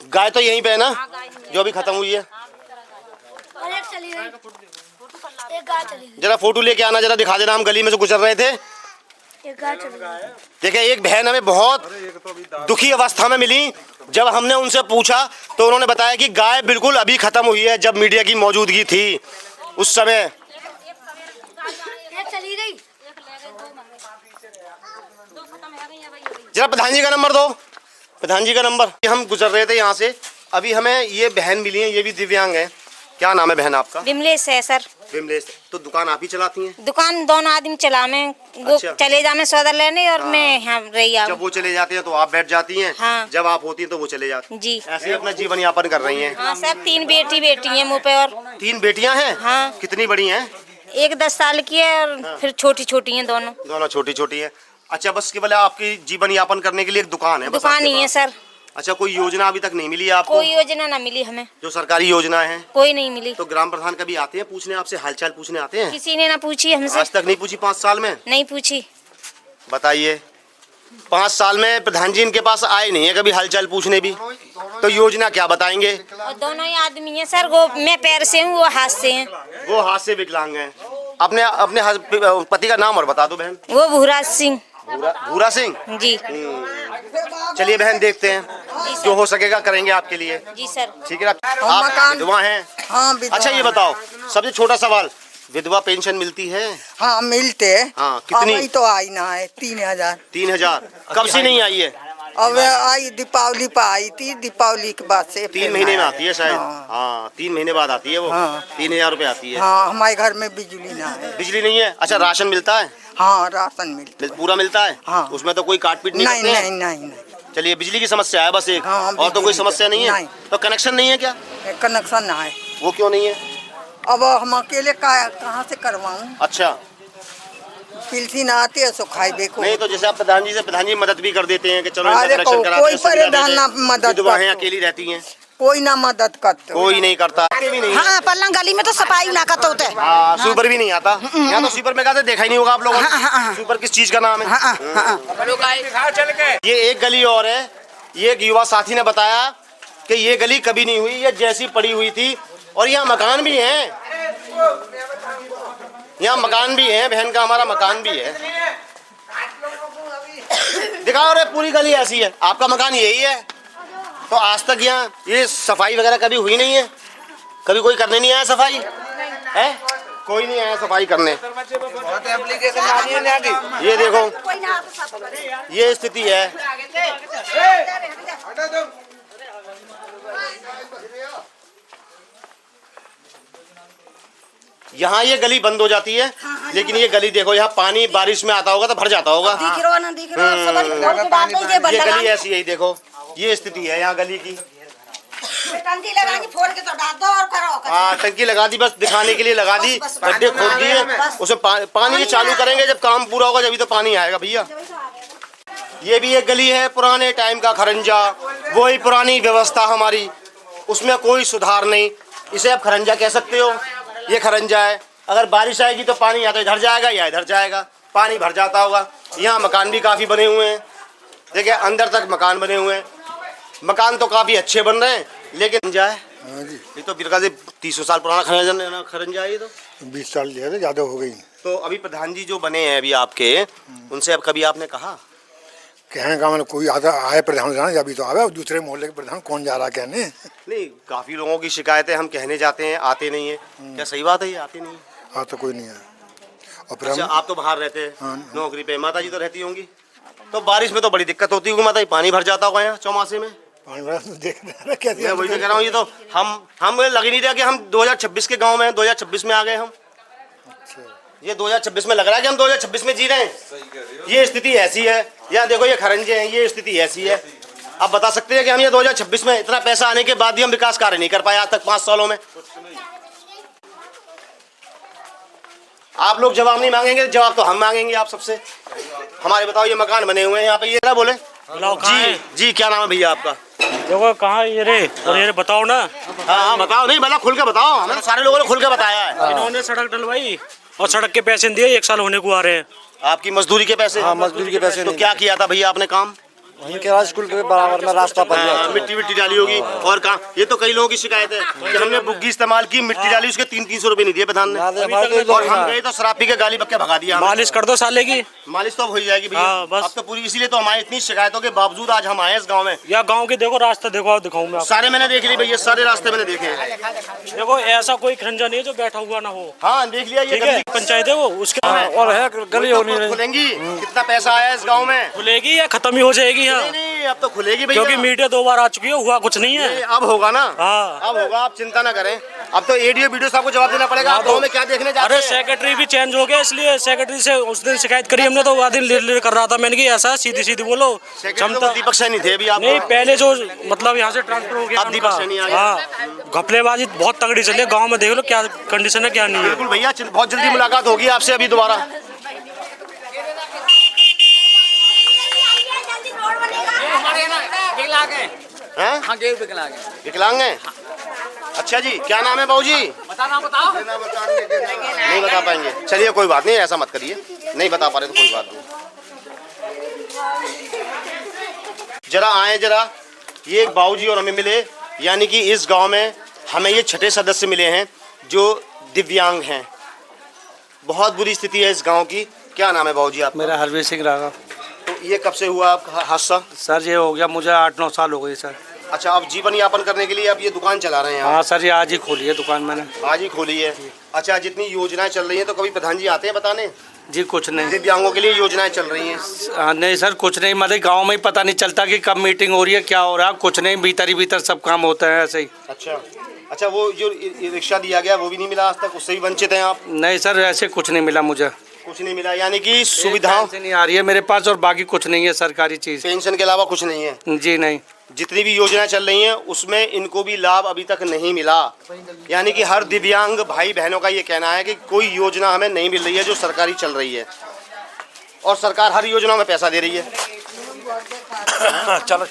गाय तो यहीं पे है ना जो अभी खत्म हुई है। जरा फोटो लेके आना, जरा दिखा देना। हम गली में से गुजर रहे थे, देखिए एक बहन हमें बहुत दुखी अवस्था में मिली। जब हमने उनसे पूछा तो उन्होंने बताया कि गाय बिल्कुल अभी खत्म हुई है। जब मीडिया की मौजूदगी थी उस समय जरा प्रधान जी का नंबर दो, प्रधान जी का नंबर। हम गुजर रहे थे यहाँ से, अभी हमें ये बहन मिली है, ये भी दिव्यांग है। क्या नाम है बहन आपका?
विमलेश है सर।
विमलेश, तो दुकान आप ही चलाती हैं?
दुकान दोनों आदमी चला में, वो
अच्छा।
चले जा में सौदा लेने और मैं यहाँ रही आऊँ।
जब वो चले जाते हैं तो आप बैठ जाती हैं?
हाँ।
जब आप होती हैं तो वो चले जाते हैं?
जी।
ऐसे अपना जीवन यापन कर रही हैं?
हाँ सर, 3 बेटी हैं मुँह पे। और
3 बेटियां हैं?
हाँ।
कितनी बड़ी हैं?
एक 10 साल की है और
हाँ।
फिर छोटी छोटी हैं दोनों।
दोनों छोटी छोटी हैं। अच्छा, बस केवल आपकी जीवन यापन करने के लिए एक दुकान है?
दुकान ही है सर।
अच्छा, कोई योजना अभी तक नहीं मिली आपको?
कोई योजना ना मिली हमें।
जो सरकारी योजना है
कोई नहीं मिली।
तो ग्राम प्रधान कभी आते हैं पूछने, आपसे हालचाल पूछने आते हैं?
किसी ने ना पूछी हमसे।
आज तक नहीं पूछी? 5 साल में
नहीं पूछी।
बताइए, 5 साल में प्रधान जी इनके पास आए नहीं है कभी हालचाल पूछने भी, तो योजना क्या बताएंगे?
और दोनों ही आदमी हैं सर, वो मैं पैर से हूँ, वो हाथ से हैं।
वो हाथ से विकलांग हैं। अपने अपने पति का नाम और बता दो बहन।
वो भूरा सिंह।
भूरा सिंह
जी।
चलिए बहन, देखते हैं जो हो सकेगा करेंगे आपके लिए।
जी सर।
ठीक है। आप विधवा हैं?
हाँ विधवा।
अच्छा ये बताओ, सबसे छोटा सवाल, विधवा पेंशन मिलती है?
हाँ मिलते है।
हाँ, कितनी?
अभी तो आई ना है, 3000।
3000 कब से नहीं आई है?
अब आई दीपावली पर आई थी, दीपावली के बाद से
3 महीने में आती है शायद। हाँ 3 महीने बाद आती है वो।
हाँ।
3000 रुपए आती है।
हाँ हमारे घर में बिजली ना है।
बिजली नहीं है? अच्छा, राशन मिलता है?
हाँ राशन मिलता
पूरा मिलता है?
हाँ।
उसमें तो कोई काट पीट नहीं
नहीं
करते हैं?
नहीं।
चलिए, बिजली की समस्या है बस एक।
हाँ,
और तो कोई समस्या नहीं है?
नहीं।
तो कनेक्शन नहीं है क्या?
कनेक्शन ना है।
वो क्यों नहीं है?
अब हम अकेले कहाँ से करवाऊँ?
अच्छा,
पिलसी आती है, सुखाई देखो।
नहीं तो जैसे आप प्रधान जी मदद भी कर देते हैं कि चलो
अरे
इनका कनेक्शन करा
कोई
दें, सुविधा
परिधान
दे
ना
दें।
मदद
विधवाएं
करतो।
अकेली रहती हैं,
कोई ना मदद करते।
कोई नहीं करता। भी नहीं है।
हाँ पल्ला गली में तो सफाई ना करते होते।
हाँ, स्वीपर भी नहीं आता। यहाँ तो स्वीपर में कहते देखा ही नहीं होगा आप लोगों ने। स्वीपर किस चीज का नाम है? ये एक गली और है। ये एक युवा साथी ने बताया कि ये गली कभी नहीं हुई, ये जैसी पड़ी हुई थी। और यहाँ मकान भी हैं, यहाँ मकान भी है, बहन का हमारा मकान भी है। दिखाओ रे, पूरी गली ऐसी है। आपका मकान यही है? तो आज तक यहाँ ये सफाई वगैरह कभी हुई नहीं है? कभी कोई करने नहीं आया सफाई है? कोई नहीं आया सफाई करने। ये देखो, ये स्थिति है। यहाँ ये गली बंद हो जाती है, लेकिन ये गली देखो, यहाँ पानी बारिश में आता होगा तो भर जाता होगा। ये गली ऐसी है, देखो ये स्थिति है यहाँ गली की।
टंकी लगा के फोड़ के तो डाल दो और करो।
हाँ, टंकी लगा दी, बस दिखाने के लिए लगा दी, गड्ढे खोद दिए, उसमें पानी चालू करेंगे। जब काम पूरा होगा जब तो पानी आएगा भैया। ये भी एक गली है, पुराने टाइम का खरंजा, वही पुरानी व्यवस्था हमारी, उसमें कोई सुधार नहीं। इसे आप खरंजा कह सकते हो, ये खरंजा है। अगर बारिश आएगी तो पानी या तो इधर जाएगा या इधर जाएगा, पानी भर जाता होगा। यहाँ मकान भी काफ़ी बने हुए हैं, देखिए अंदर तक मकान बने हुए हैं। मकान तो काफ़ी अच्छे बन रहे हैं, लेकिन जाए ये तो बिरका से 300 साल पुराना खरंजा है। ये तो
20 साल ज़्यादा हो गई।
तो अभी प्रधान जी जो बने हैं अभी आपके, उनसे अब कभी आपने कहा?
कहने का मैंने कोई आता आए प्रधान अभी तो आवे, दूसरे मोहल्ले के प्रधान कौन जा रहा कहने?
नहीं, काफ़ी लोगों की शिकायतें, हम कहने जाते हैं आते नहीं है। क्या सही बात है ये आते नहीं है?
हाँ तो कोई नहीं है। और
अच्छा, आप तो बाहर रहते हैं नौकरी पे, माता जी तो रहती होंगी, तो बारिश में तो बड़ी दिक्कत होती होगी माता जी, पानी भर जाता होगा यहाँ चौमासे में।
देख कैसे
मैं वही तो कह रहा हूँ, ये तो हम लग ही नहीं रहा कि हम 2026 के गाँव में 2026 में आ गए हम। ये 2026 में लग रहा है कि हम 2026 में जी रहे हैं। ये स्थिति ऐसी है, यहाँ देखो ये खरंजे हैं, ये स्थिति ऐसी है। आप बता सकते हैं कि हम ये 2026 में इतना पैसा आने के बाद भी हम विकास कार्य नहीं कर पाए आज तक 5 सालों में? आप लोग जवाब नहीं मांगेंगे, जवाब तो हम मांगेंगे आप सबसे। हमारे बताओ, ये मकान बने हुए हैं यहाँ पे, ये क्या बोले जी? क्या नाम है भैया आपका?
देखो कहाँ ये रे, और ये बताओ ना।
हाँ बताओ, नहीं भला खुल के बताओ, हमें तो सारे लोगों ने खुल के बताया है।
इन्होंने सड़क डलवाई और सड़क के पैसे दिए, 1 साल होने को आ रहे हैं।
आपकी मजदूरी के पैसे?
हाँ, मजदूरी के पैसे।
तो क्या किया था भैया आपने काम?
वहीं के स्कूल के बराबर में रास्ता बन गया।
मिट्टी विट्टी डाली होगी। और कहाँ, ये तो कई लोगों की शिकायत है कि हमने बुग्गी इस्तेमाल की, मिट्टी डाली, उसके 300-300 रुपए नहीं दिए प्रधान ने। और हम गए तो शराब पी के गाली बक के भगा दिया।
मालिश कर दो साले की।
मालिश तो हो जाएगी भैया। अब तो पूरी, इसीलिए तो हमारी इतनी शिकायतों के बावजूद आज हम आए इस गाँव में।
या गाँव के देखो रास्ता, देखो दिखाऊँ मैं।
सारे मैंने देख लिए भैया, सारे रास्ते मैंने देखे।
देखो ऐसा कोई खंजा नहीं है जो बैठा हुआ ना हो।
हाँ देख लिया, ये
पंचायत है वो, उसके
और है गली होनी खुलेंगी। कितना पैसा आया इस गाँव में?
खुलेगी या खत्म ही हो जाएगी यहाँ?
नहीं, अब तो खुलेगी भैया,
क्योंकि मीडिया 2 बार आ चुकी है, हुआ कुछ नहीं है।
अब होगा ना।
हाँ
अब होगा, आप चिंता ना करें। अब तो एडीओ वीडियो साहब को जवाब देना पड़ेगा। आप गाँव में क्या देखने जाते हैं?
अरे सेक्रेटरी भी चेंज हो गया, इसलिए सेक्रेटरी से उस दिन शिकायत करी हमने, तो वो दिन ले कर रहा था। मैंने कि ऐसा सीधी बोलो।
क्षमता दीपक सैनी थे अभी आप?
नहीं, पहले जो मतलब यहाँ से ट्रांसफर हो गया
दीपक सैनी आ गए।
हाँ, घपलेबाजी बहुत तगड़ी चली है गाँव में। देख लो क्या कंडीशन है, क्या नहीं है।
बिल्कुल भैया, बहुत जल्दी मुलाकात होगी आपसे अभी दोबारा। विकलांग हैं? अच्छा जी, क्या नाम है बाबूजी?
बताओ।
नहीं बता पाएंगे, चलिए कोई बात नहीं, ऐसा मत करिए, नहीं बता पा रहे तो कोई बात नहीं। जरा आए जरा, ये एक बाबूजी और हमें मिले, यानी कि इस गांव में हमें ये 6ठे सदस्य मिले हैं जो दिव्यांग हैं। बहुत बुरी स्थिति है इस गांव की। क्या नाम है बाबूजी आप?
मेरा हरवीर सिंह राघव।
तो ये कब से हुआ आपका हादसा?
सर ये हो गया मुझे 8-9 साल हो गए सर।
अच्छा, अब जीवन यापन करने के लिए आप ये दुकान चला रहे हैं?
हाँ सर, ये आज ही खोली है दुकान मैंने।
आज ही खोली है? अच्छा, जितनी योजनाएं चल रही हैं तो कभी प्रधान जी आते हैं बताने?
जी कुछ नहीं,
दिव्यांगों के लिए योजनाएं चल रही हैं?
नहीं सर कुछ नहीं, मतलब गांव में ही पता नहीं चलता कि कब मीटिंग हो रही है, क्या हो रहा है, कुछ नहीं, भीतर ही भीतर सब काम होता है ऐसे ही।
अच्छा, वो जो रिक्शा दिया गया वो भी नहीं मिला आज तक? उससे भी वंचित हैं आप?
नहीं सर, ऐसे कुछ नहीं मिला मुझे।
कुछ नहीं मिला, यानी कि सुविधाओं
से नहीं आ रही है मेरे पास, और बाकी कुछ नहीं है सरकारी चीज।
पेंशन के अलावा कुछ नहीं है?
जी नहीं।
जितनी भी योजनाएं चल रही हैं उसमें इनको भी लाभ अभी तक नहीं मिला। यानी कि हर दिव्यांग भाई बहनों का ये कहना है कि कोई योजना हमें नहीं मिल रही है जो सरकारी चल रही है, और सरकार हर योजना में पैसा दे रही है।
चलो।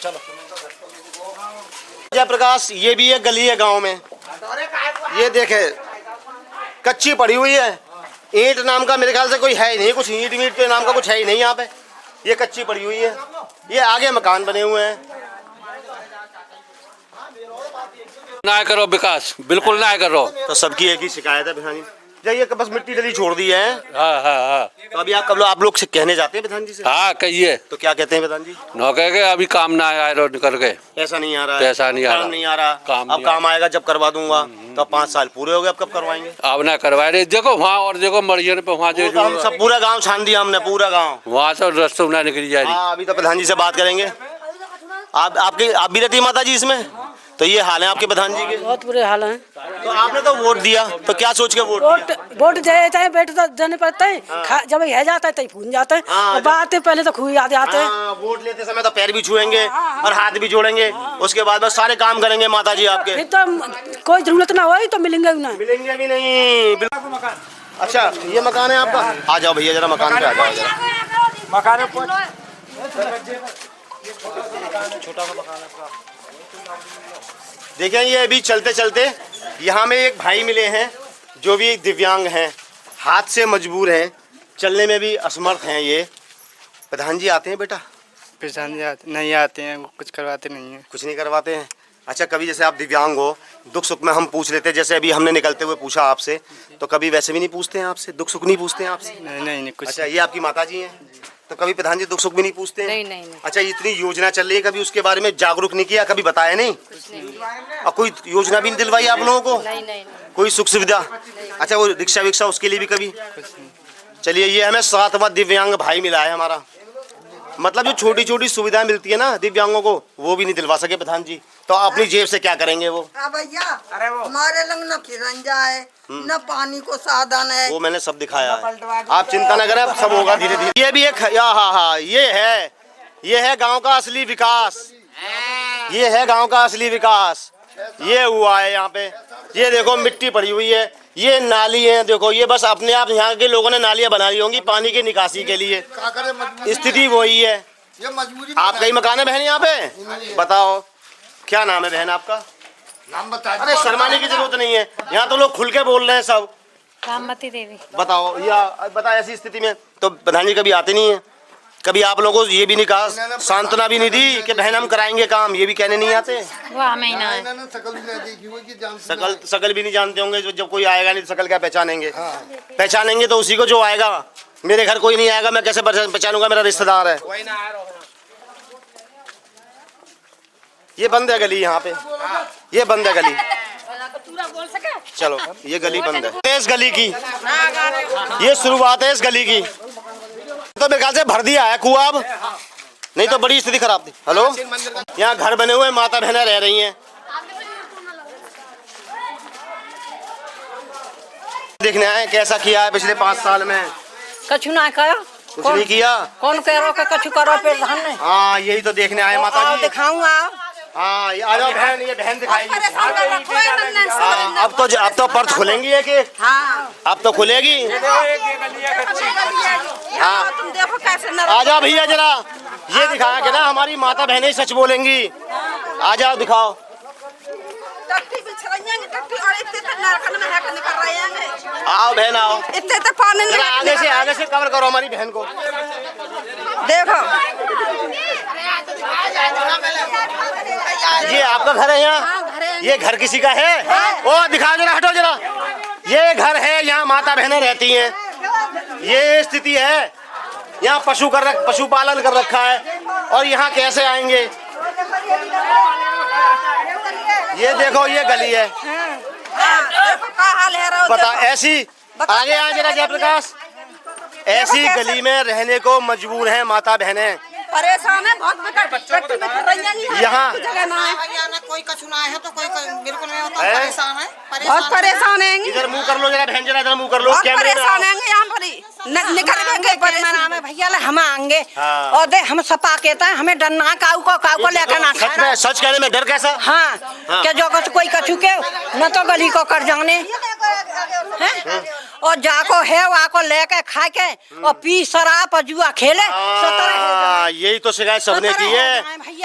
जयप्रकाश, ये भी एक गली है गाँव में, ये देखे कच्ची पड़ी हुई है। ईंट नाम का मेरे ख्याल से कोई है ही नहीं, कुछ ईंट वीट के नाम का कुछ है ही नहीं यहाँ पे। ये कच्ची पड़ी हुई है, ये आगे मकान बने हुए हैं।
ना करो विकास, बिल्कुल ना करो।
तो सबकी एक ही शिकायत है प्रधान जी, ये बस मिट्टी डली छोड़ दी है।
हाँ।
तो अभी आप लोग से कहने जाते हैं प्रधान जी से?
हाँ कहिए।
तो क्या कहते हैं प्रधान जी?
न कहे अभी काम ना आया रो निकल गए,
ऐसा नहीं आ रहा है,
पैसा नहीं आ रहा,
काम नहीं आ रहा। अब काम आएगा जब करवा दूंगा। तो 5 साल पूरे हो गए, अब कब करवाएंगे?
अब ना करवाए रहे, देखो वहाँ और देखो मरियन पे वहाँ जो
हम सब पूरा गाँव छान दिया हमने, पूरा गाँव,
वहाँ से रस्तों ना निकली जा रही।
अभी तो प्रधान जी से बात करेंगे। आप भी रहती है माता जी इसमें? तो ये हाल है आपके प्रधान जी के?
बहुत बुरे हाल हैं।
तो आपने तो वोट दिया, तो क्या सोच के वोट
देते हैं, बैठ तो देने पड़ते हैं। जब यह जाता है तब भूल जाते हैं, और बात पहले तो खूब याद आते हैं।
वोट लेते समय तो पैर भी छुएंगे और हाथ भी जोड़ेंगे, उसके बाद बस सारे काम करेंगे माता जी आपके।
फिर तो कोई जरूरत ना होगी तो मिलेंगे भी नहीं।
अच्छा, ये मकान है आपका? आ जाओ भैया जरा मकान पे आ जाओ जरा।
मकान
छोटा सा मकान है। देखिए, ये अभी चलते चलते यहाँ में एक भाई मिले हैं जो भी दिव्यांग हैं, हाथ से मजबूर हैं, चलने में भी असमर्थ हैं। ये प्रधान जी आते हैं बेटा?
प्रधान जी नहीं आते हैं, वो कुछ करवाते नहीं हैं।
कुछ नहीं करवाते हैं? अच्छा, कभी जैसे आप दिव्यांग हो, दुख सुख में हम पूछ लेते हैं, जैसे अभी हमने निकलते हुए पूछा आपसे, तो कभी वैसे भी नहीं पूछते हैं आपसे? दुख सुख नहीं पूछते हैं आपसे?
नहीं कुछ।
अच्छा, ये आपकी माता जी हैं, तो कभी प्रधान जी दुख सुख भी नहीं पूछते हैं?
नहीं।
अच्छा, इतनी योजना चल रही है, कभी उसके बारे में जागरूक नहीं किया, कभी बताया नहीं? और कोई योजना भी नहीं दिलवाई आप लोगों को?
नहीं।
कोई सुख सुविधा? अच्छा, वो रिक्शा विक्शा उसके लिए भी कभी? चलिए, ये हमें 7वां दिव्यांग भाई मिला है हमारा। मतलब जो छोटी छोटी सुविधाएं मिलती है ना दिव्यांगों को, वो भी नहीं दिलवा सके प्रधान जी, तो अपनी जेब से क्या करेंगे वो?
भैया, हमारे लंग न खिरंजा है, न पानी को साधन है।
वो मैंने सब दिखाया है, आप चिंता न करें, सब होगा धीरे धीरे। ये भी एक हाँ, ये है गांव का असली विकास। ये है गांव का असली विकास। ये हुआ है यहाँ पे। ये देखो मिट्टी पड़ी हुई है, ये नाली है, देखो ये बस अपने आप यहाँ के लोगों ने नालियाँ बना ली होंगी पानी की निकासी के लिए। स्थिति वही है। आपका ही मकान है बहन यहाँ पे? बताओ क्या नाम है बहन आपका?
नाम बता।
अरे शर्माने की जरूरत नहीं है, यहाँ तो लोग खुल के बोल रहे हैं सब।
राममती देवी।
बताओ, या बता, ऐसी स्थिति में तो प्रधान जी कभी आते नहीं है, कभी आप लोगों को ये भी नहीं कहा, सांत्वना भी नहीं दी कि बहन हम कराएंगे काम, ये भी कहने नहीं आते?
वो हमें ही ना है।
शकल भी नहीं जानते होंगे, जब कोई आएगा नहीं तो शकल क्या पहचानेंगे? पहचानेंगे तो उसी को जो आएगा। मेरे घर कोई नहीं आएगा, मैं कैसे पहचानूंगा? मेरा रिश्तेदार है। ये बंद है गली, यहाँ पे ये बंद है गली। चलो ये गली बंद है इस गली की, ये शुरुआत है इस गली की। तो मेरे ख्याल से भर दिया है कुआं अब, नहीं तो बड़ी स्थिति खराब थी। हेलो, यहाँ घर बने हुए, माता बहनें रह रही हैं। देखने आए कैसा किया है पिछले 5 साल में।
कछु ना करो,
कुछ नहीं किया।
कौन कह रहा कि कछु करो प्रधान ने?
हाँ यही तो देखने आए माता जी।
दिखाऊंगा।
हाँ आ जाओ बहन, ये बहन दिखाएगी। अब तो पर्थ खुलेंगी एक एक।
हाँ
अब तो खुलेगी। हाँ
तुम देखो कैसे
आ जाओ भैया जरा, ये दिखाया कि ना हमारी माता बहनें सच बोलेंगी। आ जाओ दिखाओ। आओ बहन आओ,
इतने तो पानी
आगे से कवर करो हमारी बहन को।
देखो
ये आपका घर है यहाँ? ये घर किसी का है? ओ दिखाओ जरा, हटो जरा। ये घर है, यहाँ माता बहनें रहती हैं। ये स्थिति है, यहाँ पशुपालन कर रखा है, और यहाँ कैसे आएंगे? ये देखो ये गली है। बता ऐसी आगे आ जरा जयप्रकाश, ऐसी गली में रहने को मजबूर हैं माता बहनें।
परेशान है बहुत।
यहाँ
कोई कछु ना है तो कोई बिल्कुल नहीं होता, परेशान है, बहुत परेशान है।
इधर मुंह कर लो जरा बहन, जरा इधर मुंह कर लो।
परेशान है यहाँ पर निकल भैया हम आएंगे और दे हम सपा कहता है, हमें डरना काऊ को लेकर ना।
सच कहने में डर कैसा?
हाँ क्या जो कोई कछु के न तो गली को कर जाने और जाको है वाको लेके खा के और पी शराब जुआ खेले।
यही तो शिकायत सबने की है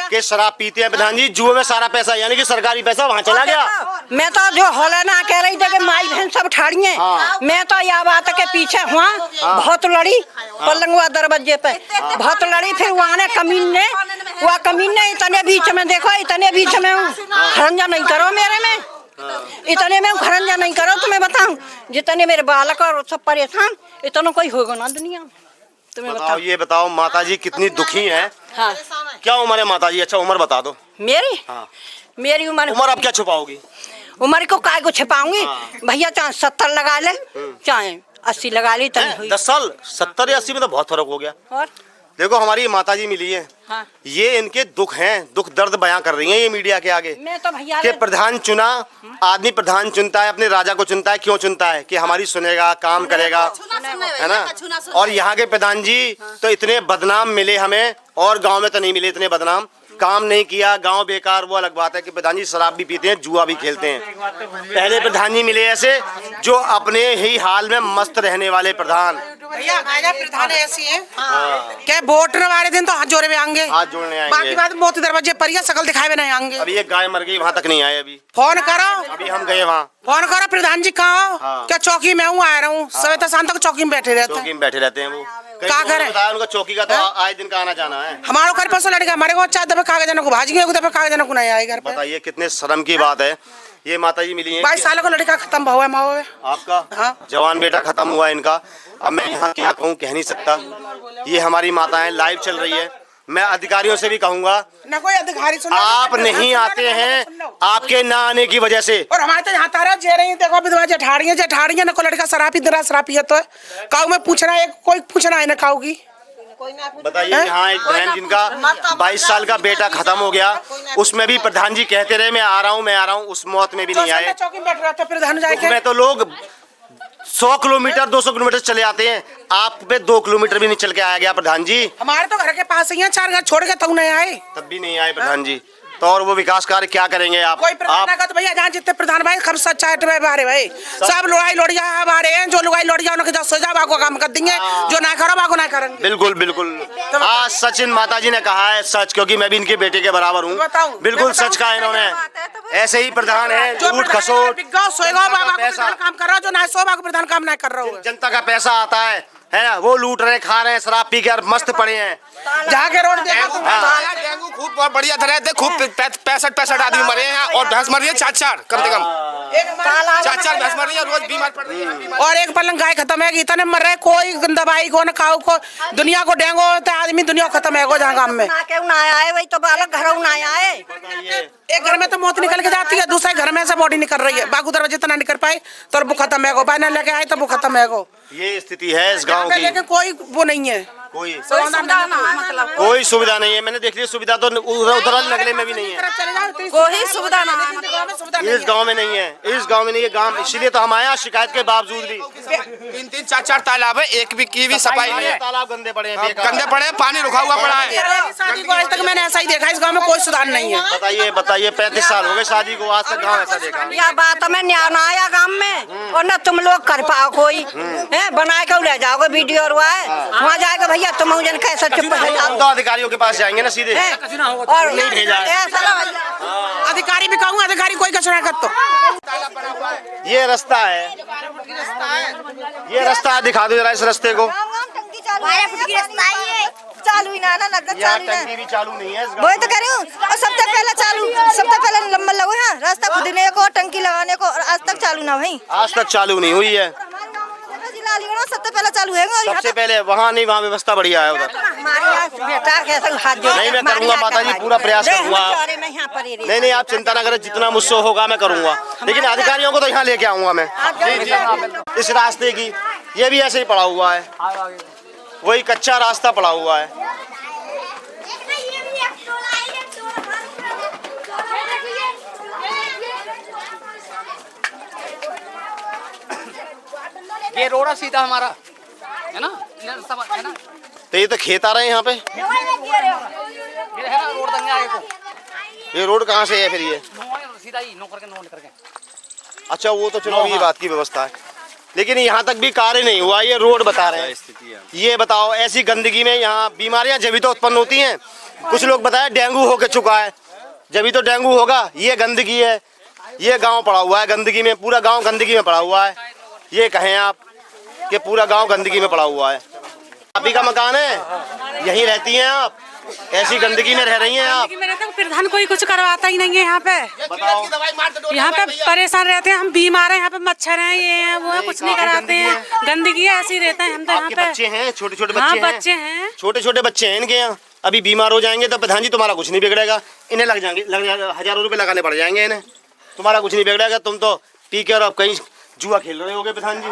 कि शराब पीते हैं प्रधान जी, जुए में सारा पैसा यानी कि सरकारी पैसा वहाँ चला गया।
मैं तो जो होले ना कह रही थी कि माई बहन सब ठाड़ी है। मैं तो यह बात के पीछे हुआ, बहुत लड़ी पलंगवा दरवाजे पे, बहुत लड़ी। फिर वहाँ ने कमीन ने इतने बीच में देखो, इतने बीच में खरंजा नहीं करो मेरे में, इतने में खरंजा नहीं करो। तुम्हें बताऊं जितने मेरे बालक और सब परेशान, इतना कोई होगा ना दुनिया में। तुम्हें बताओ,
ये बताओ माता जी कितनी दुखी हैं?
हाँ।
क्या उम्र है माता जी? अच्छा उम्र बता दो
मेरी।
हाँ।
मेरी उम्र
अब क्या छुपाओगी?
उम्र को काय को छिपाऊंगी? भैया चाहे 70 लगा ले चाहे 80 लगा ली।
10 साल 70 या 80 में तो बहुत फर्क हो गया।
और
देखो हमारी माता जी मिली है। हाँ। ये इनके दुख हैं, दुख दर्द बयां कर रही हैं ये मीडिया के आगे।
मैं तो भैया
कि प्रधान चुना, आदमी प्रधान चुनता है, अपने राजा को चुनता है। क्यों चुनता है? कि हमारी सुनेगा, काम करेगा, है ना। और यहाँ के प्रधान जी तो इतने बदनाम मिले हमें, और गाँव में तो नहीं मिले इतने बदनाम। काम नहीं किया, गांव बेकार, वो अलग बात है कि प्रधान जी शराब भी पीते हैं, जुआ भी खेलते हैं। पहले प्रधान जी मिले ऐसे जो अपने ही हाल में मस्त रहने वाले प्रधान।
भैया प्रधान ऐसी है क्या वोट वाले दिन तो हाथ जोड़े में आएंगे,
हाथ जोड़ने आएंगे।
बाकी बात मोती दरवाजे पर शकल दिखाए में नहीं आएंगे।
अभी एक गाय मर गई, वहाँ तक नहीं आए। अभी
फोन करो,
अभी हम गए वहाँ।
फोन करो प्रधान जी कहाँ हो? क्या चौकी में हूँ, आ रहा हूँ। सवेरे तो शाम तक चौकी में बैठे रहते हैं।
चौकी में बैठे रहते हैं वो।
क्या करें?
उनका चौकी का तो आए दिन का आना जाना है।
हमारे घर पर लड़का हमारे को 4 दफे कागज को भाजी गए, 1 दफे कागज को नहीं आए घर पे।
बताइए कितने शर्म की बात है। ये माता जी मिली है,
22 साल का लड़का खत्म हुआ है माओ में।
आपका हाँ? जवान बेटा खत्म हुआ है इनका। अब मैं यहाँ क्या कहूँ, कह नहीं सकता। ये हमारी माताएं लाइव चल रही है। मैं अधिकारियों से भी कहूँगा,
ना कोई अधिकारी
आप नहीं आते हैं आपके ना आने की वजह से।
और हमारे तो यहाँ तारा जे रही देखो विधवा जेठाड़ियाँ ना, कोई लड़का शराबी दरा शराबी है तो काऊ में पूछना है, कोई पूछना है ना काऊ की।
बताइए यहाँ एक बहन जिनका 22 साल का बेटा खत्म हो गया, उसमें भी प्रधान जी कहते रहे मैं आ रहा हूँ, उस मौत में भी नहीं आए।
चौकी में बैठ रहा था प्रधान जाके।
उसमें तो लोग 100 किलोमीटर 200 किलोमीटर चले आते हैं, आप पे 2 किलोमीटर भी नहीं चल के आया गया प्रधान जी।
हमारे तो घर के पास ही है, 4 घर छोड़ के तब नहीं आए,
तब भी नहीं आए प्रधान जी। तो और वो विकास कार्य क्या करेंगे आप?
कोई प्रधान का तो भैया जहाँ जितने प्रधान भाई खब सच्चा बारे भाई सब लड़ाई लोड़िया बारे हैं। जो लड़ाई लोड़िया उनके 10 सजा बागो काम कर देंगे, जो ना करो बागो ना करेंगे।
बिल्कुल बिल्कुल। आज सचिन माता जी ने कहा है सच, क्योंकि मैं भी इनके बेटे के बराबर हूँ। बिल्कुल सच कहा इन्होंने। ऐसे ही प्रधान है, झूठ खसोट
काम कर रहा हो, जो ना सो बागो प्रधान काम ना कर रहा हो।
जनता का पैसा आता है है ना, वो लूट रहे हैं, खा रहे हैं, शराब पी कर मस्त पड़े हैं।
जहाँ के रोड
डेंगू खूब बहुत बढ़िया तरह थे, खूब 65 आदमी मरे हैं और भैंस मर रही है 4 कम से कम 4 भैंस मर रही है, रोज बीमार पड़ रही है।
और एक पलंग गाय खत्म है, इतने मर रहे, कोई दवाई को न खाओ को, दुनिया को डेंगू होता है, आदमी दुनिया खत्म है जहाँ गाँव में।
वही तो बालक घर आए,
एक घर में तो मौत निकल के जाती है, दूसरे घर में से बॉडी निकल रही है, बागू दरवाजे इतना निकल पाए तो वो खत्म है, बाइना लेके आए तो वो खत्म है।
ये स्थिति है इस गांव की,
लेकिन कोई वो नहीं है,
कोई
मतलब
कोई सुविधा नहीं है। मैंने देख लिया सुविधा तो उधर लगने में भी नहीं है,
कोई सुविधा नहीं
इस गांव में नहीं है, इस गांव में नहीं है गांव, इसीलिए तो हम आए शिकायत के बावजूद भी।
3-3 4-4 तालाब है, एक भी की भी सफाई नहीं है,
तालाब गंदे पड़े हैं,
गंदे पड़े हैं, पानी रुका हुआ पड़ा है।
शादी को आज तक मैंने ऐसा ही देखा, इस गाँव में कोई सुधार नहीं है।
बताइए 35 साल हो गए शादी को, आज तक गाँव ऐसा देखा।
यह बात में न्याय ना आया गाँव में, और न तुम लोग कर पाओ कोई है, बना के ले जाओगे वीडियो वहाँ जाएगा भैया तुम जन कैसे चुप
तो अधिकारियों के पास जाएंगे ना सीधे,
और
नहीं भेजा
अधिकारी भी कहूँगा, अधिकारी कोई कचरा कर तो।
ये रास्ता है, ये रास्ता दिखा दो जरा इस रास्ते को।
चालू ही ना
टंकी भी चालू नहीं है,
वही तो कह रही हूँ, और सबसे पहले चालू, सबसे पहले नंबर लगो है रास्ता खुदने को, टंकी लगाने को, और आज तक चालू ना हुई,
आज तक चालू नहीं हुई है।
सबसे पहले चालू है,
सबसे पहले वहाँ नहीं, वहाँ व्यवस्था बढ़िया है उधर। नहीं मैं करूँगा माता जी, पूरा प्रयास करूँगा। नहीं आप चिंता ना करें, जितना मुझसे होगा मैं करूँगा, लेकिन अधिकारियों को तो यहाँ लेके आऊँगा मैं। इस रास्ते की ये भी ऐसे ही पड़ा हुआ है, वही कच्चा रास्ता पड़ा हुआ है।
ये रोड है सीधा हमारा, है ना, है ना।
तो ये तो खेत आ रहे हैं यहाँ पे,
ये है ना रोड दंगे आगे को।
ये रोड कहाँ से है फिर? ये
सीधा ही नौकर के।
अच्छा वो तो चलो ये बात की व्यवस्था है, लेकिन यहाँ तक भी कार्य नहीं हुआ, ये रोड बता रहे हैं। ये बताओ ऐसी गंदगी में यहाँ बीमारियाँ जब भी तो उत्पन्न होती हैं। कुछ लोग बताए डेंगू होके चुका है, जब भी तो डेंगू होगा। ये गंदगी है, ये गांव पड़ा हुआ है गंदगी में, पूरा गांव गंदगी में पड़ा हुआ है। ये कहें आप कि पूरा गांव गंदगी में पड़ा हुआ है। आप ही का मकान है, यहीं रहती हैं आप, ऐसी गंदगी में रह रही हैं आप?
प्रधान कोई कुछ करवाता ही नहीं है यहाँ पे, यहाँ पे परेशान रहते हैं हम, बीमार हैं, यहाँ पे मच्छर हैं, ये हैं वो है, कुछ नहीं कराते हैं, गंदगी ऐसी रहता है हम तो यहाँ पे।
बच्चे हैं, छोटे छोटे
बच्चे हैं,
छोटे छोटे बच्चे हैं इनके यहाँ, अभी बीमार हो जाएंगे तो प्रधान जी तुम्हारा कुछ नहीं बिगड़ेगा, इन्हें लग जाएंगे हजारों रुपए लगाने पड़ जाएंगे इन्हें, तुम्हारा कुछ नहीं बिगड़ेगा, तुम तो पी के और अब कहीं जुआ खेल रहे होगे प्रधान जी।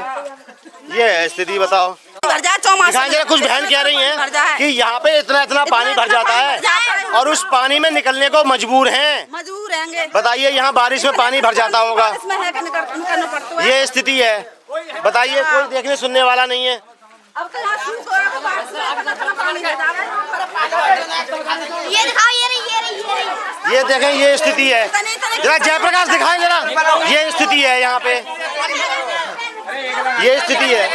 ये है स्थिति, बताओ। जरा कुछ बहन कह रही हैं कि यहाँ पे इतना पानी भर जाता है और उस पानी में निकलने को मजबूर हैं। बताइए यहाँ बारिश में पानी भर जाता होगा, ये स्थिति है। बताइए कोई देखने सुनने वाला नहीं है। ये देखें, ये स्थिति है, जरा जयप्रकाश दिखाएं जरा, ये स्थिति है यहाँ पे, ये स्थिति है।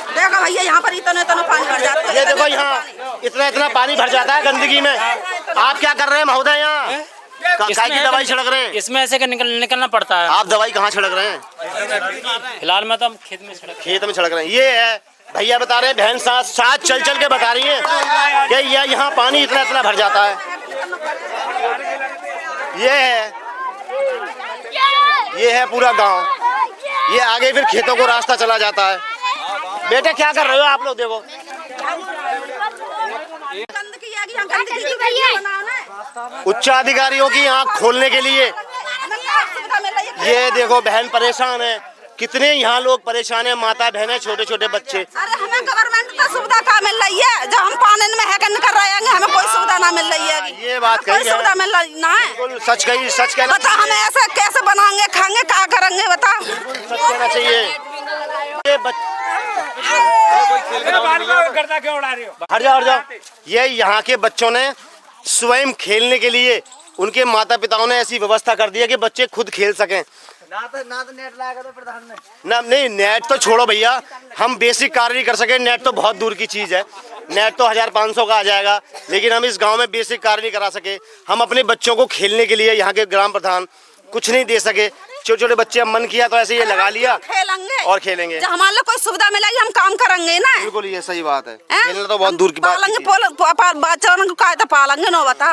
देखो भैया यहाँ पर इतना पानी भर जाता है,
ये देखो यहाँ इतना पानी भर जाता है गंदगी में। आप क्या कर रहे हैं महोदय यहाँ? काय की दवाई छिड़क रहे हैं?
इसमें ऐसे निकलना पड़ता है।
आप दवाई कहाँ छिड़क रहे हैं?
फिलहाल में तो हम खेत में छिड़क
रहे हैं। ये है भैया बता रहे हैं, बहन साथ चल के बता रही है कि यहाँ पानी इतना भर जाता है। ये है पूरा गांव, ये आगे फिर खेतों को रास्ता चला जाता है। बेटे क्या कर रहे हो आप लोग? देखो उच्चाधिकारियों की आंख खोलने के लिए ये देखो बहन परेशान है, कितने यहाँ लोग परेशान है, माता बहनें, छोटे छोटे बच्चे।
अरे हमें गवर्नमेंट का सुविधा कहाँ मिल रही है? जब हम पानी में है कर रहे हैं, हमें कोई सुविधा ना मिल रही है।
ये बात कही है,
सुविधा मिल रही ना है,
सच कही, सच कहना।
बता हमें ऐसे कैसे बनाएंगे, खाएंगे, क्या करेंगे, बता।
सच कहना चाहिए। हट जाओ। ये यहाँ के बच्चों ने स्वयं खेलने के लिए उनके माता पिताओं ने ऐसी व्यवस्था कर दी है कि बच्चे खुद खेल सकें।
ना तो नेट लाएगा तो प्रधान ने
नहीं नेट तो छोड़ो भैया, हम बेसिक कार्य नहीं कर सके, नेट तो बहुत दूर की चीज है। नेट तो 1500 का आ जाएगा, लेकिन हम इस गांव में बेसिक कार्य नहीं करा सके। हम अपने बच्चों को खेलने के लिए यहाँ के ग्राम प्रधान कुछ नहीं दे सके। छोटे छोटे बच्चे मन किया तो ऐसे ये लगा लिया
खेलेंगे
और खेलेंगे।
जब हमारे कोई सुविधा मिलेगी हम काम करेंगे ना।
बिल्कुल ये सही बात है, खेलना तो बहुत दूर की बात है।
बच्चों को काय तो पालेंगे नो बता,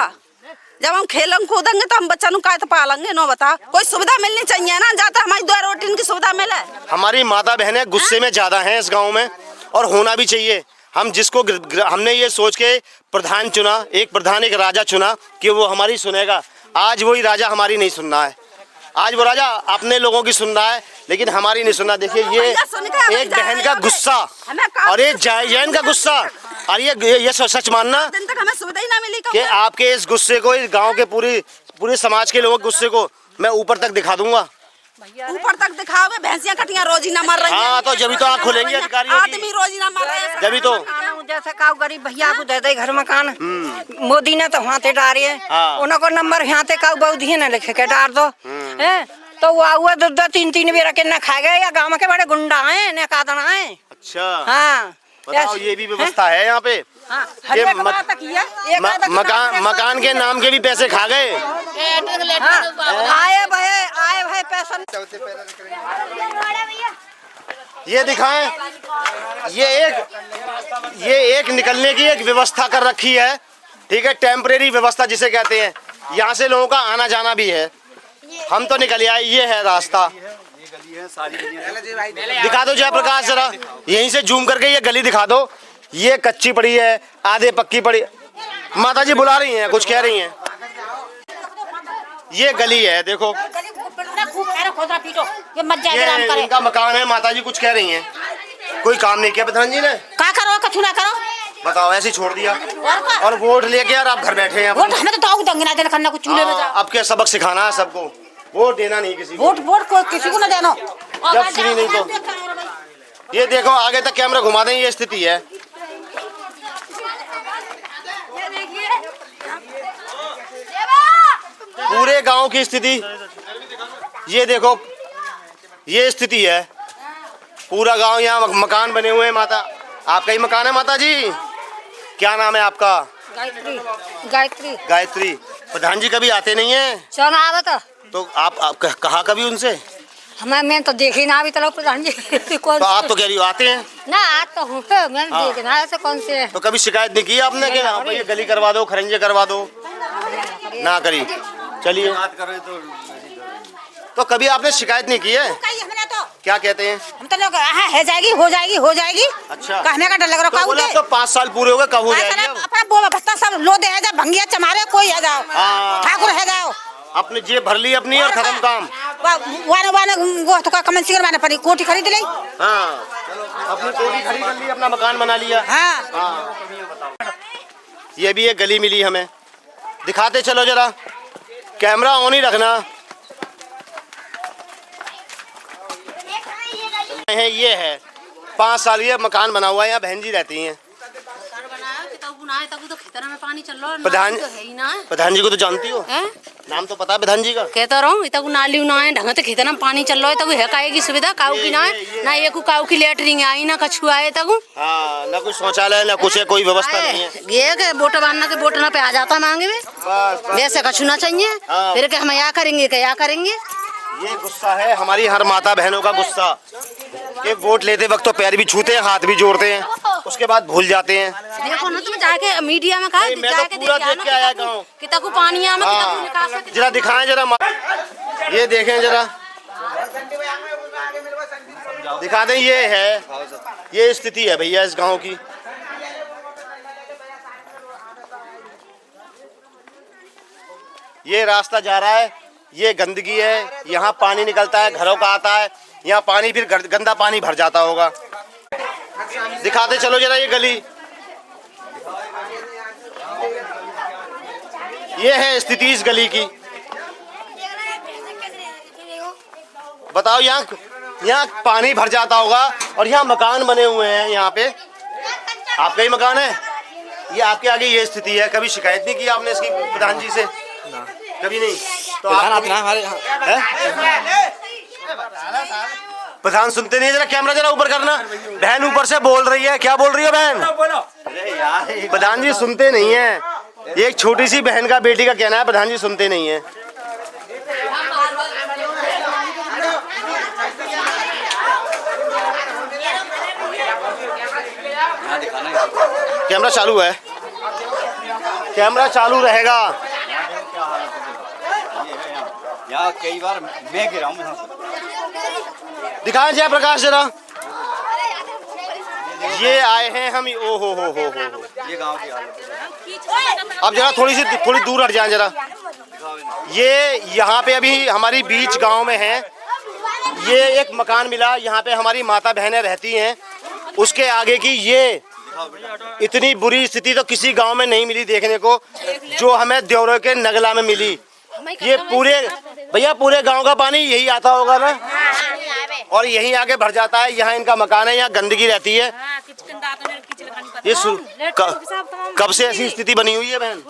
जब हम खेलेंगे कूदेंगे तो हम बच्चों को काय तो पालेंगे नो बता। कोई सुविधा मिलनी चाहिए ना, जाता हमारी 2 रोटी की सुविधा मिले।
हमारी माता बहनें गुस्से में ज्यादा हैं इस गाँव में, और होना भी चाहिए। हम जिसको हमने ये सोच के प्रधान चुना, एक प्रधान एक राजा चुना कि वो हमारी सुनेगा। आज वही राजा हमारी नहीं सुनना है, आज वो राजा अपने लोगों की सुन रहा है लेकिन हमारी नहीं सुनना। देखिए ये एक बहन का गुस्सा और एक जैन का गुस्सा, और ये सच मानना
दिन तक हमें सुविधा ही ना मिली
कि आपके इस गुस्से को, इस गांव के पूरे समाज के लोगों के गुस्से को मैं ऊपर तक दिखा दूंगा।
ऊपर तक दिखाओगे, भैंसियां कटियां रोजी ना मर रही हैं।
हाँ तो जब तो आँख खुलेंगी अधिकारियों की,
आदमी रोजी ना मर रहे हैं
जब तो।
जैसे काऊ गरीब भैया को दे दे घर मकान, मोदी ने तो वहाँ ते डारे है, उनको नंबर यहाँ ते काऊ बहुत ही ना लिखे के डार दो है, तो वो हुआ 2-3 बेरा के न खा गए। या गाँव के बड़े गुंडा है न कादना है।
अच्छा
हाँ
बताओ, ये भी व्यवस्था है यहाँ पे।
हाँ,
मकान के नाम के भी पैसे खा गए।
आए भाई पैसा।
ये दिखाएं, ये एक निकलने की एक व्यवस्था कर रखी है, ठीक है, टेम्परेरी व्यवस्था जिसे कहते हैं। यहाँ से लोगों का आना जाना भी है। हम तो निकल आए, ये है रास्ता। दिखा दो जयप्रकाश जरा, यहीं से जूम करके ये गली दिखा दो। ये कच्ची पड़ी है, आधे पक्की पड़ी। माता जी बुला रही हैं, कुछ कह रही हैं। ये गली है, देखो ये इनका मकान है। माता जी कुछ कह रही हैं, कोई काम नहीं किया प्रधान जी ने।
क्या करो, कछु ना करो,
बताओ, ऐसे छोड़ दिया और वोट लेके यार आप घर बैठे हैं।
वोट हमें तो दंगे ना देना, करना कुछ चूल्हे में जाओ।
अब क्या सबक सिखाना है सबको, वोट देना नहीं किसी को।
वोट को किसी को ना देना,
जब फ्री नहीं तो। ये देखो आगे तक कैमरा घुमा दें, ये स्थिति है। पूरे गांव की स्थिति ये देखो, ये स्थिति है। पूरा गांव, यहाँ मकान बने हुए हैं। माता आपका ही मकान है माता जी? क्या नाम है आपका?
गायत्री।
गायत्री। प्रधान जी कभी आते नहीं है?
चलो आवत
तो आप कहा कभी उनसे?
मैं तो देखी ना अभी तक प्रधान जी।
तो आप तो कह रही हो आते हैं
ना? आज तो हूँ, मैंने देखना ऐसे कौन से।
तो कभी शिकायत नहीं की आपने कि हाँ भाई ये गली करवा दो, खरंजे करवा दो? ना करी। चलिए, तो कभी आपने शिकायत नहीं की है?
तो
क्या कहते हैं?
हम तो लोग है जाएगी, हो जाएगी, हो जाएगी।
अच्छा,
कहने का डर लग रहा है।
तो 5 साल पूरे हो गए, कब हो जाएगी?
अपना बोला भत्ता सब लो दे जा, भंगिया चमारे कोई है जाओ, ठाकुर है जाओ,
अपने जेब भर ली अपनी और खत्म काम।
वाने वो तो का कमन सिंगर माने पड़ी, कोठी खरीद ली।
हाँ, अपनी कोठी खरीद ली, अपना मकान बना लिया।
हाँ।
ये भी एक गली मिली हमें, दिखाते चलो जरा, कैमरा ऑन ही रखना है। ये है 5 साल ये मकान बना हुआ है, यहाँ बहन जी रहती हैं। प्रधान जी को तो जानती हो? नाम तो पता है प्रधान जी का?
कहता रहूं इतना नाली ना है, ढंग से खेतना में चल रहा है, तब है काहे की सुविधा काऊ की ना है ना, ये को काऊ की लेटरिंग आई ना कछु आए तक।
हां, ना कोई शौचालय ना कुछ है, कोई व्यवस्था नहीं है।
ये के वोट बांधना के वोट ना पे आ जाता मांगे में, वैसे कछु ना चाहिए। फिर के हम क्या करेंगे, क्या करेंगे?
ये गुस्सा है हमारी हर माता बहनों का गुस्सा कि वोट लेते वक्त तो पैर भी छूते हैं, हाथ भी जोड़ते हैं, उसके बाद भूल जाते हैं।
देखो ना तुम जाके मीडिया में कहा,
जाके पूरा देख के आया गाँव
कितना को पानी आ में, कितना को निकास।
जरा दिखाएं जरा, ये देखें जरा, दिखा दें। ये है, ये स्थिति है भैया इस गांव की। ये रास्ता जा रहा है, ये गंदगी है, यहाँ पानी निकलता है, घरों का आता है, यहाँ पानी फिर गंदा पानी भर जाता होगा। दिखाते चलो जरा ये गली, ये है स्थिति इस गली की। बताओ, यहाँ पानी भर जाता होगा और यहाँ मकान बने हुए हैं। यहाँ पे आपका ही मकान है, ये आपके आगे ये स्थिति है। कभी शिकायत नहीं की आपने इसकी प्रधान जी से? कभी नहीं। तो आप प्रधान सुनते नहीं है, जरा कैमरा जरा ऊपर करना। बहन ऊपर से बोल रही है, क्या बोल रही है बहन? प्रधान जी सुनते नहीं है, ये एक छोटी सी बहन का बेटी का कहना है, प्रधान जी सुनते नहीं है। कैमरा चालू है, कैमरा चालू रहेगा।
यहाँ कई बार मैं गिरा हूँ।
दिखाएं जयप्रकाश जरा। ये आए हैं हम, ओ हो
ये गांव की हालत।
अब जरा थोड़ी दूर हट जाए जरा। ये यहाँ पे अभी हमारी बीच गांव में है, ये एक मकान मिला, यहाँ पे हमारी माता बहनें रहती हैं। उसके आगे की ये इतनी बुरी स्थिति तो किसी गांव में नहीं मिली देखने को, जो हमें देवरा के नगला में मिली। ये पूरे भैया पूरे गांव का पानी यही आता होगा ना, और यहीं आके भर जाता है। यहाँ इनका मकान है, यहाँ गंदगी रहती है। ये कब से ऐसी स्थिति बनी हुई है बहन?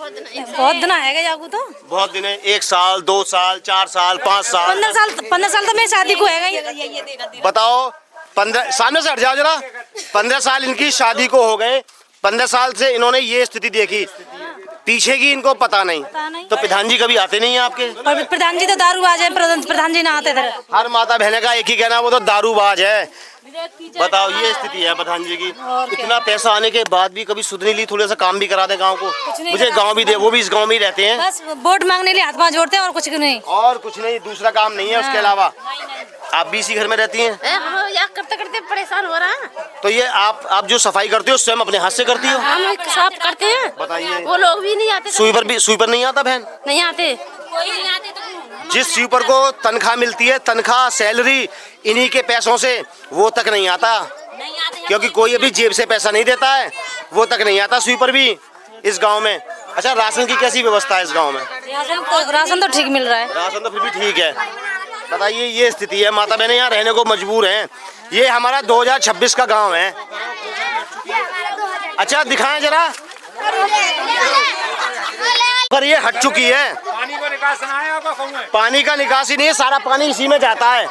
बहुत दिन है जागू तो
बहुत दिन है, 1 साल 2 साल 4 साल 5 साल
15 साल तो मैं शादी को है।
बताओ 15 सामने से हट जाओ जरा। 15 साल इनकी शादी को हो गए, 15 साल से इन्होंने ये स्थिति देखी, पीछे की इनको पता नहीं। तो प्रधान जी कभी आते नहीं है आपके?
प्रधान जी तो दारूबाज है, प्रधान जी ना आते थे।
हर माता बहने का एक ही कहना, वो तो दारूबाज है। बताओ ये स्थिति है प्रधान जी की। इतना पैसा आने के बाद भी कभी सुध नहीं ली, थोड़ा सा काम भी करा दे गांव को। मुझे गांव भी दे, वो भी इस गांव में ही रहते हैं।
बस वोट मांगने लिए हाथ पांव जोड़ते हैं और कुछ नहीं।
और कुछ नहीं, दूसरा काम नहीं है उसके अलावा। आप भी इसी घर में रहती हैं?
करते करते परेशान हो रहा है।
तो ये आप जो सफाई करती हो स्वयं अपने हाथ से करती हो?
हम साफ करते हैं।
बताइए।
वो लोग भी नहीं आते।
स्वीपर नहीं आता बहन?
नहीं आते, कोई नहीं आते। तो
जिस स्वीपर को तनख्वाह मिलती है, तनख्वाह सैलरी इन्हीं के पैसों से, वो तक नहीं आता। क्योंकि कोई अभी जेब से पैसा नहीं देता है, वो तक नहीं आता स्वीपर भी इस गांव में। अच्छा, राशन की कैसी व्यवस्था है इस गांव में?
राशन तो ठीक मिल रहा है।
राशन तो फिर भी ठीक है। बताइए ये स्थिति है, माता बहनें यहाँ रहने को मजबूर हैं। ये हमारा 2026 का गांव है। अच्छा दिखाएं जरा, पर ये हट चुकी है। पानी का निकास ही नहीं है, सारा पानी इसी में जाता है।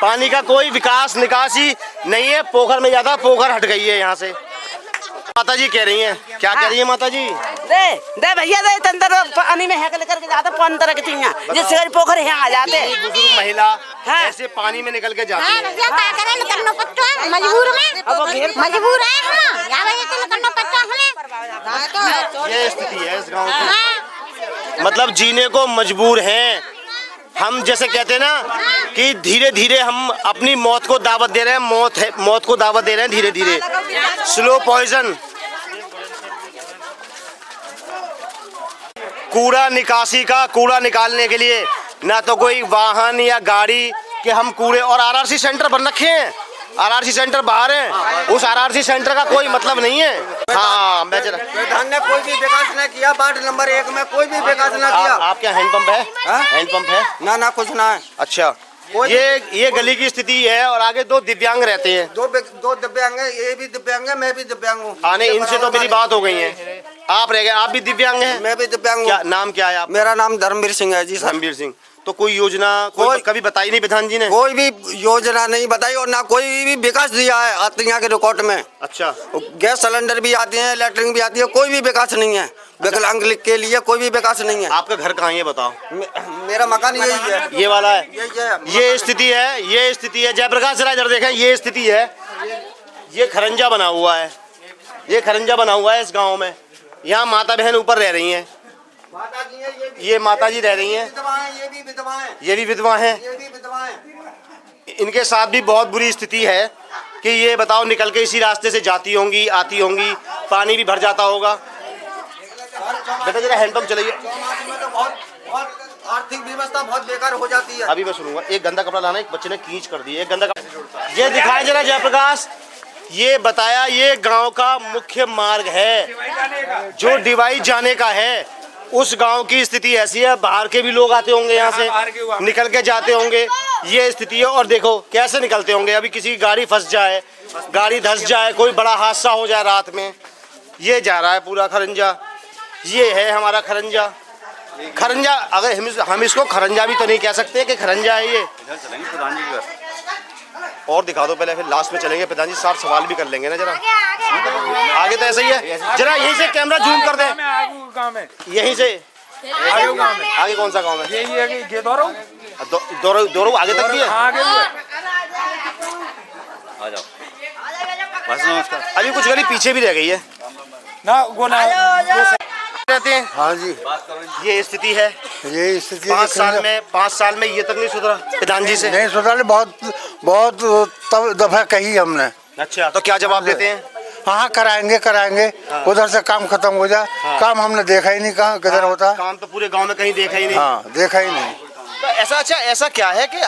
पानी का कोई विकास निकास ही नहीं है, पोखर में जाता, पोखर हट गई है यहाँ से। माता जी कह रही हैं, क्या कह रही है माता जी?
दे भैया दे तंदर पानी में हैकल करके जाते पानी तरह के चिंगा जिससे पोखर यहाँ आ जाते।
बुजुर्ग महिला ऐसे पानी में निकल के जाती है।
मजबूर है।
ये स्थिति है इस गांव की, मतलब जीने को मजबूर हैं हम। जैसे कहते हैं ना कि धीरे धीरे हम अपनी मौत को दावत दे रहे हैं, मौत को दावत दे रहे हैं धीरे धीरे। Slow poison. कूड़ा निकासी का, कूड़ा निकालने के लिए ना तो कोई वाहन या गाड़ी के हम कूड़े, और आरआरसी सेंटर बन रखे हैं। आरआरसी सेंटर बाहर है, उस आरआरसी सेंटर का कोई मतलब नहीं है। हाँ मैं जरा,
प्रधान ने कोई भी विकास न किया, वार्ड नंबर 1 में कोई भी विकास न किया।
आपके यहाँ हैंडपंप है? हैंडपंप है?
ना कुछ ना है।
अच्छा, ये गली की स्थिति है, और आगे 2 दिव्यांग रहते हैं।
दो दिव्यांग है, ये भी दिव्यांग है, मैं भी दिव्यांग हूँ।
आने इनसे तो मेरी बात हो गई है। आप रह गए, आप भी दिव्यांग हैं?
मैं भी दिव्यांग हूँ।
क्या नाम क्या है आप?
मेरा नाम धर्मवीर सिंह है जी।
धर्मवीर सिंह। तो कोई योजना कभी बताई नहीं प्रधान जी ने?
कोई भी योजना नहीं बताई, और ना कोई भी विकास दिया है यहाँ के रिकॉर्ड में।
अच्छा,
गैस सिलेंडर भी आते हैं, लैट्रिन भी आती है, कोई भी विकास नहीं है। विकलांग के लिए कोई भी विकास नहीं है।
आपका घर कहाँ है ये बताओ?
मेरा मकान यही है।
ये वाला है?
यही है।
ये स्थिति है, ये स्थिति है। जयप्रकाश जरा इधर देखें, ये स्थिति है। ये खरंजा बना हुआ है, ये खरंजा बना हुआ है इस गाँव में। यहाँ माता बहन ऊपर रह रही हैं, ये माता जी रह रही हैं,
ये भी विधवा हैं,
ये भी विधवा हैं,
ये भी विधवा हैं।
इनके साथ भी बहुत बुरी स्थिति है कि ये बताओ निकल के इसी रास्ते से जाती होंगी, आती होंगी, पानी भी भर जाता होगा। बेटा जरा हैंडपंप चलाइए।
आर्थिक व्यवस्था बहुत बेकार हो जाती है।
अभी मैं सुनूंगा। एक गंदा कपड़ा लाना, एक बच्चे ने खींच कर दिया, एक गंदा कपड़ा। ये दिखाए जरा जयप्रकाश, ये बताया ये गांव का मुख्य मार्ग है जो डिवाइस जाने का है। उस गांव की स्थिति ऐसी है, बाहर के भी लोग आते होंगे यहाँ से, निकल के जाते होंगे, ये स्थिति है। और देखो कैसे निकलते होंगे, अभी किसी की गाड़ी फंस जाए, गाड़ी धंस जाए, कोई बड़ा हादसा हो जाए रात में। ये जा रहा है पूरा खरंजा, ये है हमारा खरंजा। खरंजा, अगर हम इसको खरंजा भी तो नहीं कह सकते कि खरंजा है ये। और दिखा दो पहले, फिर लास्ट में चलेंगे। प्रधान जी साफ सवाल भी कर लेंगे ना जरा। आगे तो ऐसा ही है, जरा यहीं से कैमरा जूम कर दे, यहीं से। आगे कौन सा गाँव है? यही है दोरो आगे तक भी है। आ जाओ। नमस्कार। अभी कुछ गली पीछे भी रह गई है ना, वो ना रहते हैं।
हाँ जी,
ये स्थिति है।
ये स्थिति
5 साल में ये तक नहीं सुधरा प्रधान जी से?
नहीं सुधरा, बहुत दफा कही हमने।
अच्छा, तो क्या जवाब देते हैं?
हाँ कराएंगे। उधर से काम खत्म हो जाए। काम हमने देखा ही नहीं, कहाँ किधर होता है।
काम तो पूरे गांव में कहीं देखा ही नहीं।
हाँ, देखा ही नहीं।
तो ऐसा क्या है कि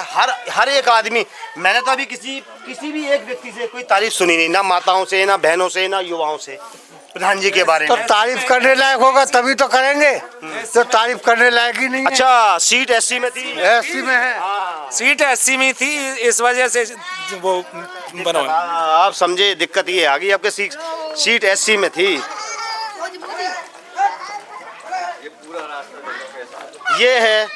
हर एक आदमी, मैंने तो अभी किसी भी एक व्यक्ति से कोई तारीफ सुनी नहीं, ना माताओं से, ना बहनों से, ना युवाओं से प्रधान जी के बारे में।
तो तारीफ करने लायक होगा तभी तो करेंगे, तो तारीफ करने लायक ही नहीं है।
अच्छा, सीट एससी में थी?
एससी में है।
सीट एससी में थी, इस वजह से वो बना।
आप समझे, दिक्कत ये आ गई आपके, सीट एससी में थी। ये है,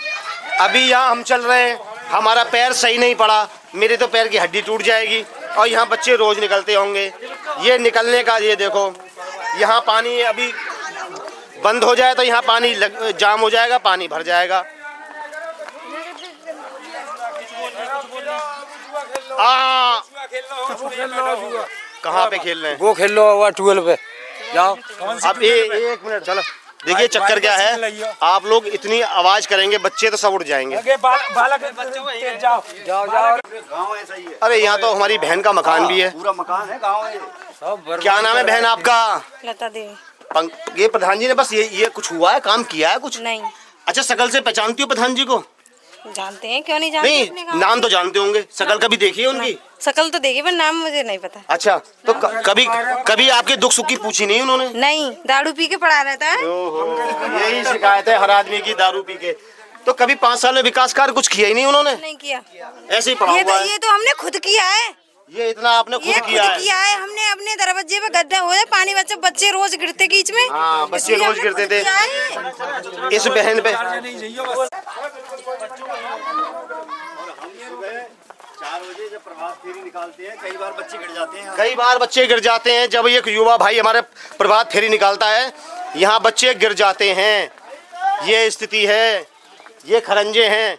अभी यहाँ हम चल रहे हैं, हमारा पैर सही नहीं पड़ा, मेरे तो पैर की हड्डी टूट जाएगी। और यहाँ बच्चे रोज निकलते होंगे, ये निकलने का, ये देखो यहाँ पानी अभी बंद हो जाए तो यहाँ पानी जाम हो जाएगा, पानी भर जाएगा। कहाँ पे खेल रहे हैं?
वो खेल लो 12 पे जाओ।
अब एक मिनट, चलो देखिए चक्कर क्या है, आप लोग इतनी आवाज करेंगे बच्चे तो सब उठ जाएंगे।
जाओ।
गाँव ऐसा ही है। अरे यहाँ तो हमारी बहन का मकान भी है, पूरा मकान है गाँव है। क्या नाम है बहन आपका?
लता देवी।
ये प्रधान जी ने बस ये कुछ हुआ है, काम किया है कुछ?
नहीं।
अच्छा, शकल से पहचानती हो प्रधान जी को?
जानते हैं, क्यों नहीं जानते?
नहीं, नाम तो जानते होंगे, शकल कभी देखी है उनकी?
शकल तो देखी पर नाम मुझे नहीं पता।
अच्छा, तो कभी आपके दुख सुख की पूछी नहीं उन्होंने?
नहीं, दारू पी के पड़ा रहता है।
यही शिकायत है हर आदमी की, दारू पी के। तो कभी 5 साल में विकास कार्य कुछ किया ही नहीं उन्होंने?
नहीं किया,
ऐसे ही पड़ा हुआ है।
ये तो हमने खुद किया है।
ये इतना आपने खुद किया है?
हमने अपने दरवाजे पे गड्ढे हो जाए, पानी बच्चे रोज गिरते बीच में।
हाँ, बच्चे रोज गिरते थे इस बहन पे।
4 बजे जब प्रभात फेरी निकालते हैं, कई बार बच्चे
गिर जाते हैं। जब एक युवा भाई हमारे प्रभात फेरी निकालता है, यहाँ बच्चे गिर जाते हैं। ये स्थिति है, ये खरंजे हैं,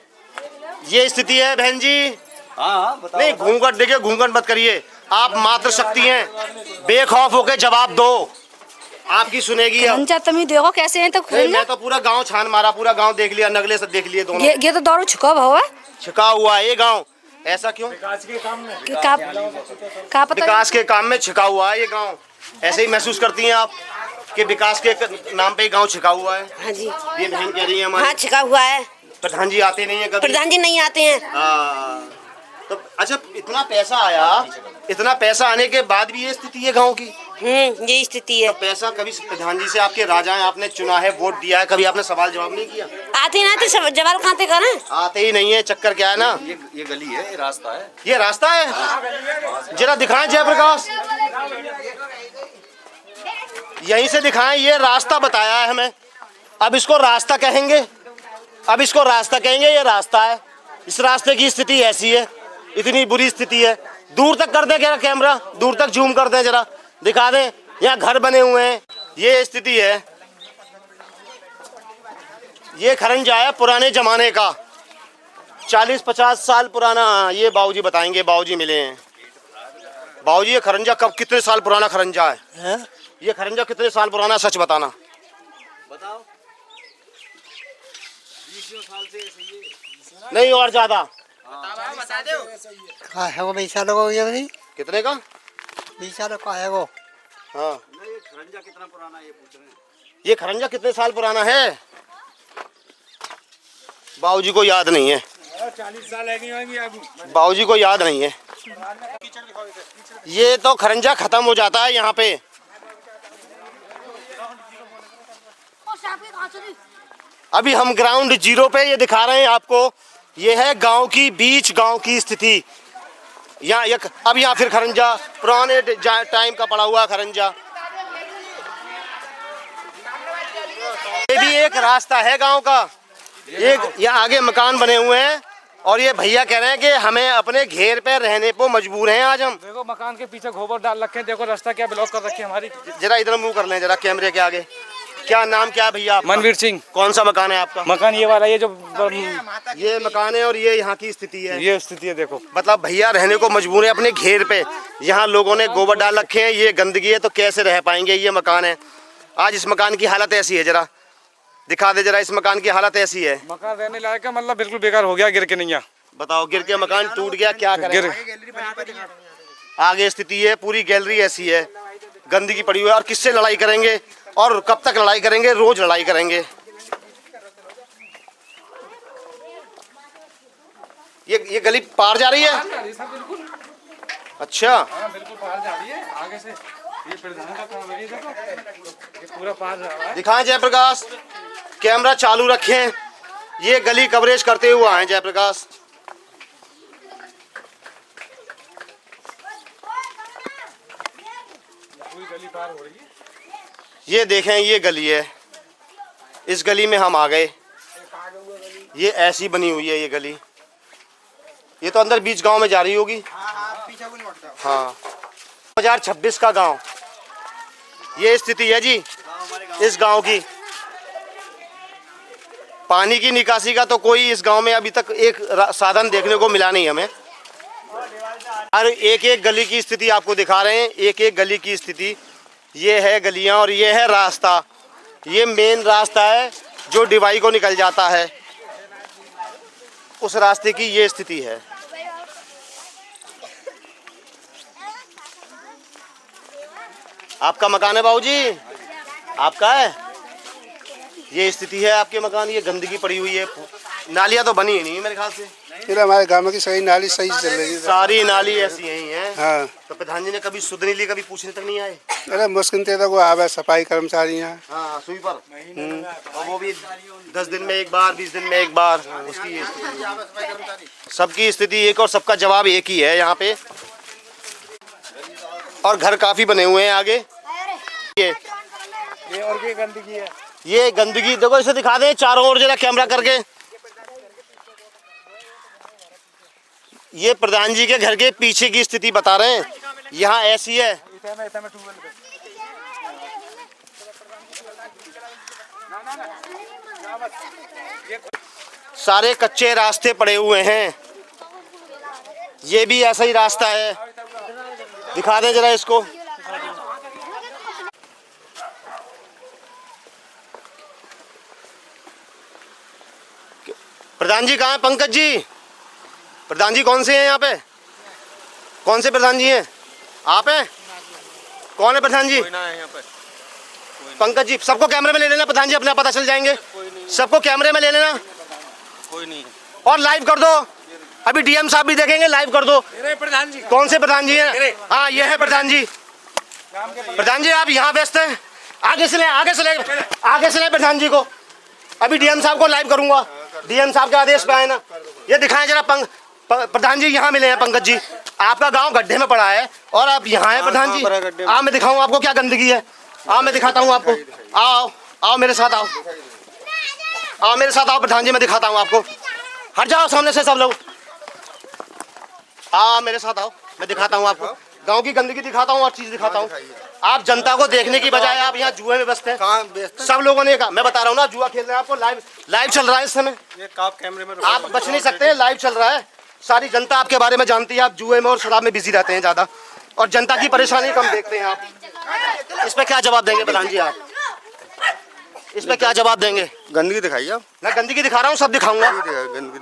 ये स्थिति है बहन जी।
हाँ,
नहीं, घूंघट देखिए, घूंघट मत करिए, आप मातृशक्ति हैं, बेखौफ होके जवाब दो, आपकी सुनेगी।
अब देखो कैसे हैं, तो
मैं तो पूरा गांव छान मारा, पूरा गांव देख लिया, नगले से देख लिए दोनों।
ये तो दौड़ छुका हुआ है,
छिका हुआ है ये गांव। ऐसा क्यों?
विकास के काम में,
विकास के काम में छिका हुआ है ये गांव। ऐसे ही महसूस करती हैं आप कि विकास के नाम पे गांव छिका हुआ है?
हाँ जी,
ये बहन कह रही है हमारी।
हाँ, छिका हुआ है।
प्रधान जी आते नहीं है कभी?
प्रधान जी नहीं आते हैं।
हाँ, तो अच्छा, इतना पैसा आया, इतना पैसा आने के बाद भी ये स्थिति है गांव की?
ये स्थिति है।
तो पैसा कभी प्रधान जी से, आपके राजा हैं, आपने चुना है, वोट दिया है, कभी आपने सवाल जवाब नहीं किया?
आते ना तो जवाब कहाँ से करें?
आते ही नहीं है। चक्कर क्या है ना,
ये गली है, ये रास्ता है।
ये रास्ता है, जरा दिखाएं जयप्रकाश, यहीं से दिखाएं। ये रास्ता बताया है हमें, अब इसको रास्ता कहेंगे, अब इसको रास्ता कहेंगे, ये रास्ता है। इस रास्ते की स्थिति ऐसी है, इतनी बुरी स्थिति है। दूर तक कर दे क्या कैमरा, दूर तक जूम कर दे, जरा दिखा दें। यहाँ घर बने हुए हैं, ये स्थिति है। ये खरंजा है पुराने जमाने का, 40-50 साल पुराना। ये बाबूजी बताएंगे, बाबूजी मिले हैं। बाबूजी, ये खरंजा कब, कितने साल पुराना खरंजा है? ये खरंजा कितने साल पुराना, सच बताना।
बताओ।
20 साल से नहीं, और ज्यादा।
बता दो।
हाँ है वो 20 सालों का, ये
कितने का?
20 सालों का है वो।
हाँ,
ये खरंजा कितना पुराना है ये पूछ रहे हैं।
ये खरंजा कितने साल पुराना है? बाबूजी को याद नहीं है।
40 साल है,
बाबूजी को याद नहीं है। ये तो खरंजा खत्म हो जाता है यहाँ पे। अभी हम ग्राउंड जीरो पे ये दिखा रहे हैं आपको। ये है गांव की बीच, गांव की स्थिति। यहाँ अब यहाँ फिर खरंजा, पुराने टाइम का पड़ा हुआ खरंजा। ये भी एक रास्ता है गांव का। एक यहाँ आगे मकान बने हुए हैं, और ये भैया कह रहे हैं कि हमें अपने घेर पे रहने को मजबूर हैं आज हम।
देखो मकान के पीछे गोबर डाल रखे हैं, देखो रास्ता क्या ब्लॉक कर रखी है हमारी।
जरा इधर मुंह कर लें जरा कैमरे के आगे। क्या नाम क्या है भैया आपका?
मनवीर सिंह।
कौन सा मकान है आपका?
मकान ये वाला, ये जो
ये मकान है और ये यहाँ की स्थिति है।
ये स्थिति है देखो।
मतलब भैया रहने को मजबूर है अपने घेर पे। यहाँ लोगों ने गोबर डाल रखे हैं, ये गंदगी है तो कैसे रह पाएंगे। ये मकान है, आज इस मकान की हालत ऐसी है। जरा दिखा दे जरा, इस मकान की हालत ऐसी है।
मकान रहने लायक है, मतलब बिल्कुल बेकार हो गया, गिर के नहीं।
बताओ, गिर के मकान टूट गया, क्या करें। आगे स्थिति है, पूरी गैलरी ऐसी है, गंदगी पड़ी हुई है। और किससे लड़ाई करेंगे और कब तक लड़ाई करेंगे? रोज लड़ाई करेंगे। ये गली पार जा रही है? अच्छा,
बिल्कुल पार जा रही है आगे से। ये प्रधान का काम है, ये देखो ये पूरा पार जा रहा है।
दिखाएं जयप्रकाश, कैमरा चालू रखें, ये गली कवरेज करते हुए आए जयप्रकाश।
पूरी गली पार हो रही है।
ये देखें, ये गली है, इस गली में हम आ गए। ये ऐसी बनी हुई है ये गली। ये तो अंदर बीच गांव में जा रही होगी। हाँ, 2026 का गांव, ये स्थिति है जी इस गांव की। पानी की निकासी का तो कोई इस गांव में अभी तक एक साधन देखने को मिला नहीं हमें। हर एक एक गली की स्थिति आपको दिखा रहे हैं, एक एक गली की स्थिति। ये है गलियां और ये है रास्ता। ये मेन रास्ता है जो डिवाई को निकल जाता है, उस रास्ते की ये स्थिति है। आपका मकान है बाबूजी? आपका है? ये स्थिति है आपके मकान। ये गंदगी पड़ी हुई है, नालियाँ तो बनी ही नहीं मेरे ख्याल से।
फिर हमारे गांव की सही नाली सही चल रही है,
सारी नाली ऐसी ही है।
हाँ।
तो प्रधान जी ने कभी सुध नहीं ली, कभी पूछने तक नहीं आए?
अरे मुश्किल थे तो वो आवे सफाई कर्मचारी यहाँ।
हाँ, स्वीपर। और वो भी 10 दिन में एक बार, 20 दिन में एक बार। उसकी ये सबकी स्थिति एक और सबका जवाब एक ही है यहाँ पे। और घर काफी बने हुए हैं आगे। ये
और भी गंदगी है।
ये गंदगी देखो, इसे दिखा दे चारों ओर जरा कैमरा करके। ये प्रधान जी के घर के पीछे की स्थिति बता रहे हैं, यहाँ ऐसी है। सारे कच्चे रास्ते पड़े हुए हैं। ये भी ऐसा ही रास्ता है, दिखा दें जरा इसको। प्रधान जी कहाँ हैं? पंकज जी, प्रधान जी कौन से हैं यहाँ पे? कौन से प्रधान जी हैं? आप हैं? कौन है प्रधान जी?
कोई ना है यहाँ पे।
पंकज जी, सबको कैमरे में ले लेना प्रधान जी, अपना पता चल जाएंगे। सबको कैमरे में ले लेना।
कोई नहीं।
और लाइव कर दो, अभी डीएम साहब भी देखेंगे, लाइव कर दो।
प्रधान जी
कौन से प्रधान जी हैं? हाँ, ये है प्रधान जी। प्रधान जी आप यहाँ व्यस्त हैं, आगे से ले, आगे से ले, आगे से ले प्रधान जी को। अभी डीएम साहब को लाइव करूंगा, डीएम साहब के आदेश पे आए ना। ये दिखाएं जरा प्रधान जी यहाँ मिले हैं पंकज जी। आपका गांव गड्ढे में पड़ा है और आप यहाँ हैं प्रधान जी। आओ मैं दिखाऊं आपको क्या गंदगी है। आओ मैं दिखाता हूँ आपको। आओ आओ मेरे साथ आओ, आओ मेरे साथ आओ प्रधान जी, मैं दिखाता हूँ आपको। हट जाओ सामने से सब लोग। आओ मेरे साथ आओ, मैं दिखाता हूँ आपको गांव की गंदगी दिखाता हूँ और चीज दिखाता हूँ। आप जनता को देखने की बजाय आप यहाँ जुए में व्यस्त हैं। सब लोगों ने कहा, मैं बता रहा हूँ ना, जुआ खेल रहे हैं। आपको लाइव चल रहा है इस समय।
ये आप कैमरे में
आप बच नहीं सकते, लाइव चल रहा है। सारी जनता आपके बारे में जानती है, आप जुए में और शराब में बिजी रहते हैं ज्यादा, और जनता की परेशानी कम देखते हैं आप। इस पे क्या जवाब देंगे प्रधान जी? आप इस पे क्या जवाब देंगे?
गंदगी दिखाइए आप।
मैं गंदगी दिखा रहा हूँ, सब दिखाऊंगा।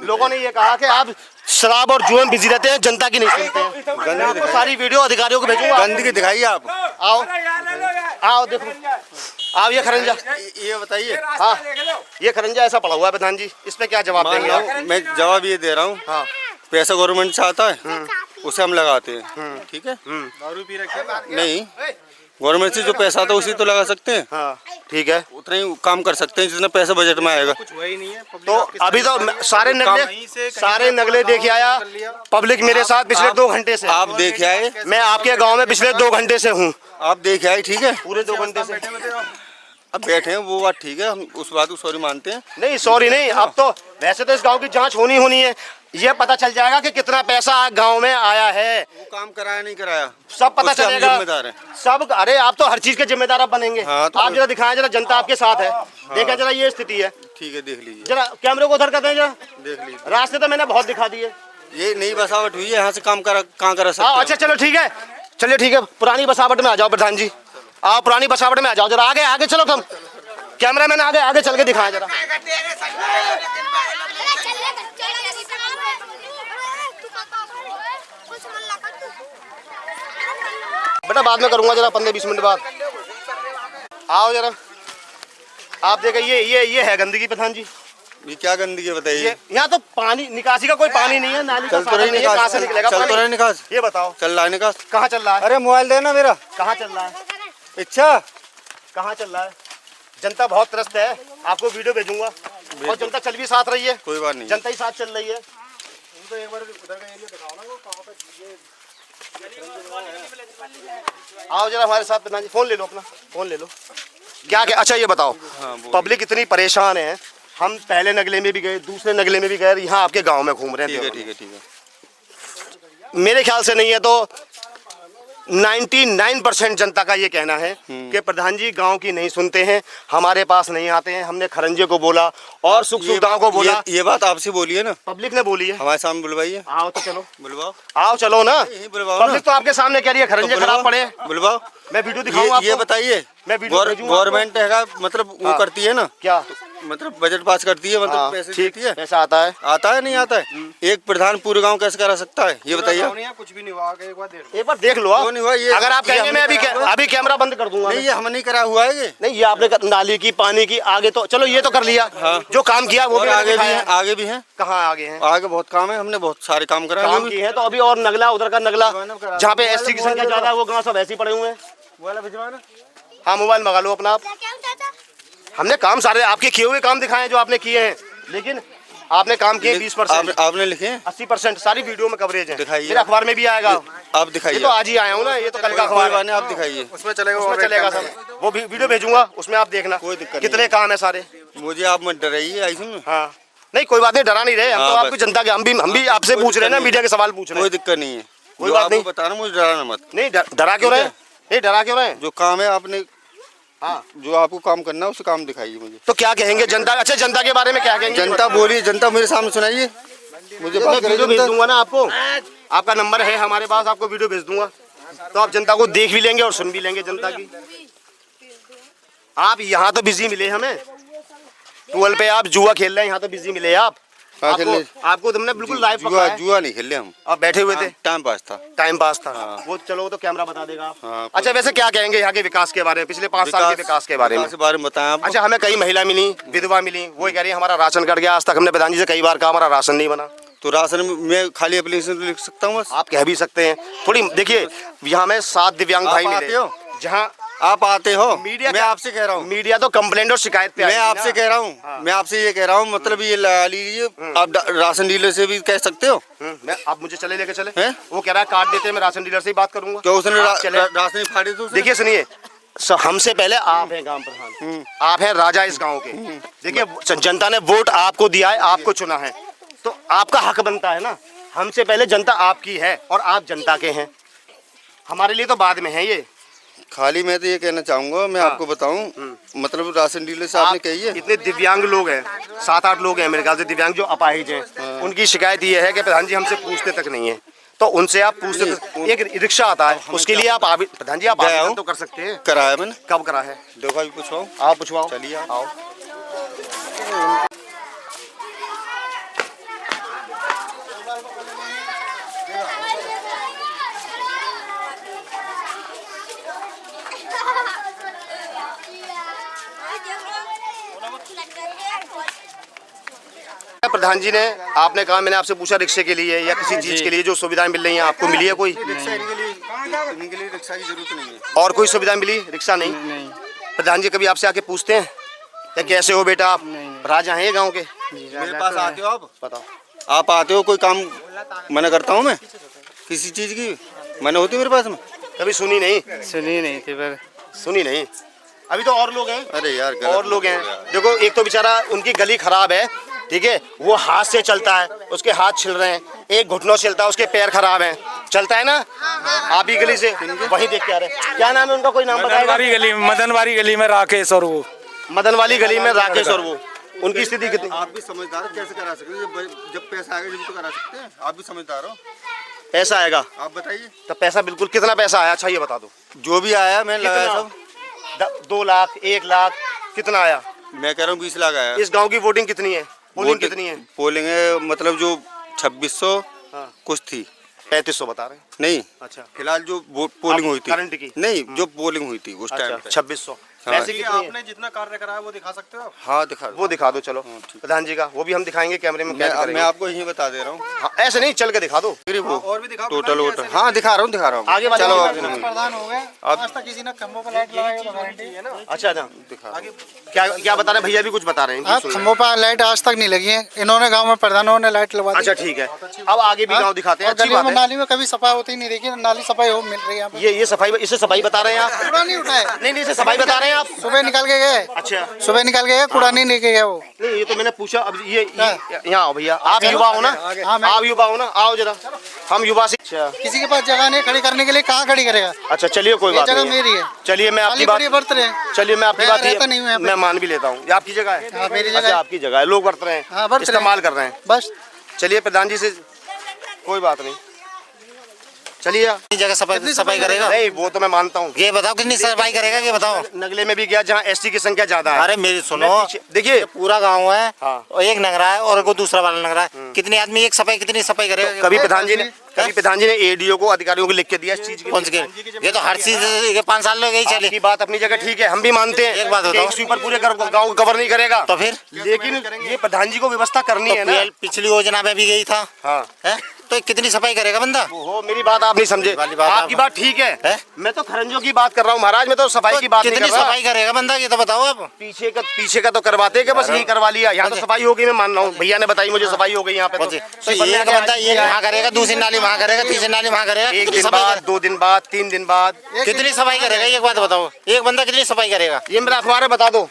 लोगों ने ये कहा कि आप शराब और जुए में बिजी रहते हैं, जनता की नहीं सुनते हैं। मैं आपको सारी वीडियो अधिकारियों को भेजूंगा।
गंदगी दिखाइए आप।
आओ आओ देखो, आओ। ये खरंजा,
ये बताइए।
हाँ, ये खरंजा ऐसा पड़ा हुआ है प्रधान जी, इस पे क्या जवाब देंगे आप?
मैं जवाब ये दे रहा हूँ।
हाँ,
पैसा गवर्नमेंट से आता है, उसे हम लगाते हैं, ठीक है।
दारू पी रखे
नहीं, गवर्नमेंट से जो पैसा आता है उसी तो लगा सकते हैं।
हाँ, ठीक है,
उतना ही काम कर सकते हैं जितना पैसा बजट में आएगा।
कुछ वही नहीं है। तो अभी तो सारे नगले देखे आया पब्लिक मेरे साथ पिछले 2 घंटे से।
आप देखे आए?
मैं आपके गांव में पिछले 2 घंटे से हूँ।
आप देखे आए, ठीक है।
पूरे 2 घंटे से
अब बैठे हैं वो बात ठीक है, हम उस बात को सॉरी मानते हैं।
नहीं सॉरी नहीं, अब तो वैसे तो इस गांव की जांच होनी है। ये पता चल जाएगा कि कितना पैसा गांव में आया है,
वो काम कराया नहीं कराया
सब पता
उसके हम
चलेगा।
जिम्मेदार हैं
सब, अरे आप तो हर चीज के जिम्मेदार आप बनेंगे।
हाँ, तो
आप जरा दिखाएं, जरा जनता आपके साथ है। देखा जरा ये स्थिति है।
ठीक है, देख लीजिए
जरा कैमरे को उधर कर दें, जरा
देख लीजिए।
रास्ते तो मैंने बहुत दिखा दिए।
ये नई बसावट हुई है, यहाँ से काम कहाँ करा सकते हैं।
अच्छा चलो ठीक है, चलिए ठीक है, पुरानी बसावट में आ जाओ प्रधान जी, आप पुरानी बसावट में आ जाओ। जरा आगे आगे चलो, तुम कैमरा मैन आगे आगे चल के दिखाएं जरा। बेटा बाद में करूंगा, जरा 15-20 मिनट बाद आओ जरा। आप देखिए ये है गंदगी प्रधान जी।
ये क्या गंदगी बताइए?
यहाँ तो पानी निकासी का कोई पानी नहीं है, नाली
चल तो रही निकास,
कहाँ से निकलेगा
चल तो रही निकास।
ये बताओ
चल रहा है निकास।
कहाँ चल रहा है?
अरे मोबाइल देना मेरा।
कहाँ चल रहा है?
अच्छा
कहाँ चल रहा है? जनता बहुत त्रस्त है, आपको वीडियो भेजूंगा। और जनता चल भी साथ रही है,
कोई बात नहीं,
जनता ही साथ चल रही है।
तो एक बार उधर का एरिया दिखाओ ना, वो कहाँ पे
आओ जरा हमारे साथ प्रधान जी, फोन ले लो अपना, फोन ले लो। क्या क्या अच्छा ये बताओ, पब्लिक इतनी परेशान है, हम पहले नगले में भी गए, दूसरे नगले में भी गए, यहाँ आपके गांव में घूम रहे हैं।
ठीक है।
मेरे ख्याल से नहीं है तो 99% जनता का ये कहना है कि प्रधान जी गांव की नहीं सुनते हैं, हमारे पास नहीं आते हैं। हमने खरंजे को बोला और सुख सुविधाओं को बोला।
ये बात आपसे बोली है ना,
पब्लिक ने बोली है।
हमारे सामने बुलवाइए।
आओ तो चलो,
बुलवाओ।
आओ चलो ना,
बुलवाओ।
पब्लिक तो आपके सामने कह रही है खरंजे खराब पड़े।
बुलवाओ,
मैं वीडियो दिखाऊंगा आपको।
ये बताइए,
मैं वीडियो भेजूंगा।
गवर्नमेंट है मतलब वो करती है ना,
क्या
मतलब बजट पास करती है, मतलब पैसे देती है।
पैसा आता है
नहीं आता है? एक प्रधान पूरे गांव कैसे करा सकता है ये बताइए?
कुछ भी नहीं हुआ,
एक बार देख लो आप। अगर आप कहेंगे मैं अभी कैमरा बंद कर दूंगा।
नहीं, ये हमने नहीं करा हुआ है ये।
नहीं, ये आपने नाली की पानी की आगे तो चलो ये तो कर लिया। जो काम किया वो भी
आगे भी है, आगे भी है।
कहाँ आगे हैं?
आगे बहुत काम है, हमने बहुत सारे काम कराए,
काम किए हैं। तो अभी और नगला, उधर का नगला जहाँ पे SC की संख्या ज्यादा है वो गाँव सब ऐसे ही पड़े हुए हैं। हाँ मोबाइल मंगा लो अपना आप। हमने काम सारे आपके किए हुए काम दिखाए जो आपने किए हैं, लेकिन आपने काम किए 20%।
आपने लिखे
80% सारी वीडियो में कवरेज है।
दिखाइए,
मेरे अखबार में भी आएगा।
आप दिखाइए।
ये तो आज ही आया हूँ ना, ये तो कल का अखबार है।
आप दिखाइए,
उसमें चलेगा सब। वो वीडियो भेजूंगा, उसमें आप देखना।
कोई दिक्कत
कितने काम है सारे।
मुझे आप मत डराइए ऐसे में।
हाँ नहीं कोई बात नहीं, डरा नहीं रहे हम तो आपकी जनता के, हम भी आपसे पूछ रहे हैं ना, मीडिया के सवाल पूछ रहे हैं।
कोई दिक्कत नहीं है,
कोई बात नहीं।
बताना, मुझे डराना मत।
नहीं डरा क्यों रहे? नहीं डरा क्यों रहे?
जो काम है आपने, जो आपको काम करना है उसे काम दिखाइए मुझे।
तो क्या कहेंगे जनता? अच्छा जनता के बारे में क्या कहेंगे?
जनता बोलिए, जनता मेरे सामने सुनाइए। मुझे
वीडियो भेज दूंगा ना आपको, आपका नंबर है हमारे पास, आपको वीडियो भेज दूंगा तो आप जनता को देख भी लेंगे और सुन भी लेंगे जनता की। आप यहाँ तो बिजी मिले हमें, 12 पे आप जुआ खेल रहे हैं, यहाँ तो बिजी मिले आप। आपको तुमने बिल्कुल लाइव पकड़ा है।
जुआ नहीं खेले हम,
आप बैठे हुए थे,
टाइम पास था।
टाइम पास था। वो चलो वो तो कैमरा बता देगा आप। अच्छा वैसे क्या कहेंगे यहाँ के विकास के बारे में, पिछले 5 साल के विकास के बारे में
बताएं आप।
अच्छा हमें कई महिला मिली, विधवा मिली, वो कह रही है हमारा राशन कट गया। आज तक हमने प्रधान जी से कई बार कहा हमारा राशन नहीं बना।
तो राशन में खाली एप्लीकेशन लिख सकता हूँ?
आप कह भी सकते हैं। थोड़ी देखिए यहाँ में 7 दिव्यांग भाई मिले, जहाँ
आप आते हो।
मीडिया,
मैं आपसे कह रहा हूँ,
मीडिया तो कंप्लेंट और शिकायत पे
मैं आपसे कह रहा हूँ, मैं आपसे ये कह रहा हूँ, मतलब ये लगा लीजिए, आप राशन डीलर से भी कह सकते हो।
मैं आप मुझे चले लेके चले, वो कह रहा है कार्ड देते हैं, मैं राशन डीलर से ही बात करूंगा।
तो उसने राशन फाड़े तो
देखिए सुनिए, हमसे पहले आप हैं गांव प्रधान, आप हैं राजा इस गांव के। देखिए जनता ने वोट आपको दिया है, आपको चुना है, तो आपका हक बनता है ना। हमसे पहले जनता आपकी है और आप जनता के हैं, हमारे लिए तो बाद में है ये।
खाली मैं तो ये कहना चाहूंगा, मैं आपको बताऊं, मतलब राशन डीलर से आपने कही है,
इतने दिव्यांग लोग हैं, 7-8 लोग हैं मेरे ख्याल से दिव्यांग जो अपाहिज हैं, उनकी शिकायत ये है कि प्रधान जी हमसे पूछते तक नहीं है। तो उनसे आप पूछते, एक रिक्शा आता है उसके लिए आप प्रधान जी आप आवेदन तो कर सकते हैं।
कराया मैंने।
कब करा है?
देखो अभी पूछवाओ।
आप पूछवाओ।
चलिए
आओ। प्रधान जी ने आपने कहा, मैंने आपसे पूछा रिक्शे के लिए या किसी चीज के लिए जो सुविधाएं मिल रही हैं आपको मिली है कोई?
रिक्शा इनके लिए रिक्शा की जरूरत नहीं है।
और कोई सुविधा मिली? रिक्शा नहीं। प्रधान जी कभी आपसे आके पूछते हैं या कैसे हो बेटा आप? राजा हैं गाँव के।
मेरे पास आते हो आप?
बताओ।
आप आते हो, कोई काम मना करता हूँ मैं? किसी चीज की मना होती है मेरे पास में?
कभी सुनी नहीं?
सुनी नहीं थी, पर
सुनी नहीं। अभी तो और लोग हैं।
अरे यार
और लोग हैं। देखो एक तो बेचारा उनकी गली खराब है, ठीक है, वो हाथ से चलता है, उसके हाथ छिल रहे हैं, एक घुटनों से चलता है, उसके पैर खराब हैं, चलता है ना। आप ही गली से वहीं देख के आ रहे हैं। क्या नाम है उनका, कोई नाम बताएगा?
मदनवारी गली में राकेश और वो
मदनवाली गली में राकेश और वो, उनकी स्थिति कितनी?
आप भी समझदार हो, कैसे करा सकते हैं? जब पैसा आएगा जब तो करा सकते हैं। आप भी समझदार हो।
पैसा आएगा,
आप बताइए।
तो पैसा बिल्कुल, कितना पैसा आया? अच्छा ये बता दो।
जो भी आया मैं लगाया सब।
2 लाख, 1 लाख, कितना आया?
मैं कह रहा हूँ 20 लाख आया।
इस गांव की वोटिंग कितनी है? पोलिंग कितनी है?
पोलिंग है मतलब जो 2600 कुछ थी,
3500 बता रहे हैं।
नहीं,
अच्छा,
फिलहाल जो पोलिंग हुई थी,
करंट की
नहीं, जो पोलिंग हुई थी उस टाइम
2600।
वैसे
कि
आपने
जितना कार्य करा है वो दिखा सकते हो?
हाँ दिखा,
वो दिखा दो। चलो प्रधान जी का वो भी हम दिखाएंगे कैमरे में।
मैं आपको यही बता दे रहा हूँ।
हाँ, ऐसे नहीं, चल के दिखा दो।
और भी दिखाओ
टोटल वोटर। हाँ दिखा रहा हूँ।
आगे वाले
चलो
प्रधान हो गए। आज तक किसी ने खंभों पर लाइट लगाई हो गारंटी है ना?
अच्छा दिखा। क्या क्या बता रहे हैं भैया? भी कुछ बता रहे हैं।
खंभों पर लाइट आज तक नहीं लगी है, इन्होंने गाँव में प्रधानों ने लाइट लगवा दी।
अच्छा ठीक है, अब आगे भी गाँव दिखाते हैं। अच्छी बात है।
नाली में कभी सफाई होती नहीं, देखिए नाली सफाई हो मिल रही है।
ये सफाई, इसे सफाई बता रहे हैं आप?
कूड़ा नहीं उठाए।
नहीं, इसे सफाई बता रहे हैं आप?
सुबह निकाल के गए।
अच्छा,
सुबह निकाल के गए, कूड़ा नहीं लेके गया वो।
नहीं, ये तो मैंने पूछा। अब ये यहाँ आओ भैया, आप युवा हो ना? आप युवा हो ना? आओ जरा, हम युवा से।
किसी के पास जगह नहीं खड़ी करने के लिए, कहाँ खड़ी करेगा?
अच्छा चलिए, कोई बात नहीं,
जगह मेरी है।
चलिए मैं आपकी बात
बरत रहे हैं।
चलिए मैं आपकी बात
नहीं,
मैं मान भी लेता हूँ। ये आपकी जगह है?
मेरी जगह।
अच्छा आपकी जगह है, लोग बरत रहे हैं, इस्तेमाल कर रहे हैं
बस।
चलिए प्रधान जी से कोई बात नहीं, चलिए।
जगह सफाई करेगा?
नहीं, वो तो मैं मानता हूँ।
ये बताओ कितनी सफाई करेगा, ये बताओ।
नगले में भी गया जहाँ एसटी की संख्या ज्यादा है।
अरे मेरी सुनो,
देखिए
पूरा गांव है और एक नगरा है और को दूसरा वाला नगरा है, कितने आदमी एक सफाई कितनी सफाई करेगा?
कभी प्रधान जी ने एडीओ को, अधिकारियों को लिख के दिया इस चीज की।
ये तो हर चीज 5 साल हो गई चले।
की बात अपनी जगह ठीक है, हम भी मानते हैं।
एक बात बताओ,
ऊपर पूरे गाँव को कवर नहीं करेगा
तो फिर,
लेकिन ये प्रधान जी को व्यवस्था करनी है ना।
पिछली योजना में भी गई था।
हाँ,
तो कितनी सफाई करेगा बंदा?
वो मेरी बात आप नहीं समझे। आपकी बात ठीक है, मैं तो खरंजों की बात कर रहा हूँ महाराज, मैं तो सफाई की बात नहीं कर रहा।
कितनी सफाई करेगा बंदा, ये तो बताओ आप।
पीछे का तो करवाते कि बस यही करवा लिया। यहाँ तो सफाई हो गई, मैं मान रहा हूँ। भैया ने बताई मुझे सफाई हो गई यहाँ पे।
तो एक बंदा ये वहाँ करेगा, दूसरी नाली वहाँ करेगा, तीसरी नाली वहाँ करेगा।
1 दिन बाद, 2 दिन बाद, 3 दिन बाद
कितनी सफाई करेगा? एक बात बताओ, एक बंदा कितनी सफाई करेगा?
ये मेरा अखबार है, बता दो।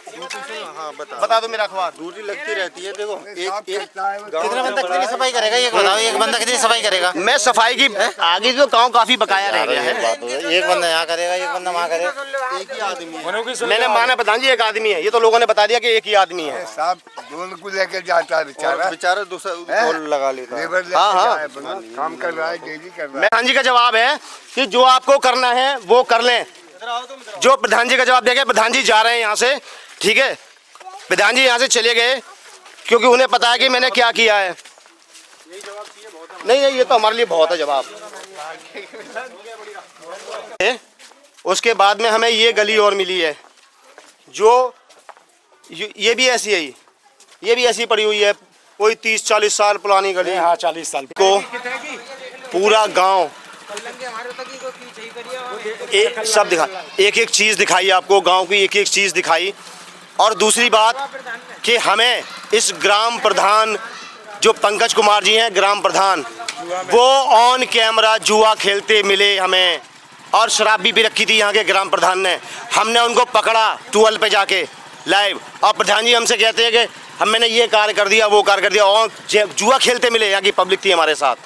बता दो मेरा अखबार।
ड्यूटी लगती रहती है। देखो
कितना बंदा कितनी सफाई करेगा, ये बताओ। एक बंदा कितनी सफाई करेगा?
मैं सफाई की आगे तो गाँव काफी बकाया रह गया है।
एक बंदा यहाँ करेगा, एक बंदा वहाँ करेगा,
एक ही आदमी।
मैंने माना प्रधान जी एक आदमी है, ये तो लोगों ने बता दिया कि एक ही आदमी है।
साहब दोनों को लेकर जाता है
बेचारा दूसरा और लगा लेता है।
हाँ,
काम कर रहा है, डेली कर रहा है।
प्रधान जी का जवाब है कि जो आपको करना है वो कर लें। जो प्रधान जी का जवाब देगा, प्रधान जी जा रहे हैं यहाँ से, ठीक है। प्रधान जी यहाँ से चले गए क्योंकि उन्हें पता है कि मैंने क्या किया है। नहीं, ये तो हमारे लिए बहुत है जवाब। उसके बाद में हमें ये गली और मिली है, जो ये भी ऐसी है, ये भी ऐसी पड़ी हुई है, कोई 30-40 साल पुरानी गली।
हाँ 40 साल
को पूरा गांव सब दिखा, एक चीज़ दिखाई आपको, गांव की एक चीज़ दिखाई। और दूसरी बात कि हमें इस ग्राम प्रधान जो पंकज कुमार जी हैं ग्राम प्रधान, वो ऑन कैमरा जुआ खेलते मिले हमें, और शराब भी रखी थी यहाँ के ग्राम प्रधान ने। हमने उनको पकड़ा 12 पे जाके लाइव, और प्रधान जी हमसे कहते हैं कि मैंने ये कार्य कर दिया, वो कार्य कर दिया, और जुआ खेलते मिले। यहाँ की पब्लिक थी हमारे साथ।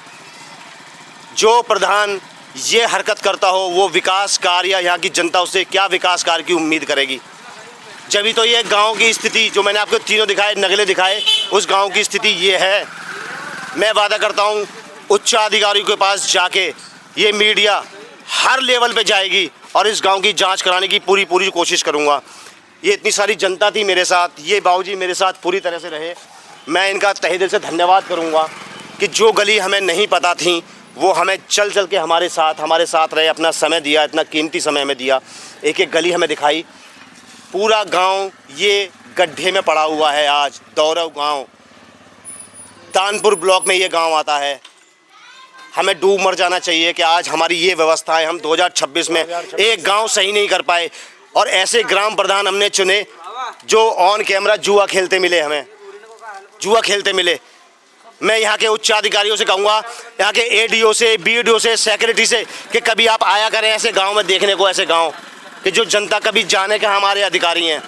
जो प्रधान ये हरकत करता हो, वो विकास कार्य, यहाँ की जनता उससे क्या विकास कार्य की उम्मीद करेगी? जब तो ये गांव की स्थिति जो मैंने आपको तीनों दिखाए, नगले दिखाए, उस गांव की स्थिति ये है। मैं वादा करता हूँ उच्च अधिकारियों के पास जाके ये मीडिया हर लेवल पे जाएगी और इस गांव की जांच कराने की पूरी कोशिश करूँगा। ये इतनी सारी जनता थी मेरे साथ, ये बाबूजी मेरे साथ पूरी तरह से रहे। मैं इनका तहे दिल से धन्यवाद करूँगा कि जो गली हमें नहीं पता थी वो हमें चल के हमारे साथ रहे, अपना समय दिया, इतना कीमती समय हमें दिया, एक गली हमें दिखाई। पूरा गांव ये गड्ढे में पड़ा हुआ है आज। दौरव गांव दानपुर ब्लॉक में ये गांव आता है। हमें डूब मर जाना चाहिए कि आज हमारी ये व्यवस्था है। हम 2026 में एक गांव सही नहीं कर पाए, और ऐसे ग्राम प्रधान हमने चुने जो ऑन कैमरा जुआ खेलते मिले, हमें जुआ खेलते मिले। मैं यहाँ के उच्च अधिकारियों से कहूँगा, यहाँ के एडीओ से, बीडीओ से, सेक्रेटरी से, कि कभी आप आया करें ऐसे गांव में देखने को, ऐसे गांव कि जो जनता कभी जाने के हमारे अधिकारी हैं।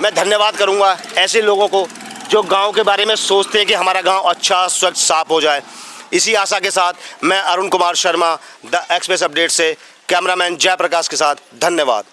मैं धन्यवाद करूंगा ऐसे लोगों को जो गांव के बारे में सोचते हैं कि हमारा गांव अच्छा स्वच्छ साफ हो जाए। इसी आशा के साथ मैं Arun Kumar Sharma the express update से कैमरामैन जयप्रकाश के साथ धन्यवाद।